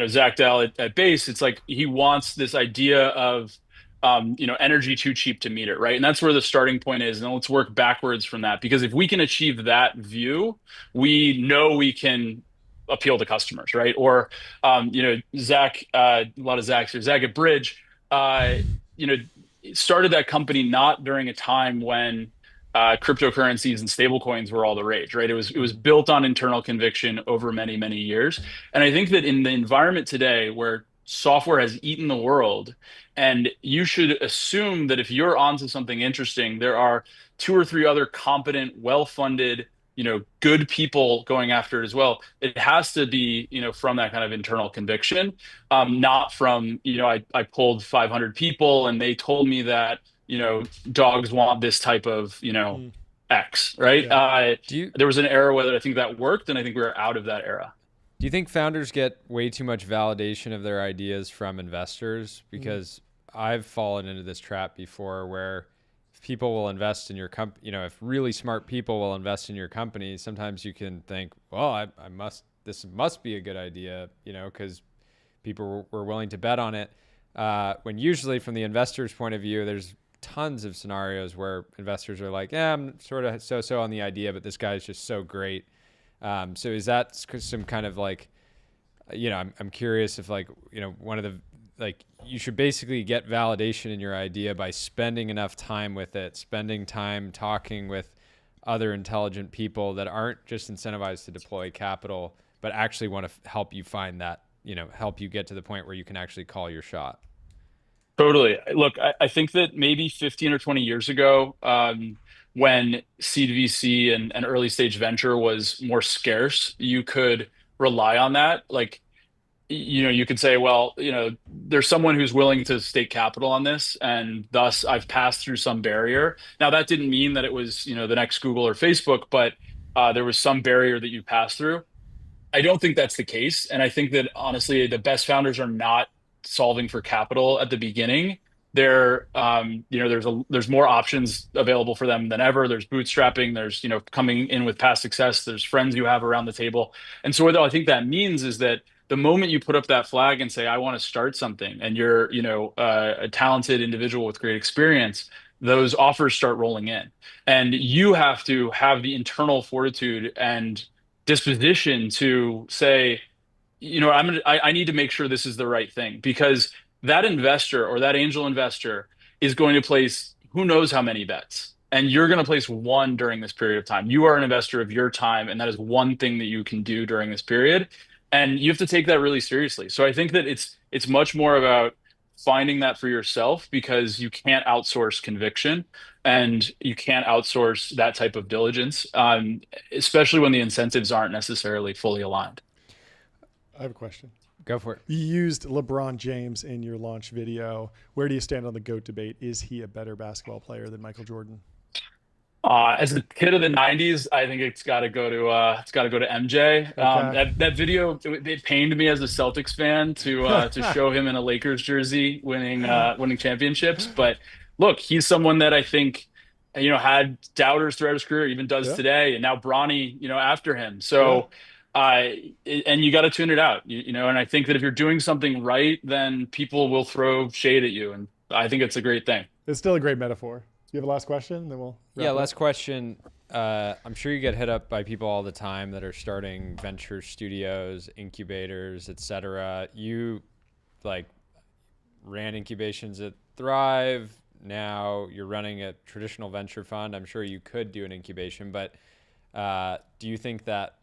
Zach Dell at Base. It's like, he wants this idea of, energy too cheap to meter, right? And that's where the starting point is. And let's work backwards from that, because if we can achieve that view, we know we can appeal to customers, right? Or, Zach, a lot of Zachs here, Zach at Bridge, started that company not during a time when cryptocurrencies and stablecoins were all the rage, right? It was built on internal conviction over many, many years. And I think that in the environment today where software has eaten the world, and you should assume that if you're onto something interesting, there are 2 or 3 other competent, well-funded, good people going after it as well. It has to be, from that kind of internal conviction, not from, I pulled 500 people and they told me that, dogs want this type of, X, right? Yeah. There was an era where I think that worked, and I think we're out of that era. Do you think founders get way too much validation of their ideas from investors? Because I've fallen into this trap before where people will invest in your company, if really smart people will invest in your company, sometimes you can think, well, this must be a good idea, because people were willing to bet on it. When usually from the investor's point of view, there's tons of scenarios where investors are like, I'm sort of so on the idea, but this guy's just so great. So is that some kind of like, I'm curious if like, one of the, like, you should basically get validation in your idea by spending enough time with it, spending time talking with other intelligent people that aren't just incentivized to deploy capital, but actually want to help you find that, help you get to the point where you can actually call your shot. Totally. Look, I think that maybe 15 or 20 years ago, when seed VC and early stage venture was more scarce, you could rely on that. Like, you could say, well, there's someone who's willing to stake capital on this, and thus I've passed through some barrier. Now, that didn't mean that it was, the next Google or Facebook, but there was some barrier that you passed through. I don't think that's the case. And I think that honestly, the best founders are not solving for capital at the beginning, there's more options available for them than ever. There's bootstrapping, there's, coming in with past success, there's friends you have around the table. And so what I think that means is that the moment you put up that flag and say, I want to start something, and you're, a talented individual with great experience, those offers start rolling in. And you have to have the internal fortitude and disposition to say, I need to make sure this is the right thing, because that investor or that angel investor is going to place who knows how many bets. And you're going to place one during this period of time. You are an investor of your time, and that is one thing that you can do during this period. And you have to take that really seriously. So I think that it's much more about finding that for yourself, because you can't outsource conviction and you can't outsource that type of diligence, especially when the incentives aren't necessarily fully aligned. I have a question. Go for it. You used LeBron James in your launch video. Where do you stand on the GOAT debate? Is he a better basketball player than Michael Jordan? As a kid of the '90s, I think it's got to go to MJ. Okay. That video, it pained me as a Celtics fan to show him in a Lakers jersey winning championships. But look, he's someone that I think had doubters throughout his career, even does today, and now Bronny after him. So. And you got to tune it out, and I think that if you're doing something right, then people will throw shade at you, and I think it's a great thing. It's still a great metaphor. You have a last question? Then we'll wrap up. Last question. I'm sure you get hit up by people all the time that are starting venture studios, incubators, etc. You ran incubations at Thrive. Now you're running a traditional venture fund. I'm sure you could do an incubation, but do you think that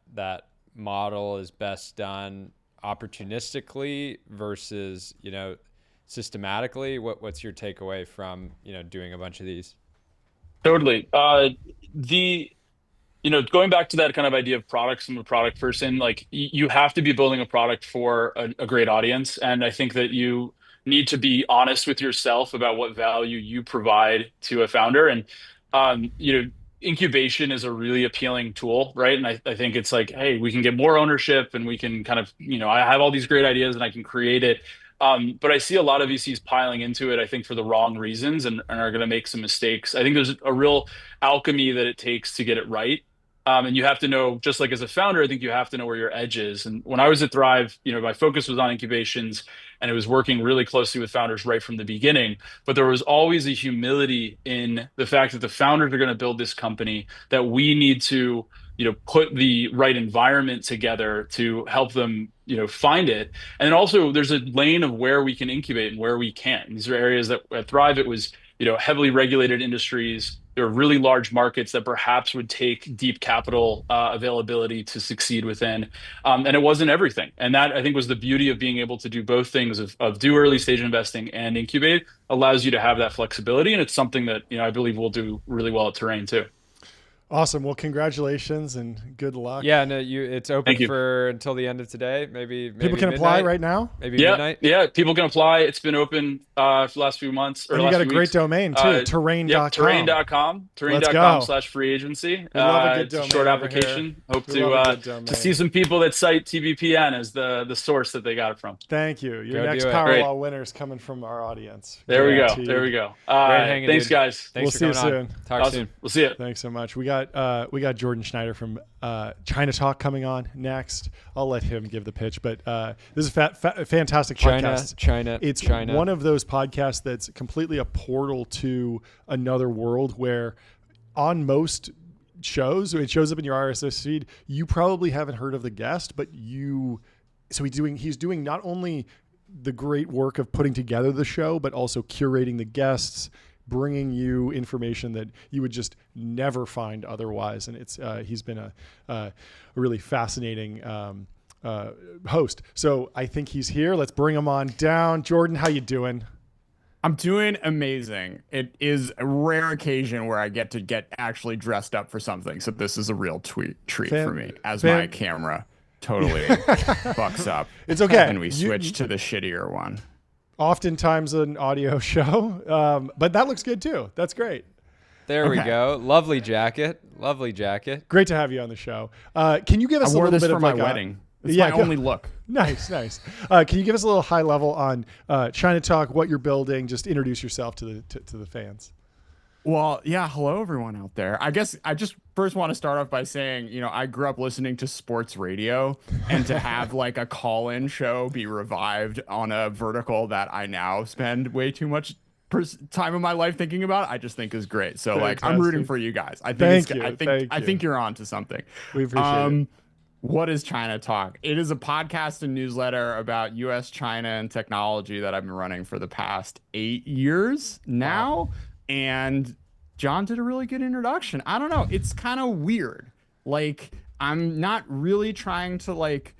model is best done opportunistically versus systematically? What's your takeaway from doing a bunch of these? Totally. Going back to that kind of idea of products, I'm a product person. You have to be building a product for a great audience, and I think that you need to be honest with yourself about what value you provide to a founder. And incubation is a really appealing tool, right? And I think it's hey, we can get more ownership, and we can kind of, I have all these great ideas and I can create it. But I see a lot of VCs piling into it, I think, for the wrong reasons, and are going to make some mistakes. I think there's a real alchemy that it takes to get it right. And you have to know, just like as a founder, I think you have to know where your edge is. And when I was at Thrive, my focus was on incubations, and it was working really closely with founders right from the beginning. But there was always a humility in the fact that the founders are going to build this company, that we need to, put the right environment together to help them, find it. And then also there's a lane of where we can incubate and where we can't. And these are areas that at Thrive, it was, heavily regulated industries. There are really large markets that perhaps would take deep capital availability to succeed within. And it wasn't everything. And that, I think, was the beauty of being able to do both things, of do early stage investing and incubate, allows you to have that flexibility. And it's something that, I believe we'll do really well at Terrain too. Awesome. Well, congratulations and good luck. Yeah, no, it's open for until the end of today. Maybe people can midnight. apply right now. Maybe midnight. Yeah, people can apply. It's been open for the last few months. And you got a great domain too. Terrain.com. Terrain.com/free agency. Love a good domain. It's a short application. Hope to see some people that cite TBPN as the source that they got it from. Thank you. Your next Powerwall winner is coming from our audience. There we go. Thanks, guys. We'll see you soon. Talk soon. We'll see you. Thanks so much. We got Jordan Schneider from China Talk coming on next. I'll let him give the pitch, but this is a fantastic podcast. It's one of those podcasts that's completely a portal to another world, where on most shows, it shows up in your RSS feed, you probably haven't heard of the guest, but he's doing not only the great work of putting together the show, but also curating the guests, bringing you information that you would just never find otherwise. And he's been a really fascinating host. So I think he's here. Let's bring him on down. Jordan, how you doing? I'm doing amazing. It is a rare occasion where I get actually dressed up for something. So this is a real treat for me, as my camera totally fucks up. It's okay. And we switch to the shittier one. Oftentimes an audio show, but that looks good too. That's great. There we go. Lovely jacket. Great to have you on the show. Can you give us a little bit of my wedding? It's my only look. Nice. Can you give us a little high level on China Talk, what you're building? Just introduce yourself to the fans. Well, yeah. Hello, everyone out there. I guess I just first want to start off by saying, I grew up listening to sports radio, and to have like a call-in show be revived on a vertical that I now spend way too much time of my life thinking about, I just think is great. So Fantastic. I'm rooting for you guys. I think you're on to something. We appreciate it. What is China Talk? It is a podcast and newsletter about US, China, and technology that I've been running for the past 8 years now. Wow. And John did a really good introduction. I don't know. It's kind of weird. Like, I'm not really trying to like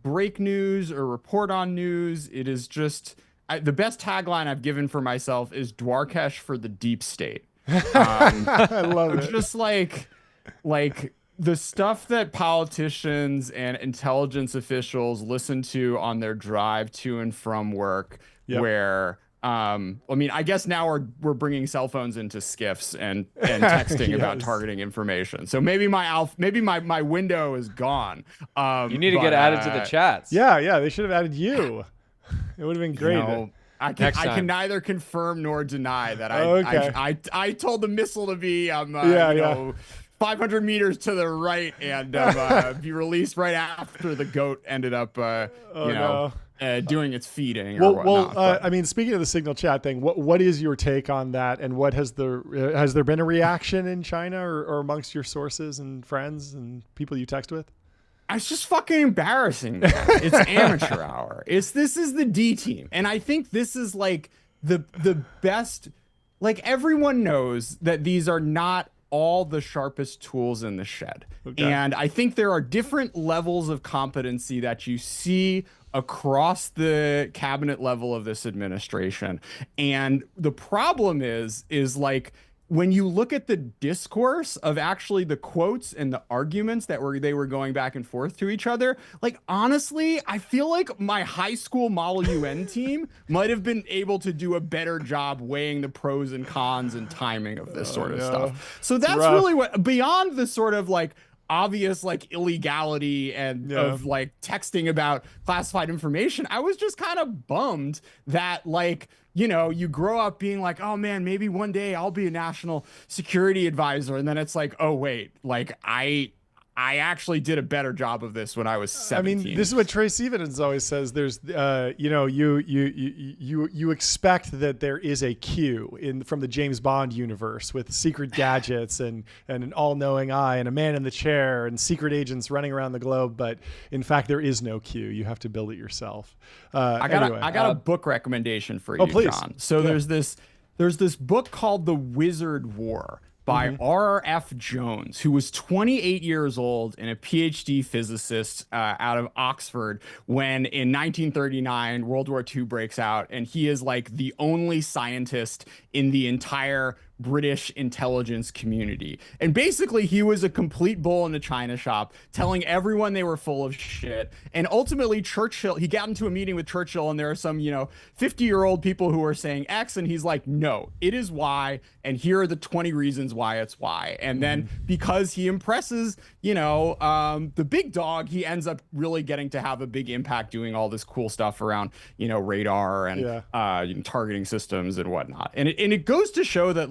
break news or report on news. It is just the best tagline I've given for myself is Dwarkesh for the deep state. I love it. Just like the stuff that politicians and intelligence officials listen to on their drive to and from work, where I guess now we're bringing cell phones into skiffs and texting about targeting information. So maybe my window is gone. You need to get added to the chats. Yeah, they should have added you. It would have been great. I can neither confirm nor deny that I told the missile to be 500 meters to the right and be released right after the goat ended up doing its feeding or whatnot. I mean, speaking of the signal chat thing, what is your take on that, and what has there been a reaction in China or amongst your sources and friends and people you text with? It's just fucking embarrassing. It's amateur hour. This is the D team, and I think this is like the best. Like, everyone knows that these are not all the sharpest tools in the shed. Okay. And I think there are different levels of competency that you see across the cabinet level of this administration. And the problem is like, when you look at the discourse of actually the quotes and the arguments that they were going back and forth to each other, like, honestly, I feel like my high school Model UN team might have been able to do a better job weighing the pros and cons and timing of this sort of stuff. So that's really what, beyond the sort of like obvious like illegality and of like texting about classified information, I was just kind of bummed that, like, you grow up being like, oh man, maybe one day I'll be a national security advisor. And then it's like, oh wait, like I actually did a better job of this when I was 17. I mean, this is what Trey Stevens always says. There's, you expect that there is a Q from the James Bond universe with secret gadgets and an all-knowing eye and a man in the chair and secret agents running around the globe. But in fact, there is no Q. You have to build it yourself. I got a book recommendation for you, please. John. So there's this book called The Wizard War by R.F. Jones, who was 28 years old and a PhD physicist out of Oxford when in 1939 World War II breaks out, and he is like the only scientist in the entire British intelligence community. And basically he was a complete bull in the china shop, telling everyone they were full of shit. And ultimately he got into a meeting with Churchill, and there are some 50-year-old people who are saying X, and he's like, no, it is Y, and here are the 20 reasons why it's Y. And then because he impresses the big dog, he ends up really getting to have a big impact doing all this cool stuff around radar and targeting systems and whatnot. And it goes to show that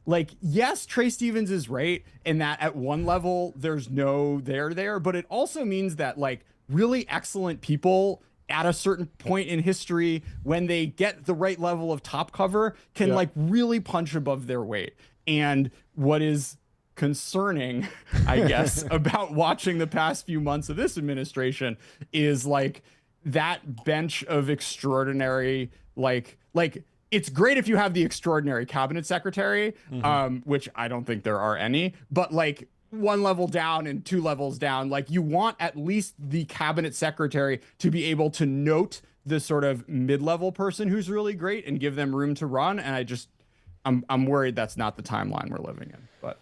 like, yes, Trey Stevens is right in that at one level there's no there, but it also means that like really excellent people at a certain point in history, when they get the right level of top cover, can like really punch above their weight. And what is concerning, I guess, about watching the past few months of this administration is like that bench of extraordinary, like it's great if you have the extraordinary cabinet secretary, which I don't think there are any, but like one level down and two levels down, like you want at least the cabinet secretary to be able to note the sort of mid-level person who's really great and give them room to run. And I'm worried that's not the timeline we're living in. But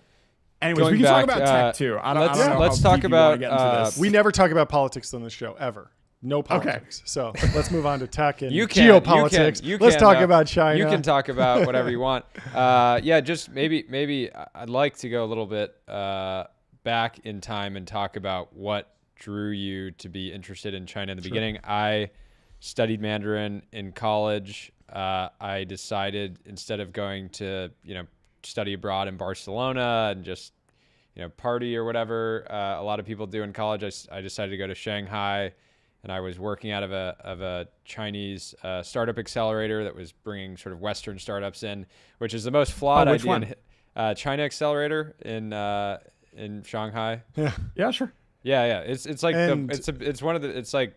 anyways, we can talk about tech too. Let's talk about. We never talk about politics on this show ever. No politics. Okay. So let's move on to tech and geopolitics. Let's talk about China. You can talk about whatever you want. Just maybe I'd like to go a little bit back in time and talk about what drew you to be interested in China in the beginning. I studied Mandarin in college. I decided instead of going to, study abroad in Barcelona and just, party or whatever a lot of people do in college, I decided to go to Shanghai, and I was working out of a Chinese startup accelerator that was bringing sort of Western startups in, which is the most flawed which idea. One? China Accelerator in Shanghai. Yeah, sure. Yeah. It's like it's one of the it's like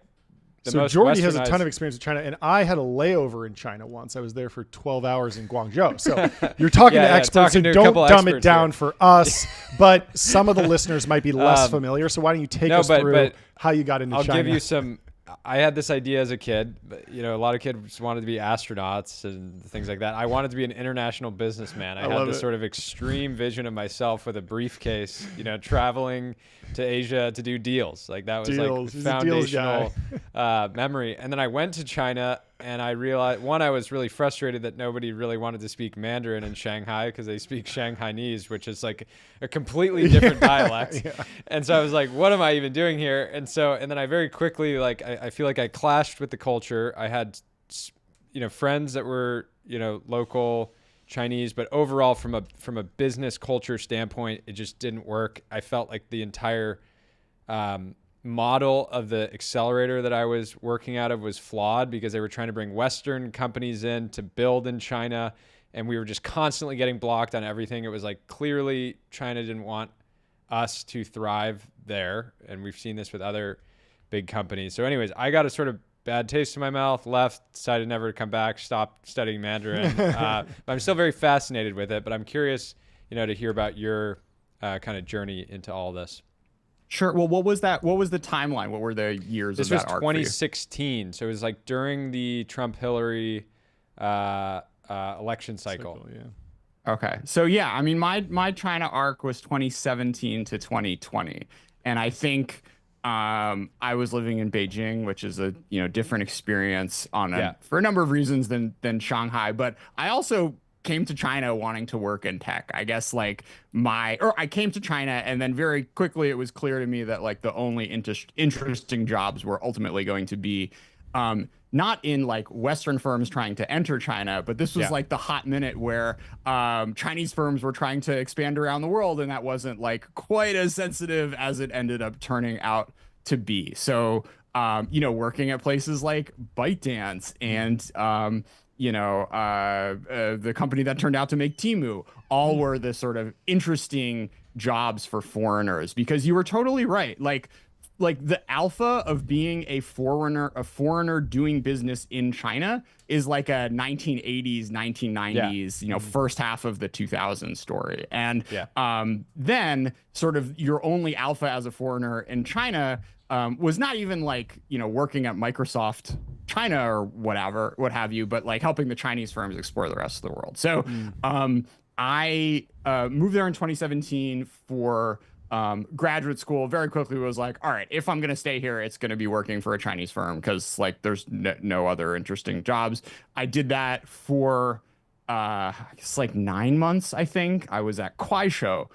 the so most Jordy has a ton of experience with China, and I had a layover in China once. I was there for 12 hours in Guangzhou. So you're talking to experts, talking and to don't dumb it down here. for us. But some of the listeners might be less familiar. So why don't you take us through how you got into China? I'll give you some. I had this idea as a kid, but, a lot of kids wanted to be astronauts and things like that. I wanted to be an international businessman. I had this sort of extreme vision of myself with a briefcase, traveling to Asia to do deals. Like that was like foundational memory. And then I went to China, and I realized, one, I was really frustrated that nobody really wanted to speak Mandarin in Shanghai because they speak Shanghainese, which is like a completely different dialect. Yeah. And so I was like, what am I even doing here? And then I very quickly, I feel like I clashed with the culture. I had, friends that were, local Chinese, but overall from a business culture standpoint, it just didn't work. I felt like the entire model of the accelerator that I was working out of was flawed because they were trying to bring Western companies in to build in China, and we were just constantly getting blocked on everything. It was like clearly China didn't want us to thrive there, and we've seen this with other big companies. So anyways, I got a sort of bad taste in my mouth, left, decided never to come back, stopped studying Mandarin. But I'm still very fascinated with it, but I'm curious, to hear about your kind of journey into all this. Sure. Well, what was that? What was the timeline? What were the years of that arc? This was 2016. So it was like during the Trump-Hillary election cycle. Yeah. Okay. So yeah, I mean, my China arc was 2017 to 2020. And I think I was living in Beijing, which is a different experience for a number of reasons than Shanghai. But I also came to China wanting to work in tech. I guess I came to China, and then very quickly it was clear to me that the only interesting jobs were ultimately going to be not in Western firms trying to enter China, but this was the hot minute where Chinese firms were trying to expand around the world, and that wasn't quite as sensitive as it ended up turning out to be. So working at places like ByteDance and the company that turned out to make Temu, all were the sort of interesting jobs for foreigners, because you were totally right. The alpha of being a foreigner doing business in China is like a 1980s, 1990s, first half of the 2000s story. And then sort of your only alpha as a foreigner in China was not even working at Microsoft China or what have you, but helping the Chinese firms explore the rest of the world. So I moved there in 2017 for graduate school. Very quickly was all right, if I'm going to stay here, it's going to be working for a Chinese firm, because there's no other interesting jobs. I did that for I guess 9 months. I think I was at Kuaishou,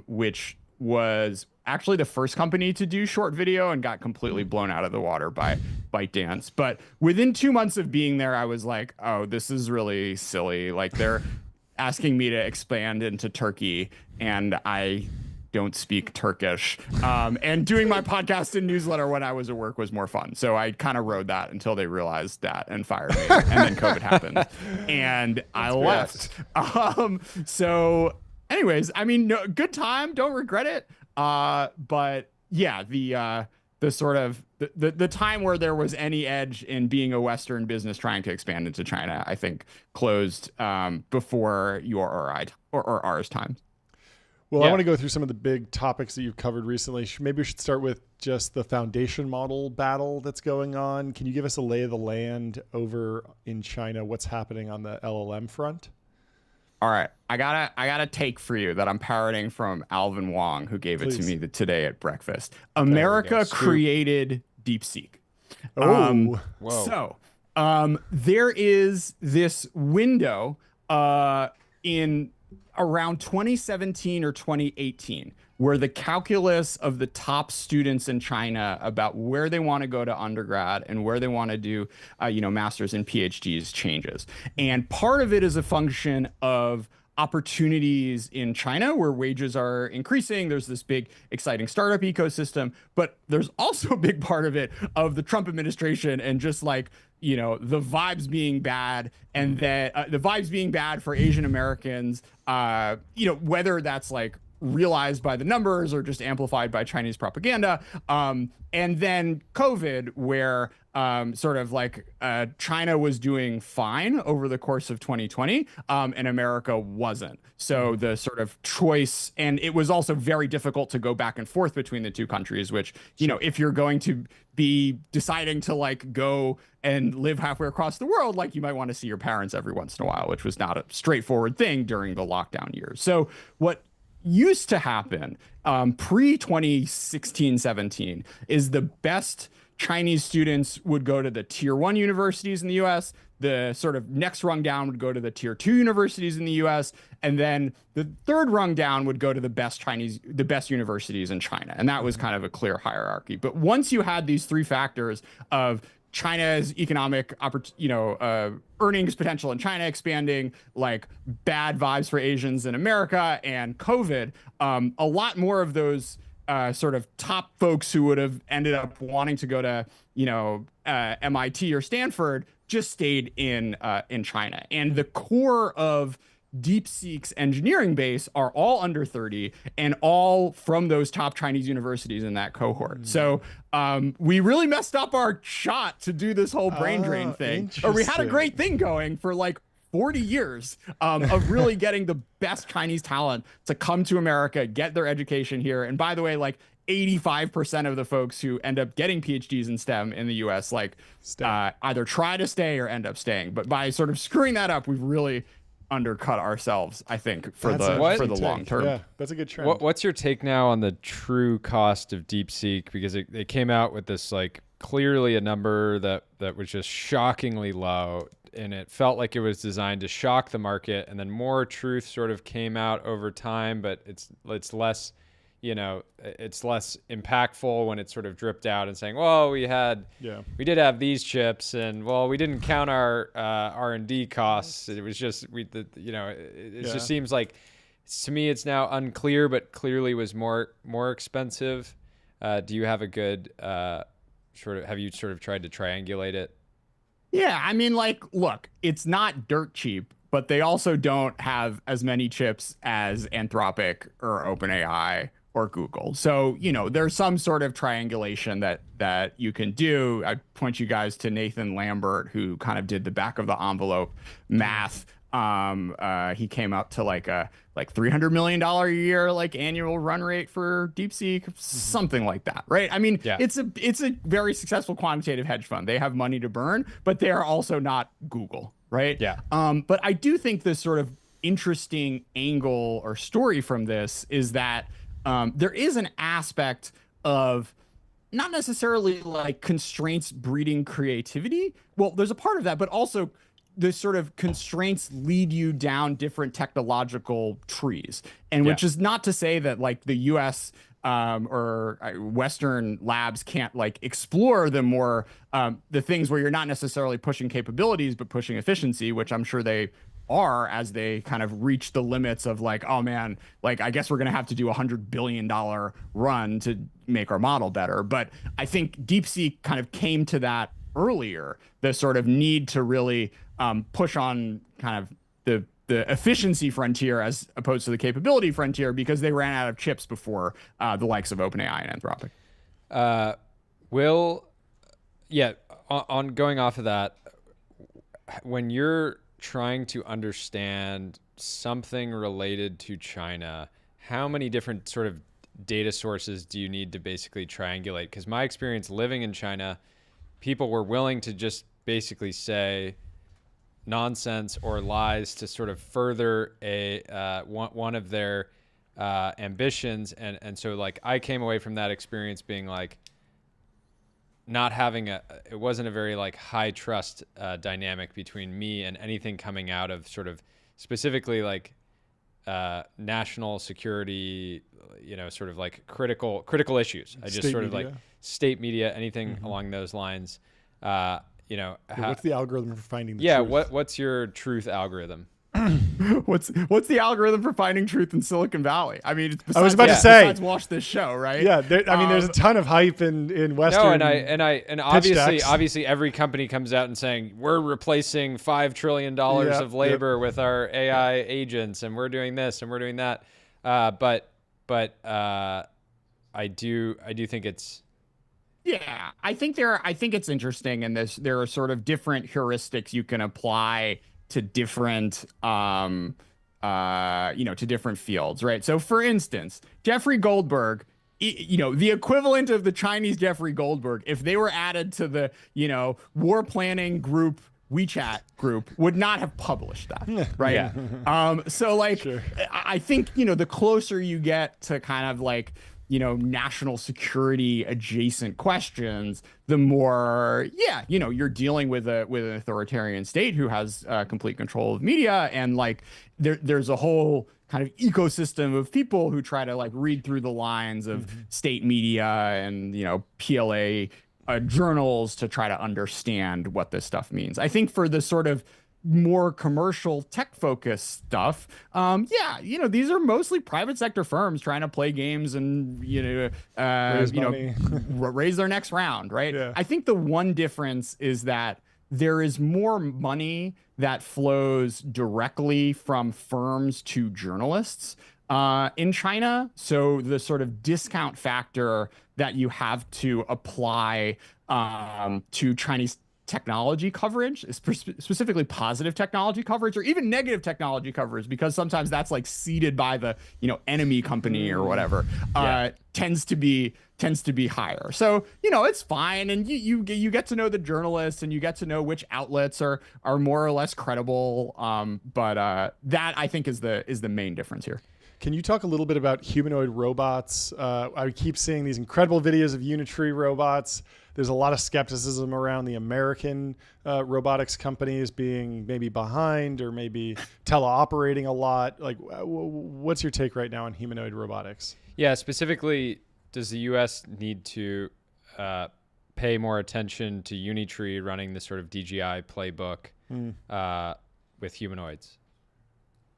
which was actually the first company to do short video, and got completely blown out of the water by ByteDance. But within 2 months of being there, I was like, oh, this is really silly. They're asking me to expand into Turkey, and I don't speak Turkish. And doing my podcast and newsletter when I was at work was more fun. So I kind of rode that until they realized that and fired me. And then COVID happened, and I left. So anyways, I mean, no, good time. Don't regret it. But yeah, the sort of the time where there was any edge in being a Western business trying to expand into China, I think closed before your or ours time. Well, I want to go through some of the big topics that you've covered recently. Maybe we should start with just the foundation model battle that's going on. Can you give us a lay of the land over in China? What's happening on the LLM front? All right, I got a take for you that I'm parroting from Alvin Wong, who gave it to me today at breakfast. America created DeepSeek. Oh, whoa! So there is this window in around 2017 or 2018 where the calculus of the top students in China about where they want to go to undergrad and where they want to do, masters and PhDs changes. And part of it is a function of opportunities in China where wages are increasing. There's this big, exciting startup ecosystem, but there's also a big part of it of the Trump administration and just like, the vibes being bad, and that the vibes being bad for Asian Americans, whether that's like realized by the numbers or just amplified by Chinese propaganda. And then COVID, where China was doing fine over the course of 2020, and America wasn't. So the sort of choice, and it was also very difficult to go back and forth between the two countries, which, if you're going to be deciding to like go and live halfway across the world, like you might want to see your parents every once in a while, which was not a straightforward thing during the lockdown years. So what used to happen pre-2016-17 is the best Chinese students would go to the tier 1 universities in the US. The sort of next rung down would go to the tier 2 universities in the US. And then the third rung down would go to the best universities in China. And that was kind of a clear hierarchy. But once you had these three factors of China's economic earnings potential in China expanding, like bad vibes for Asians in America, and COVID, a lot more of those sort of top folks who would have ended up wanting to go to, MIT or Stanford just stayed in China. And the core of DeepSeek's engineering base are all under 30 and all from those top Chinese universities in that cohort. So we really messed up our shot to do this whole brain drain thing. Or we had a great thing going for like 40 years of really getting the best Chinese talent to come to America, get their education here. And by the way, like 85% of the folks who end up getting PhDs in STEM in the US, either try to stay or end up staying. But by sort of screwing that up, we've really undercut ourselves, I think, for the long term. Yeah, that's a good trend. What's your take now on the true cost of DeepSeek? Because it came out with this like clearly a number that was just shockingly low, and it felt like it was designed to shock the market, and then more truth sort of came out over time, but it's less, it's less impactful when it's sort of dripped out and saying, well, we did have these chips, and well, we didn't count our R&D costs. It was just just seems like, to me, it's now unclear, but clearly was more expensive. Do you have a good have you sort of tried to triangulate it? Yeah, I mean, look, it's not dirt cheap, but they also don't have as many chips as Anthropic or OpenAI or Google. So, there's some sort of triangulation that you can do. I point you guys to Nathan Lambert, who kind of did the back of the envelope math. He came up to like $300 million a year, annual run rate for DeepSeek, something like that, right? I mean, it's a very successful quantitative hedge fund. They have money to burn, but they are also not Google, right? Yeah. But I do think this sort of interesting angle or story from this is that there is an aspect of not necessarily like constraints breeding creativity. Well, there's a part of that, but also the sort of constraints lead you down different technological trees. And which is not to say that like the US or Western labs can't like explore the more the things where you're not necessarily pushing capabilities, but pushing efficiency, which I'm sure they are as they kind of reach the limits of like, oh man, like I guess we're gonna have to do $100 billion run to make our model better. But I think DeepSeek kind of came to that earlier, the sort of need to really push on kind of the efficiency frontier as opposed to the capability frontier, because they ran out of chips before the likes of OpenAI and Anthropic. On going off of that, when you're trying to understand something related to China, how many different sort of data sources do you need to basically triangulate? Because my experience living in China, people were willing to just basically say nonsense or lies to sort of further one of their ambitions, and so like I came away from that experience being like not having it wasn't a very like high trust dynamic between me and anything coming out of sort of specifically like national security, sort of like critical issues. I just sort of like state media, anything along those lines. What's the algorithm for finding the truth? What's your truth algorithm? What's the algorithm for finding truth in Silicon Valley? I mean, I was about to say, besides watch this show, right? Yeah, there's a ton of hype in Western. No, and obviously every company comes out and saying we're replacing $5 trillion of labor with our AI agents, and we're doing this and we're doing that. But I do think it's. Yeah, I think it's interesting, and there are sort of different heuristics you can apply to different to different fields, right? So for instance, Jeffrey Goldberg, the equivalent of the Chinese Jeffrey Goldberg, if they were added to the war planning group WeChat group, would not have published that, right? Yeah. So like sure. I think the closer you get to kind of like national security adjacent questions, the more, you're dealing with an authoritarian state who has complete control of media. And like, there's a whole kind of ecosystem of people who try to like read through the lines of state media and, PLA journals to try to understand what this stuff means. I think for the sort of more commercial tech focused stuff, these are mostly private sector firms trying to play games and raise their next round, right? Yeah. I think the one difference is that there is more money that flows directly from firms to journalists in China. So the sort of discount factor that you have to apply to Chinese technology coverage, specifically positive technology coverage, or even negative technology coverage, because sometimes that's like seeded by the enemy company or whatever, tends to be higher. So it's fine, and you get to know the journalists, and you get to know which outlets are more or less credible. But that I think is the main difference here. Can you talk a little bit about humanoid robots? I keep seeing these incredible videos of Unitree robots. There's a lot of skepticism around the American robotics companies being maybe behind or maybe teleoperating a lot. Like, what's your take right now on humanoid robotics? Yeah, specifically, does the U.S. need to pay more attention to Unitree running this sort of DGI playbook with humanoids?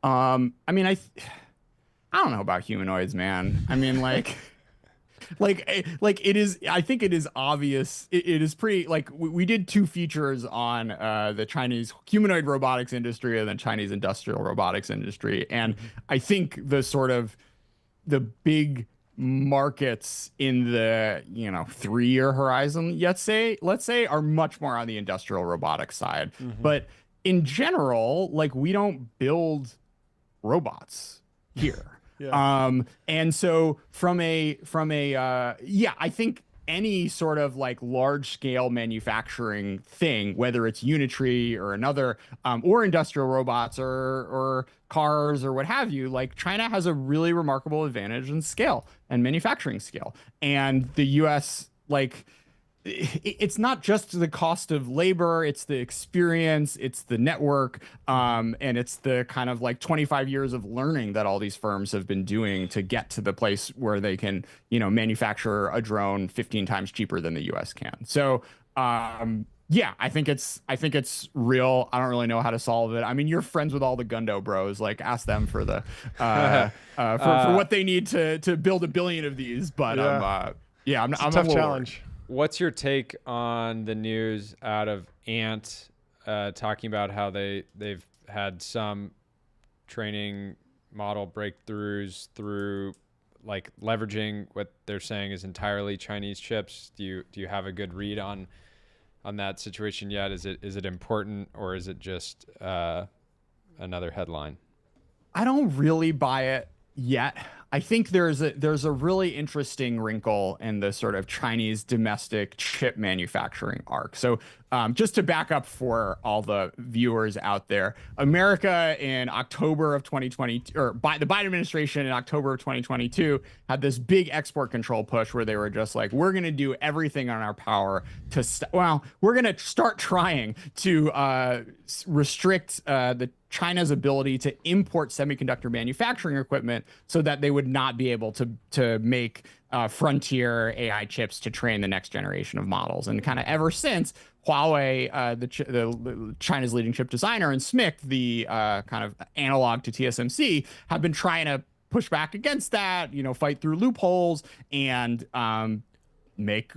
I mean, I don't know about humanoids, man. I mean, like it is, I think it is obvious. It is pretty, like, we did 2 features on the Chinese humanoid robotics industry and the Chinese industrial robotics industry. And I think the big markets in the 3-year horizon, let's say, are much more on the industrial robotics side. But in general, like, we don't build robots here. And so from a I think any sort of like large scale manufacturing thing, whether it's Unitree or another, or industrial robots or cars or what have you, like China has a really remarkable advantage in scale and manufacturing scale. And the US, like, it's not just the cost of labor, it's the experience, it's the network, and it's the kind of like 25 years of learning that all these firms have been doing to get to the place where they can, manufacture a drone 15 times cheaper than the US can. So, I think it's real. I don't really know how to solve it. I mean, you're friends with all the Gundo bros. Like, ask them for the for what they need to build 1 billion of these. But I'm a tough challenge. What's your take on the news out of Ant talking about how they've had some training model breakthroughs through like leveraging what they're saying is entirely Chinese chips? Do you have a good read on that situation yet? Is it important, or is it just another headline? I don't really buy it yet. I think there's a really interesting wrinkle in the sort of Chinese domestic chip manufacturing arc. So just to back up for all the viewers out there, America in October of 2020, or the Biden administration in October of 2022, had this big export control push where they were just like, we're going to do everything on our power to, we're going to start trying to restrict the China's ability to import semiconductor manufacturing equipment so that they would not be able to make frontier AI chips to train the next generation of models. And kind of ever since, Huawei, the China's leading chip designer, and SMIC, the kind of analog to TSMC, have been trying to push back against that, fight through loopholes and make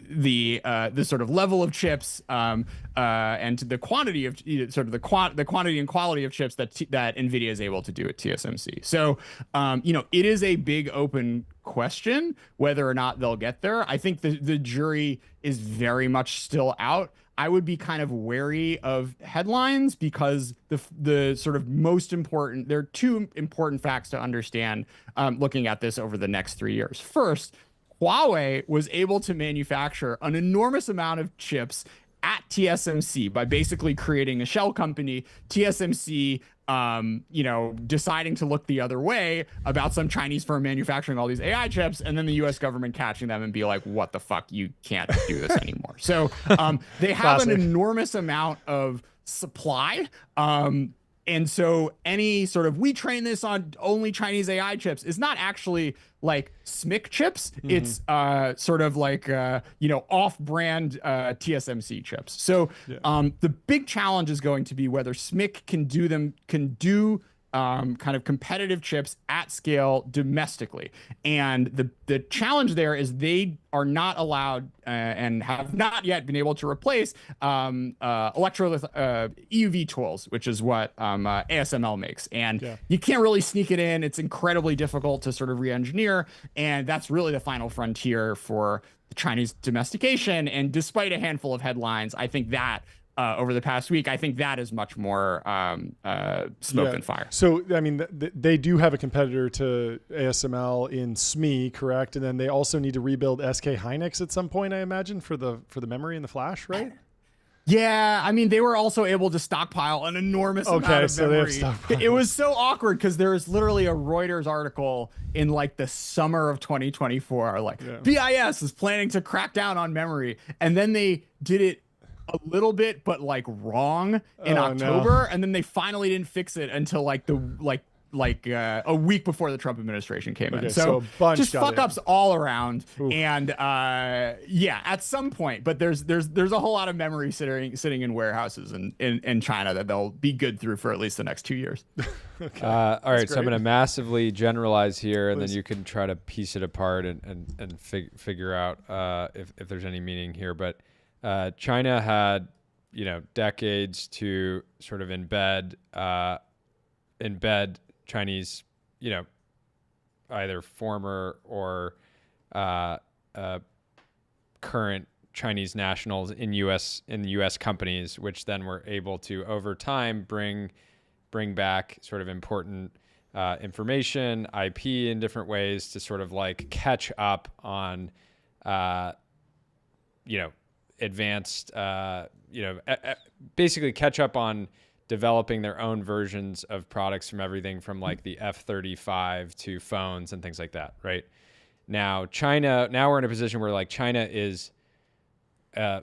the sort of level of chips and the quantity of sort of the quantity and quality of chips that NVIDIA is able to do at TSMC. So it is a big open question whether or not they'll get there. I think the jury is very much still out. I would be kind of wary of headlines because the sort of most important, there are two important facts to understand looking at this over the next 3 years. First, Huawei was able to manufacture an enormous amount of chips at TSMC by basically creating a shell company. TSMC, deciding to look the other way about some Chinese firm manufacturing all these AI chips, and then the U.S. government catching them and be like, "What the fuck? You can't do this anymore." So they have an enormous amount of supply. And so any sort of we train this on only Chinese AI chips is not actually like SMIC chips. Mm-hmm. It's sort of like, off-brand TSMC chips. So the big challenge is going to be whether SMIC can do kind of competitive chips at scale domestically. And the challenge there is they are not allowed and have not yet been able to replace EUV tools, which is what ASML makes. And you can't really sneak it in. It's incredibly difficult to sort of re-engineer. And that's really the final frontier for the Chinese domestication. And despite a handful of headlines, I think that over the past week, I think that is much more smoke and fire. So, I mean, they do have a competitor to ASML in SME, correct? And then they also need to rebuild SK Hynix at some point, I imagine, for the memory and the flash, right? Yeah, I mean, they were also able to stockpile an enormous amount of memory. They have stockpiled. It was so awkward because there is literally a Reuters article in like the summer of 2024, like BIS is planning to crack down on memory, and then they did it a little bit, but like wrong in October, and then they finally didn't fix it until like a week before the Trump administration came in. So a bunch just fuck ups all around. Oof. And at some point, but there's a whole lot of memory sitting in warehouses in China that they'll be good through for at least the next 2 years. Okay. All right, so I'm going to massively generalize here, and then you can try to piece it apart and figure out if there's any meaning here. But China had, decades to sort of embed Chinese, either former or current Chinese nationals in U.S. companies, which then were able to over time bring back sort of important information, IP in different ways to sort of like catch up on, advanced, basically catch up on developing their own versions of products from everything from like the F-35 to phones and things like that, right? Now we're in a position where like China is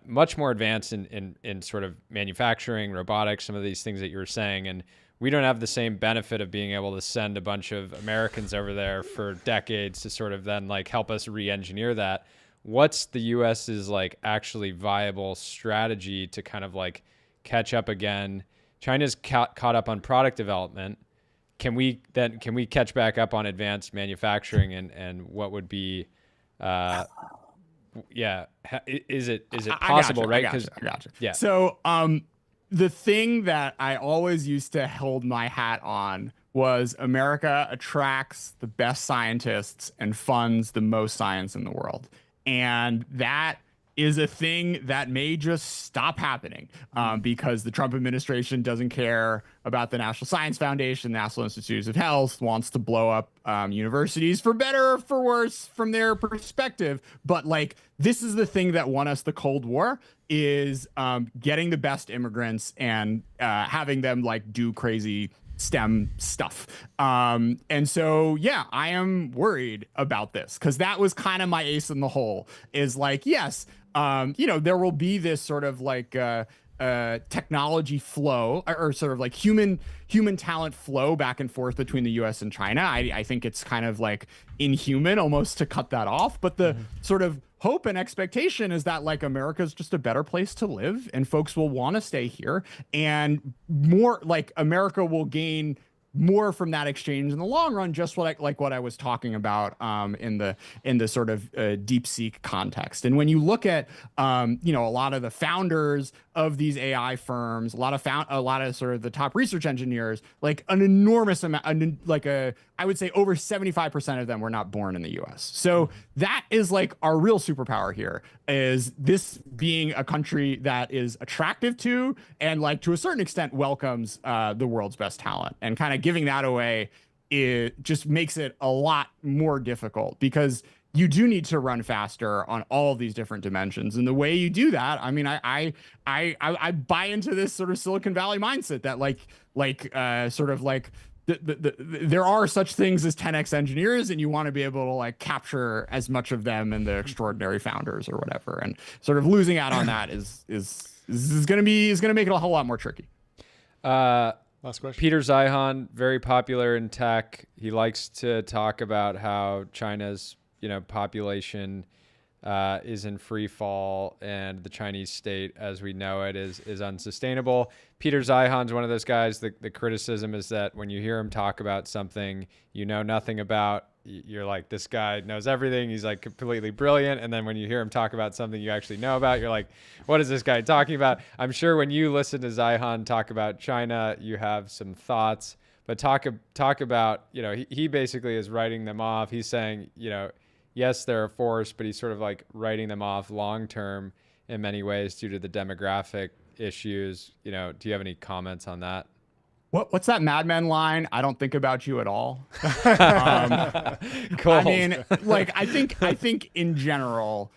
much more advanced in sort of manufacturing, robotics, some of these things that you were saying, and we don't have the same benefit of being able to send a bunch of Americans over there for decades to sort of then like help us re-engineer that. What's the US's like actually viable strategy to kind of like catch up again? China's caught up on product development. Can we catch back up on advanced manufacturing and what would be, is it possible, right? I gotcha. Yeah. So the thing that I always used to hold my hat on was America attracts the best scientists and funds the most science in the world. And that is a thing that may just stop happening because the Trump administration doesn't care about the National Science Foundation, National Institutes of Health, wants to blow up universities for better or for worse from their perspective. But like, this is the thing that won us the Cold War is getting the best immigrants and having them like do crazy STEM stuff. And so, I am worried about this because that was kind of my ace in the hole is like, yes, there will be this sort of like technology flow or sort of like human talent flow back and forth between the US and China. I think it's kind of like inhuman almost to cut that off. But the sort of hope and expectation is that like America's just a better place to live and folks will want to stay here, and more like America will gain more from that exchange in the long run, just what I was talking about in the sort of DeepSeek context. And when you look at a lot of the founders of these AI firms, a lot of sort of the top research engineers, like an enormous amount, I would say over 75% of them were not born in the US. So that is like our real superpower here, is this being a country that is attractive to and like to a certain extent welcomes the world's best talent, and kind of giving that away, it just makes it a lot more difficult, because you do need to run faster on all of these different dimensions. And the way you do that, I mean, I buy into this sort of Silicon Valley mindset that there are such things as 10x engineers, and you want to be able to like capture as much of them and the extraordinary founders or whatever. And sort of losing out on that is going to make it a whole lot more tricky. Last question. Peter Zeihan, very popular in tech. He likes to talk about how China's population is in free fall, and the Chinese state as we know it is unsustainable. Peter Zeihan's one of those guys. The criticism is that when you hear him talk about something you know nothing about, you're like, this guy knows everything. He's like completely brilliant. And then when you hear him talk about something you actually know about, you're like, what is this guy talking about? I'm sure when you listen to Zeihan talk about China, you have some thoughts, but talk about, he basically is writing them off. He's saying, yes, they're a force, but he's sort of like writing them off long-term in many ways due to the demographic issues. Do you have any comments on that? What's that Mad Men line? I don't think about you at all. Cool. I mean, like, I think in general,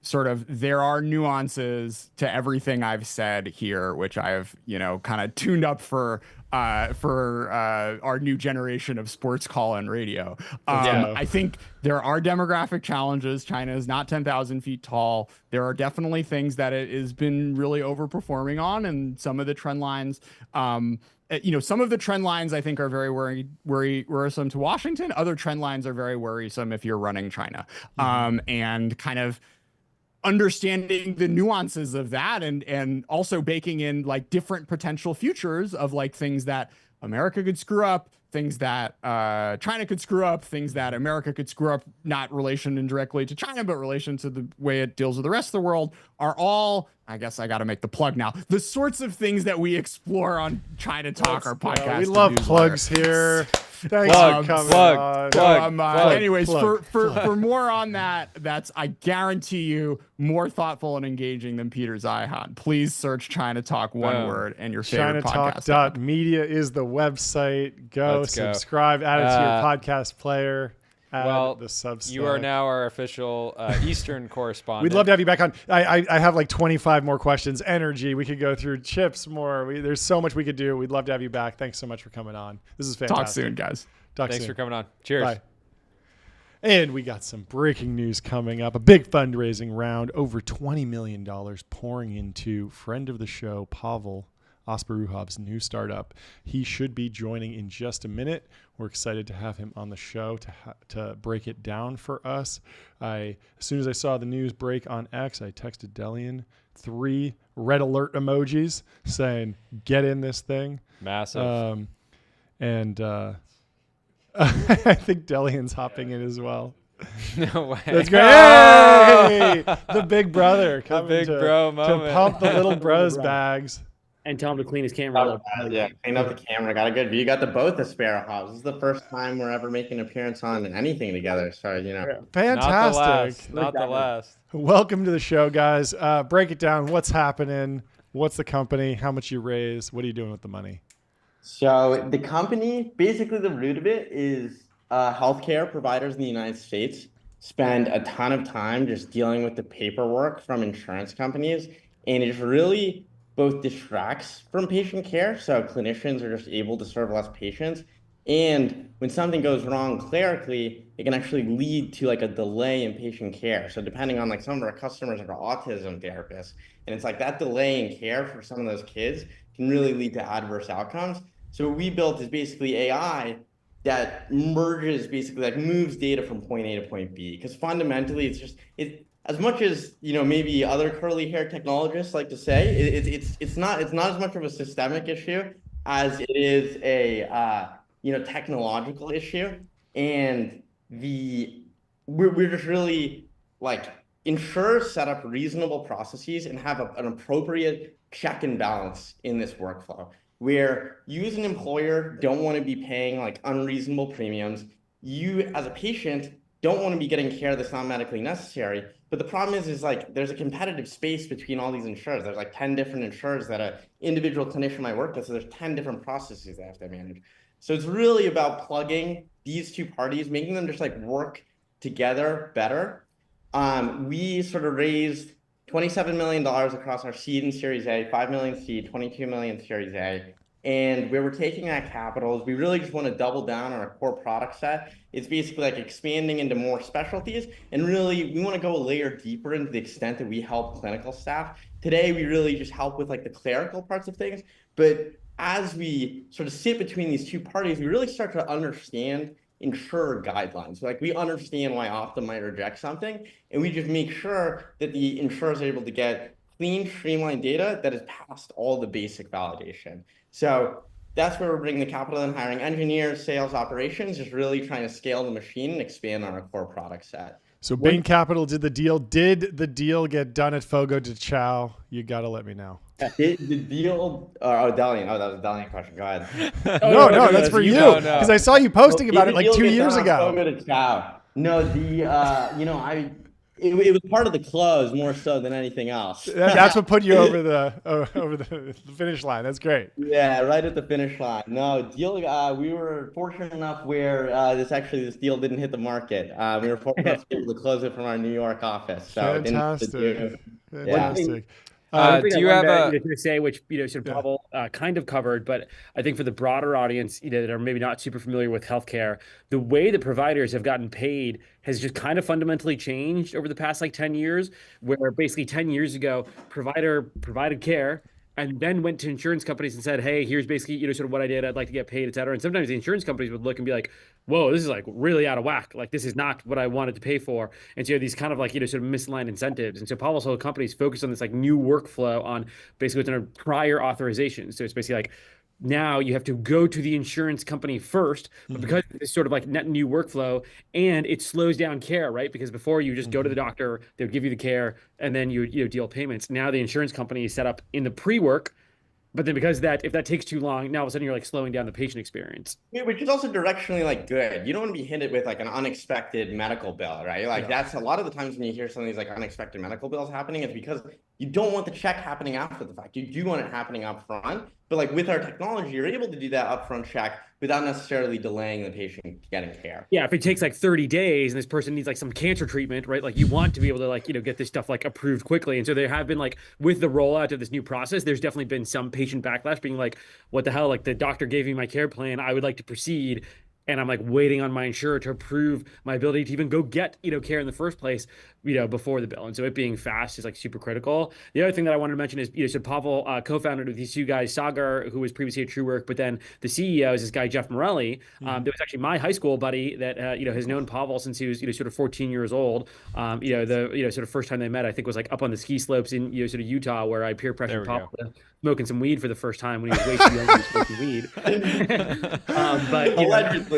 sort of there are nuances to everything I've said here, which I've, kind of tuned up for our new generation of sports call and radio. I think there are demographic challenges. China is not 10,000 feet tall. There are definitely things that it has been really overperforming on, and some of the trend lines, some of the trend lines I think are very worrisome to Washington. Other trend lines are very worrisome if you're running China. And kind of understanding the nuances of that, and also baking in like different potential futures of like things that America could screw up, things that China could screw up, things that America could screw up, not relation indirectly to China, but relation to the way it deals with the rest of the world, are all, I guess I got to make the plug now, the sorts of things that we explore on China Talk, our podcast. We love plugs here. Thanks for coming on. Anyways, for more on that, that's, I guarantee you, more thoughtful and engaging than Peter Zeihan. Please search China Talk, one word, and your favorite podcast. ChinaTalk.media is the website. Go subscribe, add it to your podcast player. Well, the Substack. You are now our official Eastern correspondent. We'd love to have you back on. I have like 25 more questions. Energy. We could go through chips more. There's so much we could do. We'd love to have you back. Thanks so much for coming on. This is fantastic. Talk soon, guys. Thanks for coming on. Cheers. Bye. And we got some breaking news coming up. A big fundraising round. Over $20 million pouring into friend of the show, Pavel, Asparouhov's new startup. He should be joining in just a minute. We're excited to have him on the show to break it down for us. As soon as I saw the news break on X, I texted Delian 3 red alert emojis saying, get in this thing. Massive. I think Delian's hopping in as well. No way. That's great. Hey! The big brother coming big bro moment. To pump the little bros bags. And tell him to clean his camera. Yeah, clean up the camera. Got a good view. You got both Asparouhovs. This is the first time we're ever making an appearance on anything together. So, Fantastic. Not the last. Welcome to the show, guys. Break it down. What's happening? What's the company? How much you raise? What are you doing with the money? So the company, basically the root of it is healthcare providers in the United States spend a ton of time just dealing with the paperwork from insurance companies. And it really both distracts from patient care, so clinicians are just able to serve less patients, And when something goes wrong clerically, it can actually lead to like a delay in patient care. So depending on like some of our customers are autism therapists, and it's like that delay in care for some of those kids can really lead to adverse outcomes. So what we built is basically AI that merges, basically like moves data from point A to point B. Because fundamentally, it's just as much as maybe other curly hair technologists like to say, it's not as much of a systemic issue as it is a technological issue. And we're just really like insurers set up reasonable processes and have an appropriate check and balance in this workflow, where you as an employer don't want to be paying like unreasonable premiums. You as a patient don't want to be getting care that's not medically necessary. But the problem is like there's a competitive space between all these insurers. There's like 10 different insurers that an individual clinician might work with. So there's 10 different processes they have to manage. So it's really about plugging these two parties, making them just like work together better. We sort of raised $27 million across our seed and Series A, 5 million seed, 22 million Series A. And where we're taking that capital is we really just want to double down on our core product set. It's basically like expanding into more specialties. And really, we want to go a layer deeper into the extent that we help clinical staff. Today, we really just help with like the clerical parts of things. But as we sort of sit between these two parties, we really start to understand insurer guidelines. Like we understand why Optum might reject something, and we just make sure that the insurers are able to get clean, streamlined data that has passed all the basic validation. So that's where we're bringing the capital and hiring engineers, sales, operations, just really trying to scale the machine and expand on our core product set. So Bain Capital did the deal. Did the deal get done at Fogo de Chao? You got to let me know. The deal, Delian. Oh, that was a Delian question. Go ahead. No, that's for you. Because I saw you posting about it like 2 years ago. Fogo de Chao. No, it was part of the close more so than anything else. That's what put you over the finish line. That's great. Yeah, right at the finish line. No deal. We were fortunate enough where this deal didn't hit the market. We were fortunate enough to be able to close it from our New York office. So Fantastic. Fantastic. Do you have to say, which sort of Pavel kind of covered, but I think for the broader audience, that are maybe not super familiar with healthcare, the way that providers have gotten paid has just kind of fundamentally changed over the past like 10 years, where basically 10 years ago, provider provided care and then went to insurance companies and said, hey, here's basically, sort of what I did. I'd like to get paid, et cetera. And sometimes the insurance companies would look and be like, whoa, this is like really out of whack. Like, this is not what I wanted to pay for. And so you have these kind of like, sort of misaligned incentives. And so Pavel's whole company is focused on this like new workflow on basically what's in a prior authorization. So it's basically like, now you have to go to the insurance company first, but because it's sort of like net new workflow, and it slows down care, right? Because before you just go to the doctor, they would give you the care, and then you deal payments. Now the insurance company is set up in the pre-work, but then because if that takes too long, now all of a sudden you're like slowing down the patient experience. Yeah, which is also directionally like good. You don't want to be hit with like an unexpected medical bill, right? Like that's a lot of the times when you hear some of these like unexpected medical bills happening, it's because you don't want the check happening after the fact. You do want it happening up front. But like with our technology, you're able to do that upfront check without necessarily delaying the patient getting care. Yeah, if it takes like 30 days and this person needs like some cancer treatment, right? Like you want to be able to like, get this stuff like approved quickly. And so there have been like with the rollout of this new process, there's definitely been some patient backlash being like, what the hell? Like the doctor gave me my care plan. I would like to proceed. And I'm like waiting on my insurer to approve my ability to even go get, care in the first place, before the bill. And so it being fast is like super critical. The other thing that I wanted to mention is, so Pavel co-founded with these two guys, Sagar, who was previously at TrueWork, but then the CEO is this guy, Jeff Morelli. That was actually my high school buddy that, has known Pavel since he was, sort of 14 years old. The sort of first time they met, I think was like up on the ski slopes in, sort of Utah, where I peer pressured Pavel to smoking some weed for the first time when he was way too young to be smoking weed. But allegedly.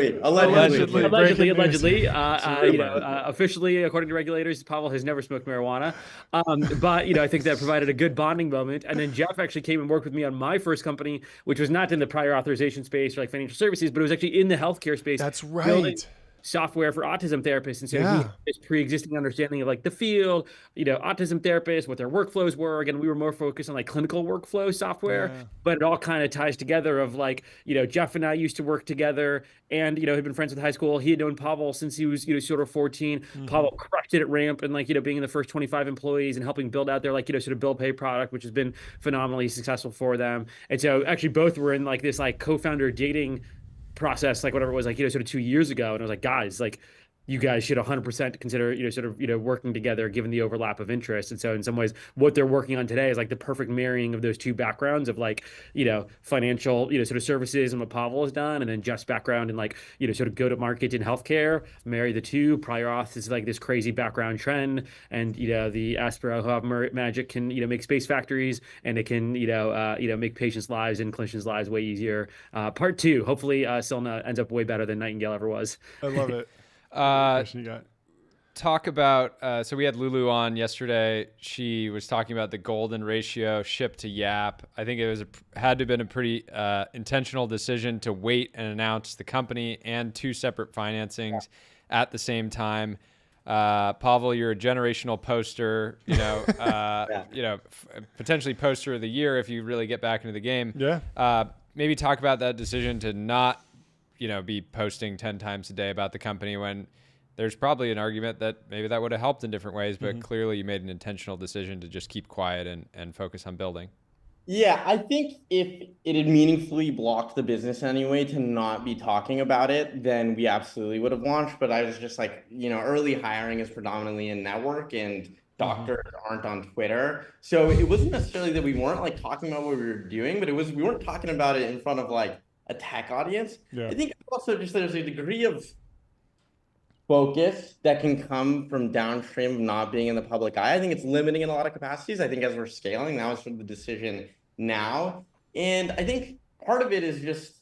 Officially, according to regulators, Pavel has never smoked marijuana. But I think that provided a good bonding moment. And then Jeff actually came and worked with me on my first company, which was not in the prior authorization space or like financial services, but it was actually in the healthcare space. That's right. Software for autism therapists. And so he had this pre-existing understanding of like the field, autism therapists, what their workflows were. Again, we were more focused on like clinical workflow software, but it all kind of ties together of like, Jeff and I used to work together and, had been friends with high school. He had known Pavel since he was, sort of 14. Pavel crushed it at Ramp and like, being in the first 25 employees and helping build out their like, sort of bill pay product, which has been phenomenally successful for them. And so actually both were in like this like co-founder dating process, like whatever it was, like, sort of 2 years ago. And I was like, guys, like, you guys should 100% consider, sort of, working together given the overlap of interest. And so in some ways, what they're working on today is like the perfect marrying of those two backgrounds of like, financial, sort of services and what Pavel has done. And then Jeff's background and like, sort of go to market in healthcare, marry the two. Prior auth is like this crazy background trend. And, the Asparouhov magic can, make space factories, and it can, make patients' lives and clinicians' lives way easier. Part two, hopefully Silna ends up way better than Nightingale ever was. I love it. You got? Talk about so we had Lulu on yesterday. She was talking about the golden ratio ship to Yap. I think it was had to have been a pretty intentional decision to wait and announce the company and two separate financings at the same time. Pavel, you're a generational poster, potentially poster of the year if you really get back into the game. Yeah. Maybe talk about that decision to not be posting 10 times a day about the company when there's probably an argument that maybe that would have helped in different ways, but clearly you made an intentional decision to just keep quiet and focus on building. Yeah, I think if it had meaningfully blocked the business anyway to not be talking about it, then we absolutely would have launched. But I was just like, early hiring is predominantly in network, and doctors aren't on Twitter. So it wasn't necessarily that we weren't like talking about what we were doing, but we weren't talking about it in front of like a tech audience. Yeah. I think also just there's a degree of focus that can come from downstream of not being in the public eye. I think it's limiting in a lot of capacities. I think as we're scaling, that was sort of the decision now. And I think part of it is just,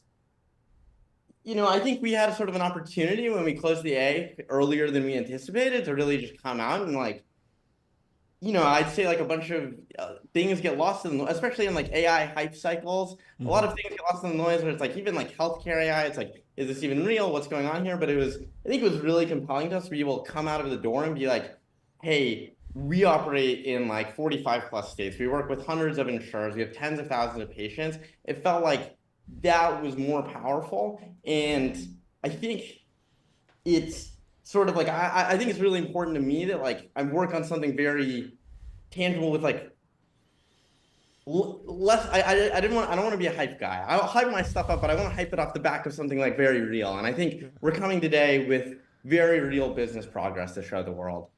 I think we had sort of an opportunity when we closed the A earlier than we anticipated to really just come out and like, I'd say like a bunch of things get lost in, especially in like AI hype cycles. A lot of things get lost in the noise where it's like, even like healthcare AI, it's like, is this even real? What's going on here? But I think it was really compelling to us to be able to come out of the door and be like, hey, we operate in like 45 plus states. We work with hundreds of insurers. We have tens of thousands of patients. It felt like that was more powerful. And I think it's sort of like, I think it's really important to me that like I work on something very tangible with like less. I don't want to be a hype guy. I'll hype my stuff up, but I want to hype it off the back of something like very real. And I think we're coming today with very real business progress to show the world.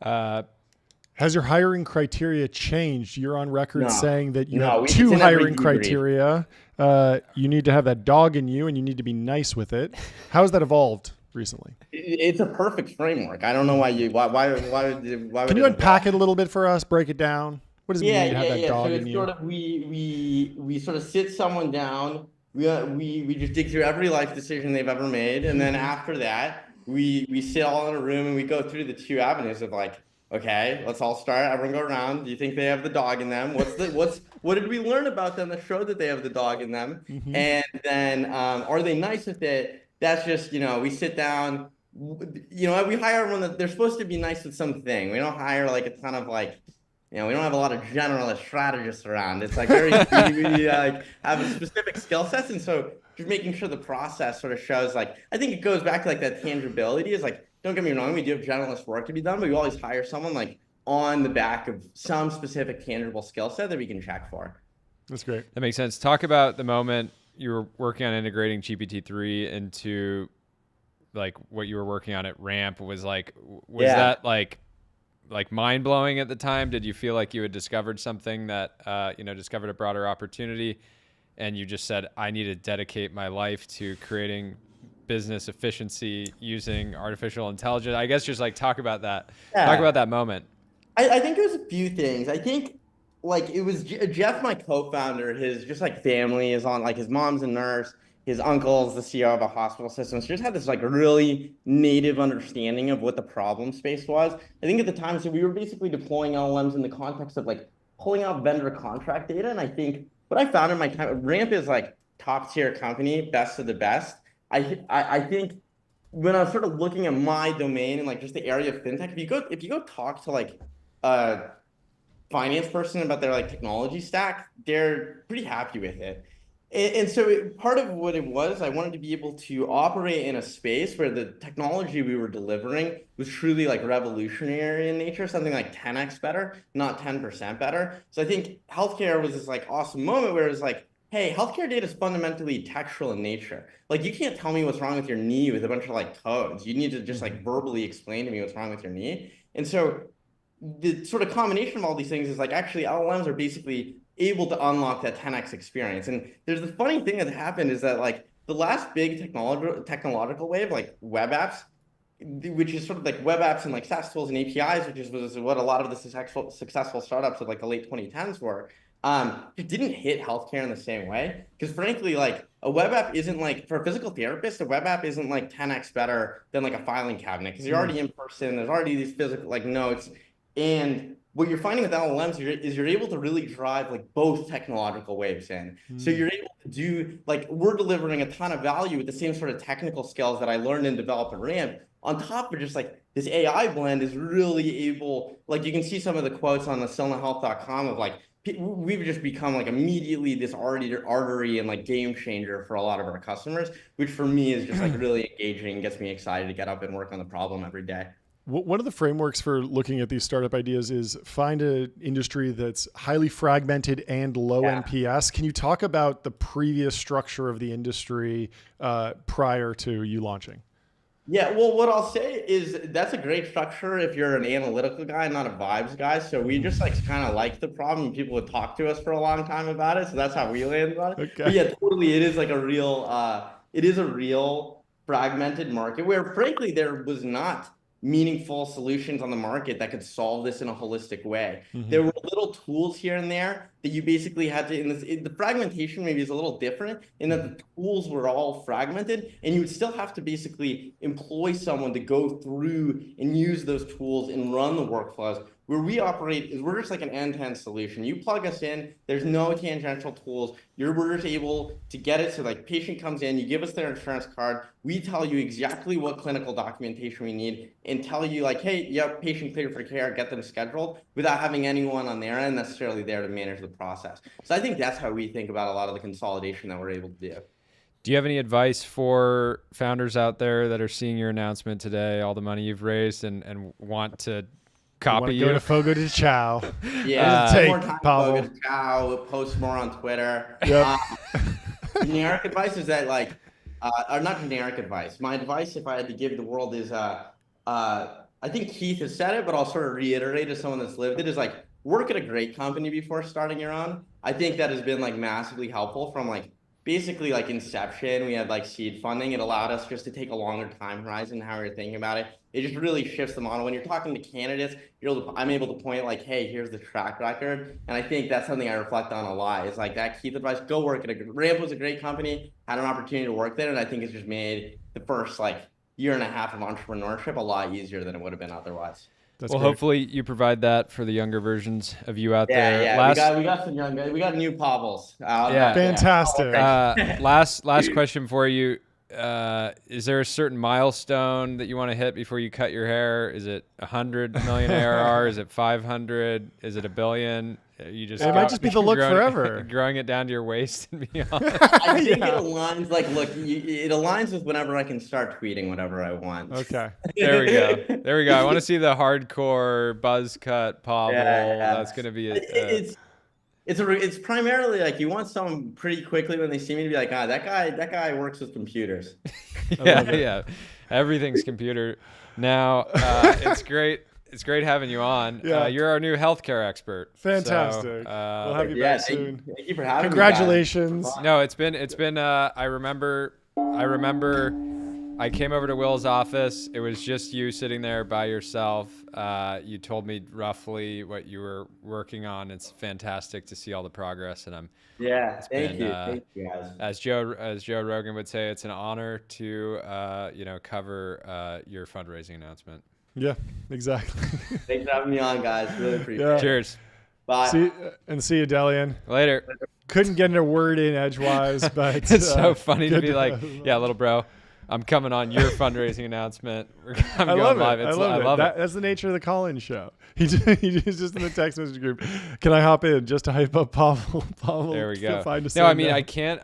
Has your hiring criteria changed? You're on record saying that you have it's two hiring criteria. You need to have that dog in you, and you need to be nice with it. How has that evolved recently? It's a perfect framework. I don't know why Can you unpack it a little bit for us? Break it down. What does it mean to have that dog in you? Sort of we sort of sit someone down. We just dig through every life decision they've ever made, and then after that, we sit all in a room and we go through the two avenues of like, okay, let's all start. Everyone go around. Do you think they have the dog in them? What did we learn about them that showed that they have the dog in them? And then are they nice with it? That's just, we sit down, we hire everyone that they're supposed to be nice with something. We don't hire like a ton of like, we don't have a lot of generalist strategists around. It's like we like have a specific skill sets. And so just making sure the process sort of shows like, I think it goes back to like that tangibility is like, don't get me wrong, we do have generalist work to be done, but we always hire someone like on the back of some specific tangible skill set that we can check for. That's great. That makes sense. Talk about the moment you were working on integrating GPT-3 into like what you were working on at Ramp. Was that like mind blowing at the time? Did you feel like you had discovered something that, discovered a broader opportunity, and you just said, I need to dedicate my life to creating business efficiency using artificial intelligence? I guess just like talk about that. Yeah. Talk about that moment. I think it was a few things. I think like it was Jeff, my co-founder, his just like family is on, like his mom's a nurse, his uncle's the CEO of a hospital system. So just had this like really native understanding of what the problem space was. I think at the time, so we were basically deploying LLMs in the context of like pulling out vendor contract data. And I think what I found in my time, Ramp is like top tier company, best of the best. I think when I was sort of looking at my domain and like just the area of fintech, if you go talk to like a finance person about their like technology stack, they're pretty happy with it. And so part of what it was, I wanted to be able to operate in a space where the technology we were delivering was truly like revolutionary in nature, something like 10x better, not 10% better. So I think healthcare was this like awesome moment where it was like, hey, healthcare data is fundamentally textual in nature. Like, you can't tell me what's wrong with your knee with a bunch of like codes. You need to just like verbally explain to me what's wrong with your knee. And so the sort of combination of all these things is like actually LLMs are basically able to unlock that 10x experience. And there's the funny thing that happened is that like the last big technological wave, like web apps, which is sort of like web apps and like SaaS tools and APIs, which was what a lot of the successful startups of like the late 2010s were. It didn't hit healthcare in the same way because frankly, like a web app isn't like for a physical therapist, a web app isn't like 10x better than like a filing cabinet because you're already in person. There's already these physical like notes, and what you're finding with LLMs is you're able to really drive like both technological waves in. So you're able to do like we're delivering a ton of value with the same sort of technical skills that I learned and developed at Ramp. On top of just like this AI blend is really able, like you can see some of the quotes on the SilnaHealth.com of like we've just become like immediately this artery and like game changer for a lot of our customers, which for me is just like really engaging, gets me excited to get up and work on the problem every day. One of the frameworks for looking at these startup ideas is find an industry that's highly fragmented and low NPS. Can you talk about the previous structure of the industry prior to you launching? Yeah, well, what I'll say is that's a great structure if you're an analytical guy, not a vibes guy. So we just like kind of like the problem. People would talk to us for a long time about it. So that's how we landed on it. Okay. But yeah, totally. It is like a real fragmented market where frankly, there was not meaningful solutions on the market that could solve this in a holistic way. There were little tools here and there that you basically had to, the fragmentation maybe is a little different in that the tools were all fragmented and you would still have to basically employ someone to go through and use those tools and run the workflows. Where we operate is we're just like an end-to-end solution. You plug us in, there's no tangential tools. We're just able to get it. So like patient comes in, you give us their insurance card. We tell you exactly what clinical documentation we need and tell you like, hey, yep, patient cleared for care, get them scheduled without having anyone on their end necessarily there to manage the process. So I think that's how we think about a lot of the consolidation that we're able to do. Do you have any advice for founders out there that are seeing your announcement today, all the money you've raised and want to copy you? Go to Fogo de Chao. Yeah, more time Pavel. Fogo de Chao, post more on Twitter. Yep. Generic advice is that like, or not generic advice. My advice, if I had to give the world, is I think Keith has said it, but I'll sort of reiterate as someone that's lived it, is like work at a great company before starting your own. I think that has been like massively helpful from like basically like inception. We had like seed funding. It allowed us just to take a longer time horizon how we're thinking about it. It just really shifts the model. When you're talking to candidates, I'm able to point like, hey, here's the track record. And I think that's something I reflect on a lot. Is like that Keith advice, go work at Ramp was a great company, had an opportunity to work there. And I think it's just made the first like year and a half of entrepreneurship a lot easier than it would have been otherwise. That's well, great. Hopefully you provide that for the younger versions of you out there. Yeah, we got some young guys. We got new Pavels. Fantastic. Last question for you. Is there a certain milestone that you want to hit before you cut your hair? Is it 100 million ARR? Is it 500? Is it $1 billion? You just it might just be the look forever. Growing it down to your waist and beyond. I think it aligns. Like, look, it aligns with whenever I can start tweeting whatever I want. Okay. There we go. I want to see the hardcore buzz cut Pavel. Yeah. That's gonna be it. It's primarily like you want someone pretty quickly when they see me to be like, that guy works with computers. yeah. Everything's computer now. It's great. It's great having you on. Yeah. You're our new healthcare expert. Fantastic. We'll have you back soon. Thank you for having me. Congratulations. No, it's been. I remember. I came over to Will's office. It was just you sitting there by yourself. You told me roughly what you were working on. It's fantastic to see all the progress, and thank you guys. As Joe Rogan would say, it's an honor to cover your fundraising announcement. Yeah, exactly. Thanks for having me on, guys. Really appreciate it. Cheers. Bye. See you, Delian. Later. Couldn't get in a word in edgewise, but it's so funny to be like, little bro, I'm coming on your fundraising announcent. I'm going live. I love it. That's the nature of the call-in show. He's just in the text message group. Can I hop in just to hype up Pavel? There we go. No, I mean, I can't.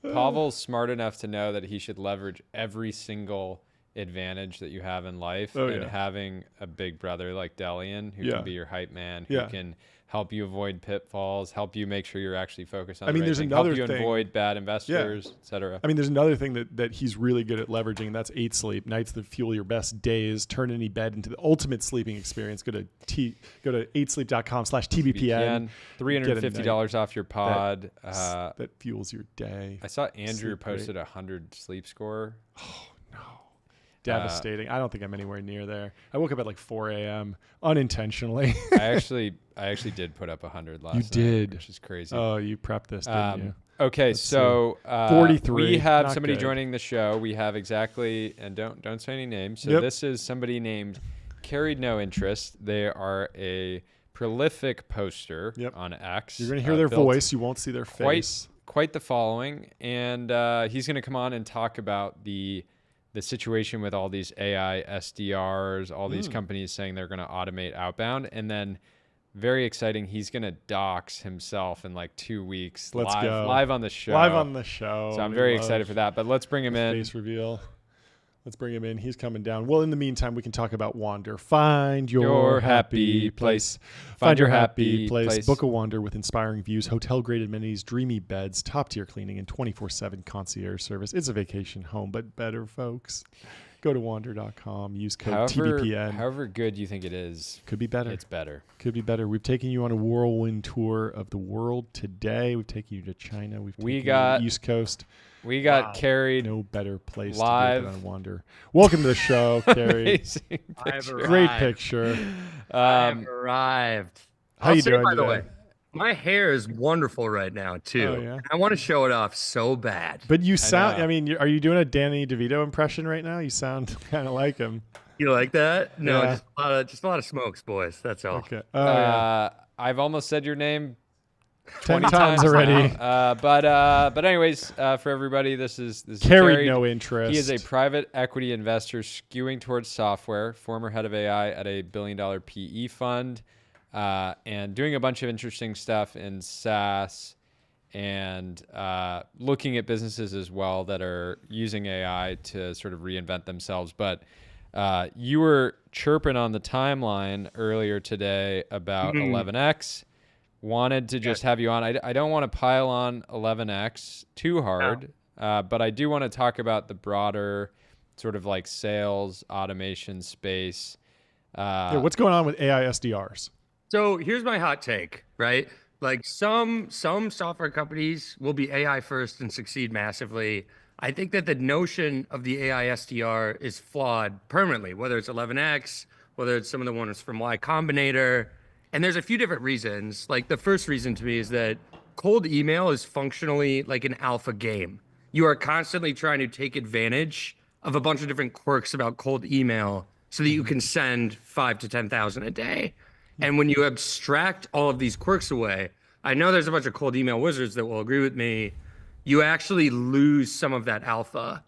Pavel's smart enough to know that he should leverage every single advantage that you have in life, and having a big brother like Delian who can be your hype man, who can help you avoid pitfalls, help you make sure you're actually focused on the right thing, help you avoid bad investors, etc. I mean, there's another thing that he's really good at leveraging, and that's 8 Sleep. Nights that fuel your best days. Turn any bed into the ultimate sleeping experience. Go to 8sleep.com/TBPN. $350 off your pod. That fuels your day. I saw Andrew posted 100 sleep score. Oh, no. Devastating. I don't think I'm anywhere near there. I woke up at like 4 a.m. unintentionally. I actually did put up 100 last night. You did, which is crazy. Oh, you prepped this, didn't you? Okay, Let's so 43. We have Not somebody good. joining the show. We have and don't say any names. So this is somebody named Carried No Interest. They are a prolific poster on X. You're going to hear their voice. You won't see their face. Quite the following. And he's going to come on and talk about the situation with all these AI SDRs, all these companies saying they're going to automate outbound. And then very exciting, he's going to dox himself in like 2 weeks. Let's go. Live on the show. Live on the show. So I'm very excited for that. But let's bring him in. Face reveal. Let's bring him in. He's coming down. Well, in the meantime, we can talk about Wander. Find your happy place. Find your happy place. Book a Wander with inspiring views, hotel-grade amenities, dreamy beds, top-tier cleaning, and 24/7 concierge service. It's a vacation home, but better, folks. Go to wander.com. Use code TBPN. However good you think it is, could be better. It's better. Could be better. We've taken you on a whirlwind tour of the world today. We've taken you to China. We've taken you to the East Coast. We got Carried. No better place live to do than on Wander. Welcome to the show, Carried. Great picture. I've arrived. How you doing by today? the way, my hair is wonderful right now too. Oh, yeah? I want to show it off so bad. But you sound. I mean, are you doing a Danny DeVito impression right now? You sound kind of like him. You like that? No, Yeah. just a lot of smokes, boys. That's all. Okay. I've almost said your name 10 times already. But anyways, for everybody, this is Carried No Interest. He is a private equity investor skewing towards software, former head of AI at a $1 billion PE fund, and doing a bunch of interesting stuff in SaaS and looking at businesses as well that are using AI to sort of reinvent themselves. But you were chirping on the timeline earlier today about 11x. Wanted to just have you on. I don't want to pile on 11x too hard, but I do want to talk about the broader sort of like sales automation space. What's going on with AI SDRs? So here's my hot take, right? Like some software companies will be AI first and succeed massively. I think that the notion of the AI SDR is flawed permanently, whether it's 11x, whether it's some of the ones from Y Combinator. And there's a few different reasons. Like the first reason to me is that cold email is functionally like an alpha game. You are constantly trying to take advantage of a bunch of different quirks about cold email so that you can send 5 to 10,000 a day. And when you abstract all of these quirks away, I know there's a bunch of cold email wizards that will agree with me. You actually lose some of that alpha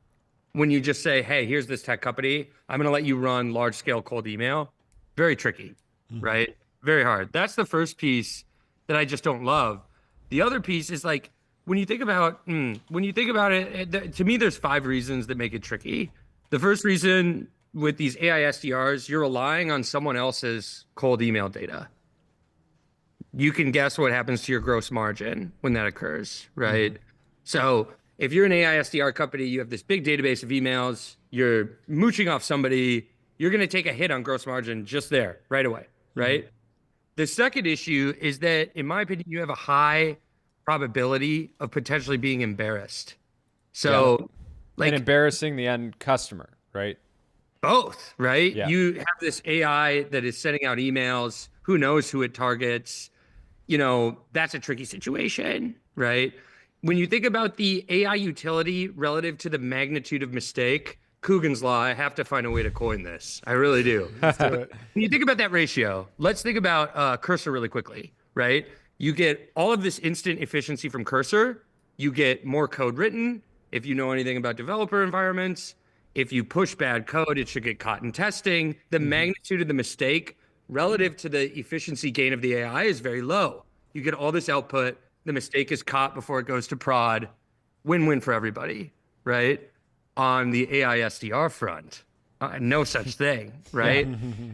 when you just say, hey, here's this tech company. I'm going to let you run large scale cold email. Very tricky, right? Very hard. That's the first piece that I just don't love. The other piece is like, when you think about it, to me, there's 5 reasons that make it tricky. The first reason with these AI SDRs, you're relying on someone else's cold email data. You can guess what happens to your gross margin when that occurs, right? So if you're an AI SDR company, you have this big database of emails, you're mooching off somebody, you're going to take a hit on gross margin just there right away, right? The second issue is that, in my opinion, you have a high probability of potentially being embarrassed. So, and embarrassing the end customer, right? Both, right? Yeah. You have this AI that is sending out emails. Who knows who it targets? That's a tricky situation, right? When you think about the AI utility relative to the magnitude of mistake, Coogan's Law, I have to find a way to coin this. I really do. Let's do it. When you think about that ratio, let's think about Cursor really quickly, right? You get all of this instant efficiency from Cursor. You get more code written. If you know anything about developer environments, if you push bad code, it should get caught in testing. The magnitude of the mistake relative to the efficiency gain of the AI is very low. You get all this output. The mistake is caught before it goes to prod. Win-win for everybody, right? On the AI SDR front, No such thing, right?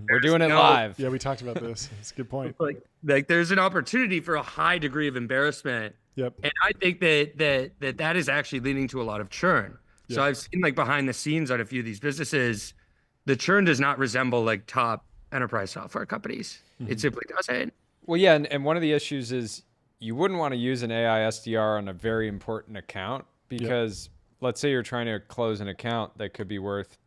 We're doing it live. Yeah, we talked about this. It's a good point. Like there's an opportunity for a high degree of embarrassment. Yep. And I think that is actually leading to a lot of churn. Yep. So I've seen like behind the scenes on a few of these businesses, the churn does not resemble like top enterprise software companies. It simply doesn't. Well, yeah, and one of the issues is you wouldn't want to use an AI SDR on a very important account because let's say you're trying to close an account that could be worth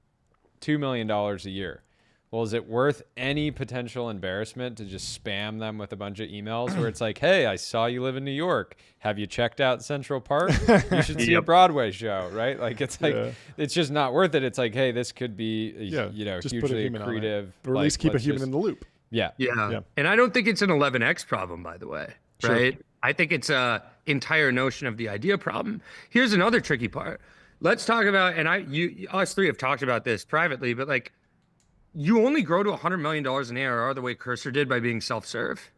$2 million a year. Well, is it worth any potential embarrassment to just spam them with a bunch of emails where it's like, hey, I saw you live in New York. Have you checked out Central Park? You should see a Broadway show, right? Like, it's like, it's just not worth it. It's like, hey, this could be, hugely accretive. Or at least keep a human in the loop. Yeah. And I don't think it's an 11x problem, by the way, right? I think it's a entire notion of the idea problem. Here's another tricky part. Let's talk about, and us three have talked about this privately, but like, you only grow to $100 million in ARR the way Cursor did by being self-serve,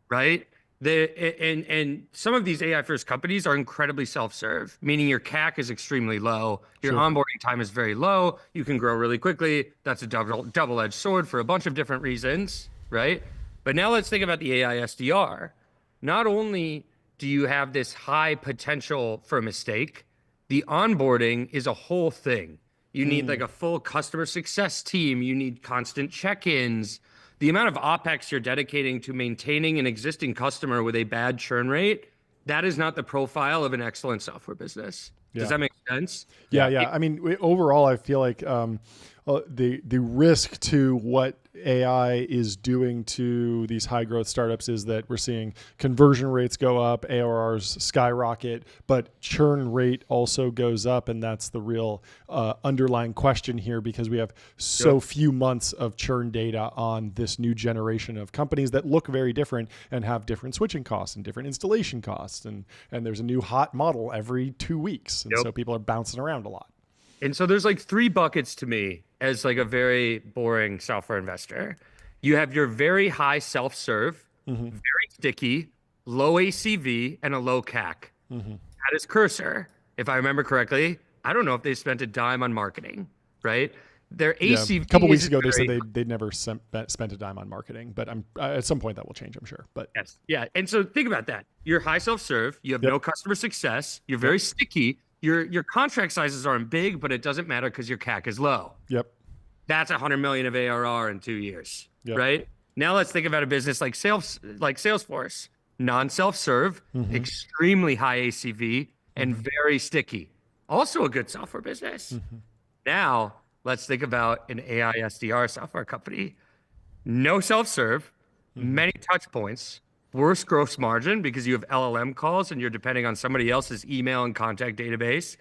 right? And some of these AI-first companies are incredibly self-serve, meaning your CAC is extremely low, your onboarding time is very low, you can grow really quickly. That's a double-edged sword for a bunch of different reasons, right? But now let's think about the AI SDR. Not only do you have this high potential for a mistake, the onboarding is a whole thing. You need like a full customer success team. You need constant check-ins. The amount of OpEx you're dedicating to maintaining an existing customer with a bad churn rate, that is not the profile of an excellent software business. Does that make sense? Yeah. I mean, overall, I feel like the risk to what AI is doing to these high growth startups is that we're seeing conversion rates go up, ARRs skyrocket, but churn rate also goes up. And that's the real underlying question here, because we have so few months of churn data on this new generation of companies that look very different and have different switching costs and different installation costs. And there's a new hot model every 2 weeks. And so people are bouncing around a lot. And so there's like 3 buckets to me as like a very boring software investor. You have your very high self-serve, very sticky, low ACV, and a low CAC. That is Cursor. If I remember correctly, I don't know if they spent a dime on marketing, right? Their ACV a couple weeks ago, they said they'd never spent a dime on marketing, but at some point that will change, I'm sure. But yeah. And so think about that. You're high self-serve. You have no customer success. You're very sticky. Your contract sizes aren't big, but it doesn't matter because your CAC is low. That's 100 million of ARR in 2 years, right? Now let's think about a business like Salesforce, non-self-serve, extremely high ACV, and very sticky. Also a good software business. Now let's think about an AI SDR software company. No self-serve, many touch points, worse gross margin because you have LLM calls and you're depending on somebody else's email and contact database.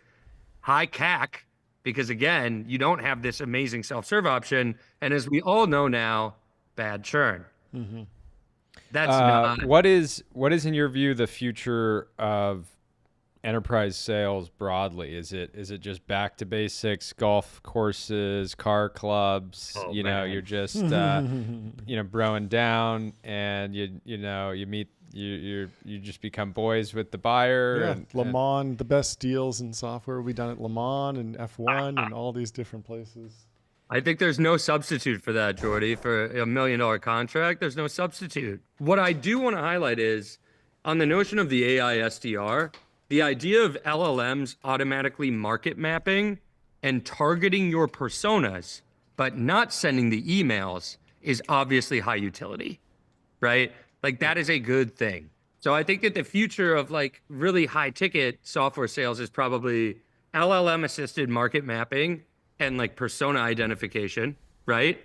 High CAC because, again, you don't have this amazing self-serve option. And as we all know now, bad churn. That's not... What is in your view the future of enterprise sales broadly? Is it just back to basics, golf courses, car clubs? You're just broing down, and you meet you just become boys with the buyer. Le Mans, the best deals in software will be done at Le Mans and F1 and all these different places. I think there's no substitute for that, Jordy. For a $1 million contract, there's no substitute. What I do want to highlight is on the notion of the AI SDR. The idea of LLMs automatically market mapping and targeting your personas, but not sending the emails is obviously high utility, right? Like that is a good thing. So I think that the future of like really high ticket software sales is probably LLM assisted market mapping and like persona identification, right?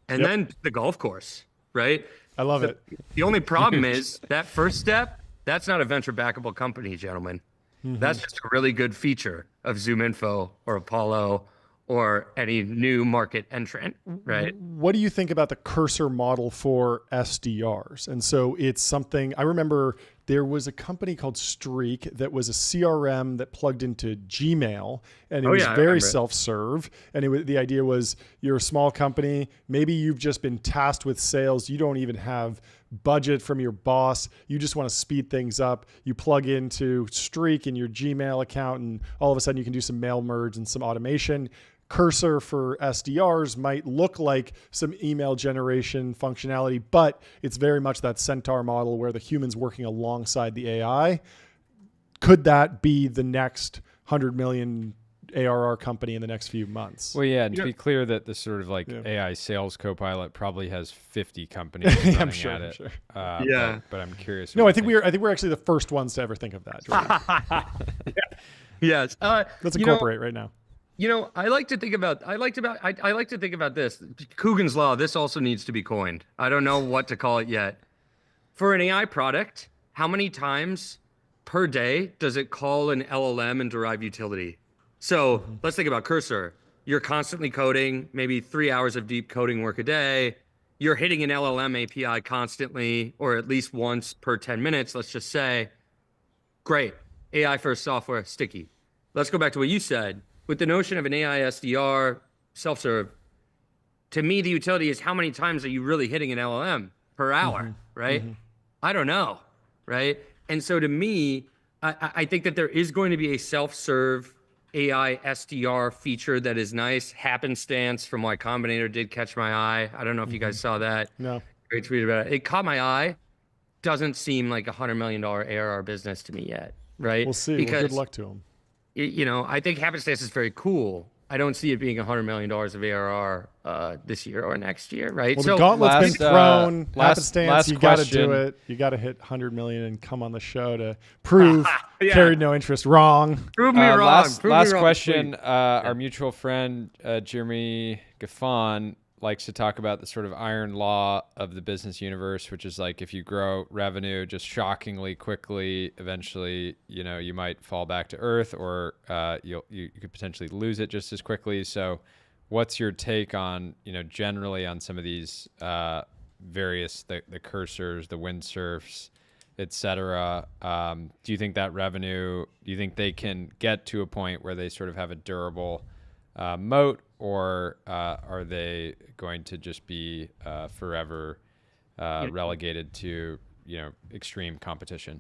And then the golf course, right? I love it. The only problem is that first step, that's not a venture backable company, gentlemen. That's just a really good feature of ZoomInfo or Apollo or any new market entrant, right? What do you think about the Cursor model for SDRs? And so it's something, I remember there was a company called Streak that was a CRM that plugged into Gmail, and it was very self-serve. And the idea was you're a small company, maybe you've just been tasked with sales, you don't even have budget from your boss, you just want to speed things up, you plug into Streak in your Gmail account, and all of a sudden you can do some mail merge and some automation. Cursor for SDRs might look like some email generation functionality, but it's very much that Centaur model where the human's working alongside the AI. Could that be the next 100 million ARR company in the next few months? Well, yeah, and to be clear that the sort of like AI sales copilot probably has 50 companies running I'm sure, at it. Sure. But I'm curious. No, I think we're actually the first ones to ever think of that. Yes. Let's incorporate right now. I like to think about this. Coogan's Law, this also needs to be coined. I don't know what to call it yet. For an AI product, how many times per day does it call an LLM and derive utility? So let's think about Cursor. You're constantly coding, maybe 3 hours of deep coding work a day. You're hitting an LLM API constantly, or at least once per 10 minutes, let's just say. Great. AI first software, sticky. Let's go back to what you said. With the notion of an AI SDR, self-serve, to me, the utility is how many times are you really hitting an LLM per hour, right? I don't know, right? And so to me, I think that there is going to be a self-serve AI SDR feature that is nice. Happenstance from Y Combinator did catch my eye. I don't know if you guys saw that. No. Great tweet about it. It caught my eye. Doesn't seem like $100 million ARR business to me yet, right? We'll see. Because, good luck to them. I think Happenstance is very cool. I don't see it being $100 million of ARR this year or next year, right? Well, the gauntlet's been thrown. Happenstance, you got to do it. You got to hit 100 million and come on the show to prove carried no interest wrong. Prove me wrong. Last question. Our mutual friend Jeremy Gaffon likes to talk about the sort of iron law of the business universe, which is like if you grow revenue just shockingly quickly, eventually, you might fall back to earth, or you could potentially lose it just as quickly. So what's your take on, generally on some of these various, the cursors, the windsurfs, et cetera? Do you think that revenue, do you think they can get to a point where they sort of have a durable moat, or are they going to just be forever relegated to extreme competition?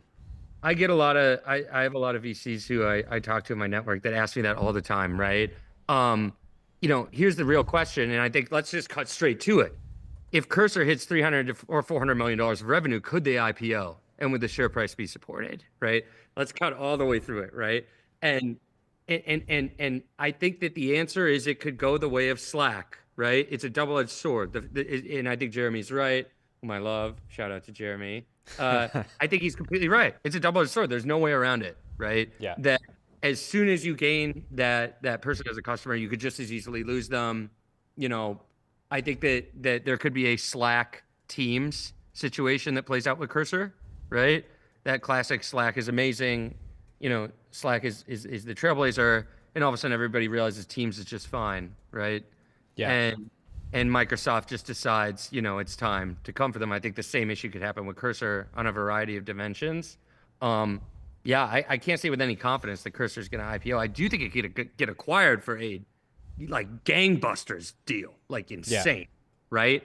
I get a lot of I have a lot of VCs who I talk to in my network that ask me that all the time, right? Here's the real question, and I think let's just cut straight to it. If Cursor hits 300 or $400 million of revenue, could they IPO, and would the share price be supported, right? Let's cut all the way through it, right? And I think that the answer is it could go the way of Slack, right? It's a double-edged sword. And I think Jeremy's right, whom I love. Shout out to Jeremy. I think he's completely right. It's a double-edged sword. There's no way around it, right? Yeah. That as soon as you gain that person as a customer, you could just as easily lose them. I think that there could be a Slack Teams situation that plays out with Cursor, right? That classic Slack is amazing. Slack is the trailblazer, and all of a sudden everybody realizes Teams is just fine, right? Yeah. And Microsoft just decides, it's time to come for them. I think the same issue could happen with Cursor on a variety of dimensions. I can't say with any confidence that Cursor is going to IPO. I do think it could get acquired for a gangbusters deal, insane, right?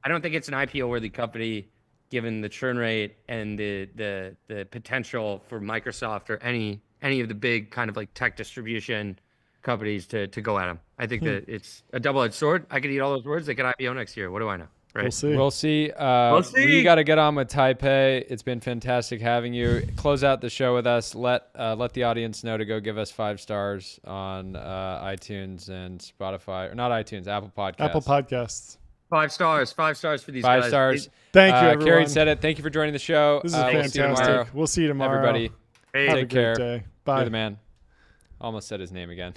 I don't think it's an IPO worthy company, given the churn rate and the potential for Microsoft or any of the big kind of tech distribution companies to go at them. I think that it's a double-edged sword. I could eat all those words. They could IPO next year. What do I know? Right? We'll see. We got to get on with Taipei. It's been fantastic having you. Close out the show with us. Let the audience know to go give us 5 stars on iTunes and Spotify, or not iTunes, Apple Podcasts. Apple Podcasts. 5 stars. 5 stars for these 5 guys. stars. Thank you, everyone. Carrie said it. Thank you for joining the show. This is fantastic. We'll see you tomorrow. Everybody, Hey, Have a take care. great day. Bye. You're the man. Almost said his name again.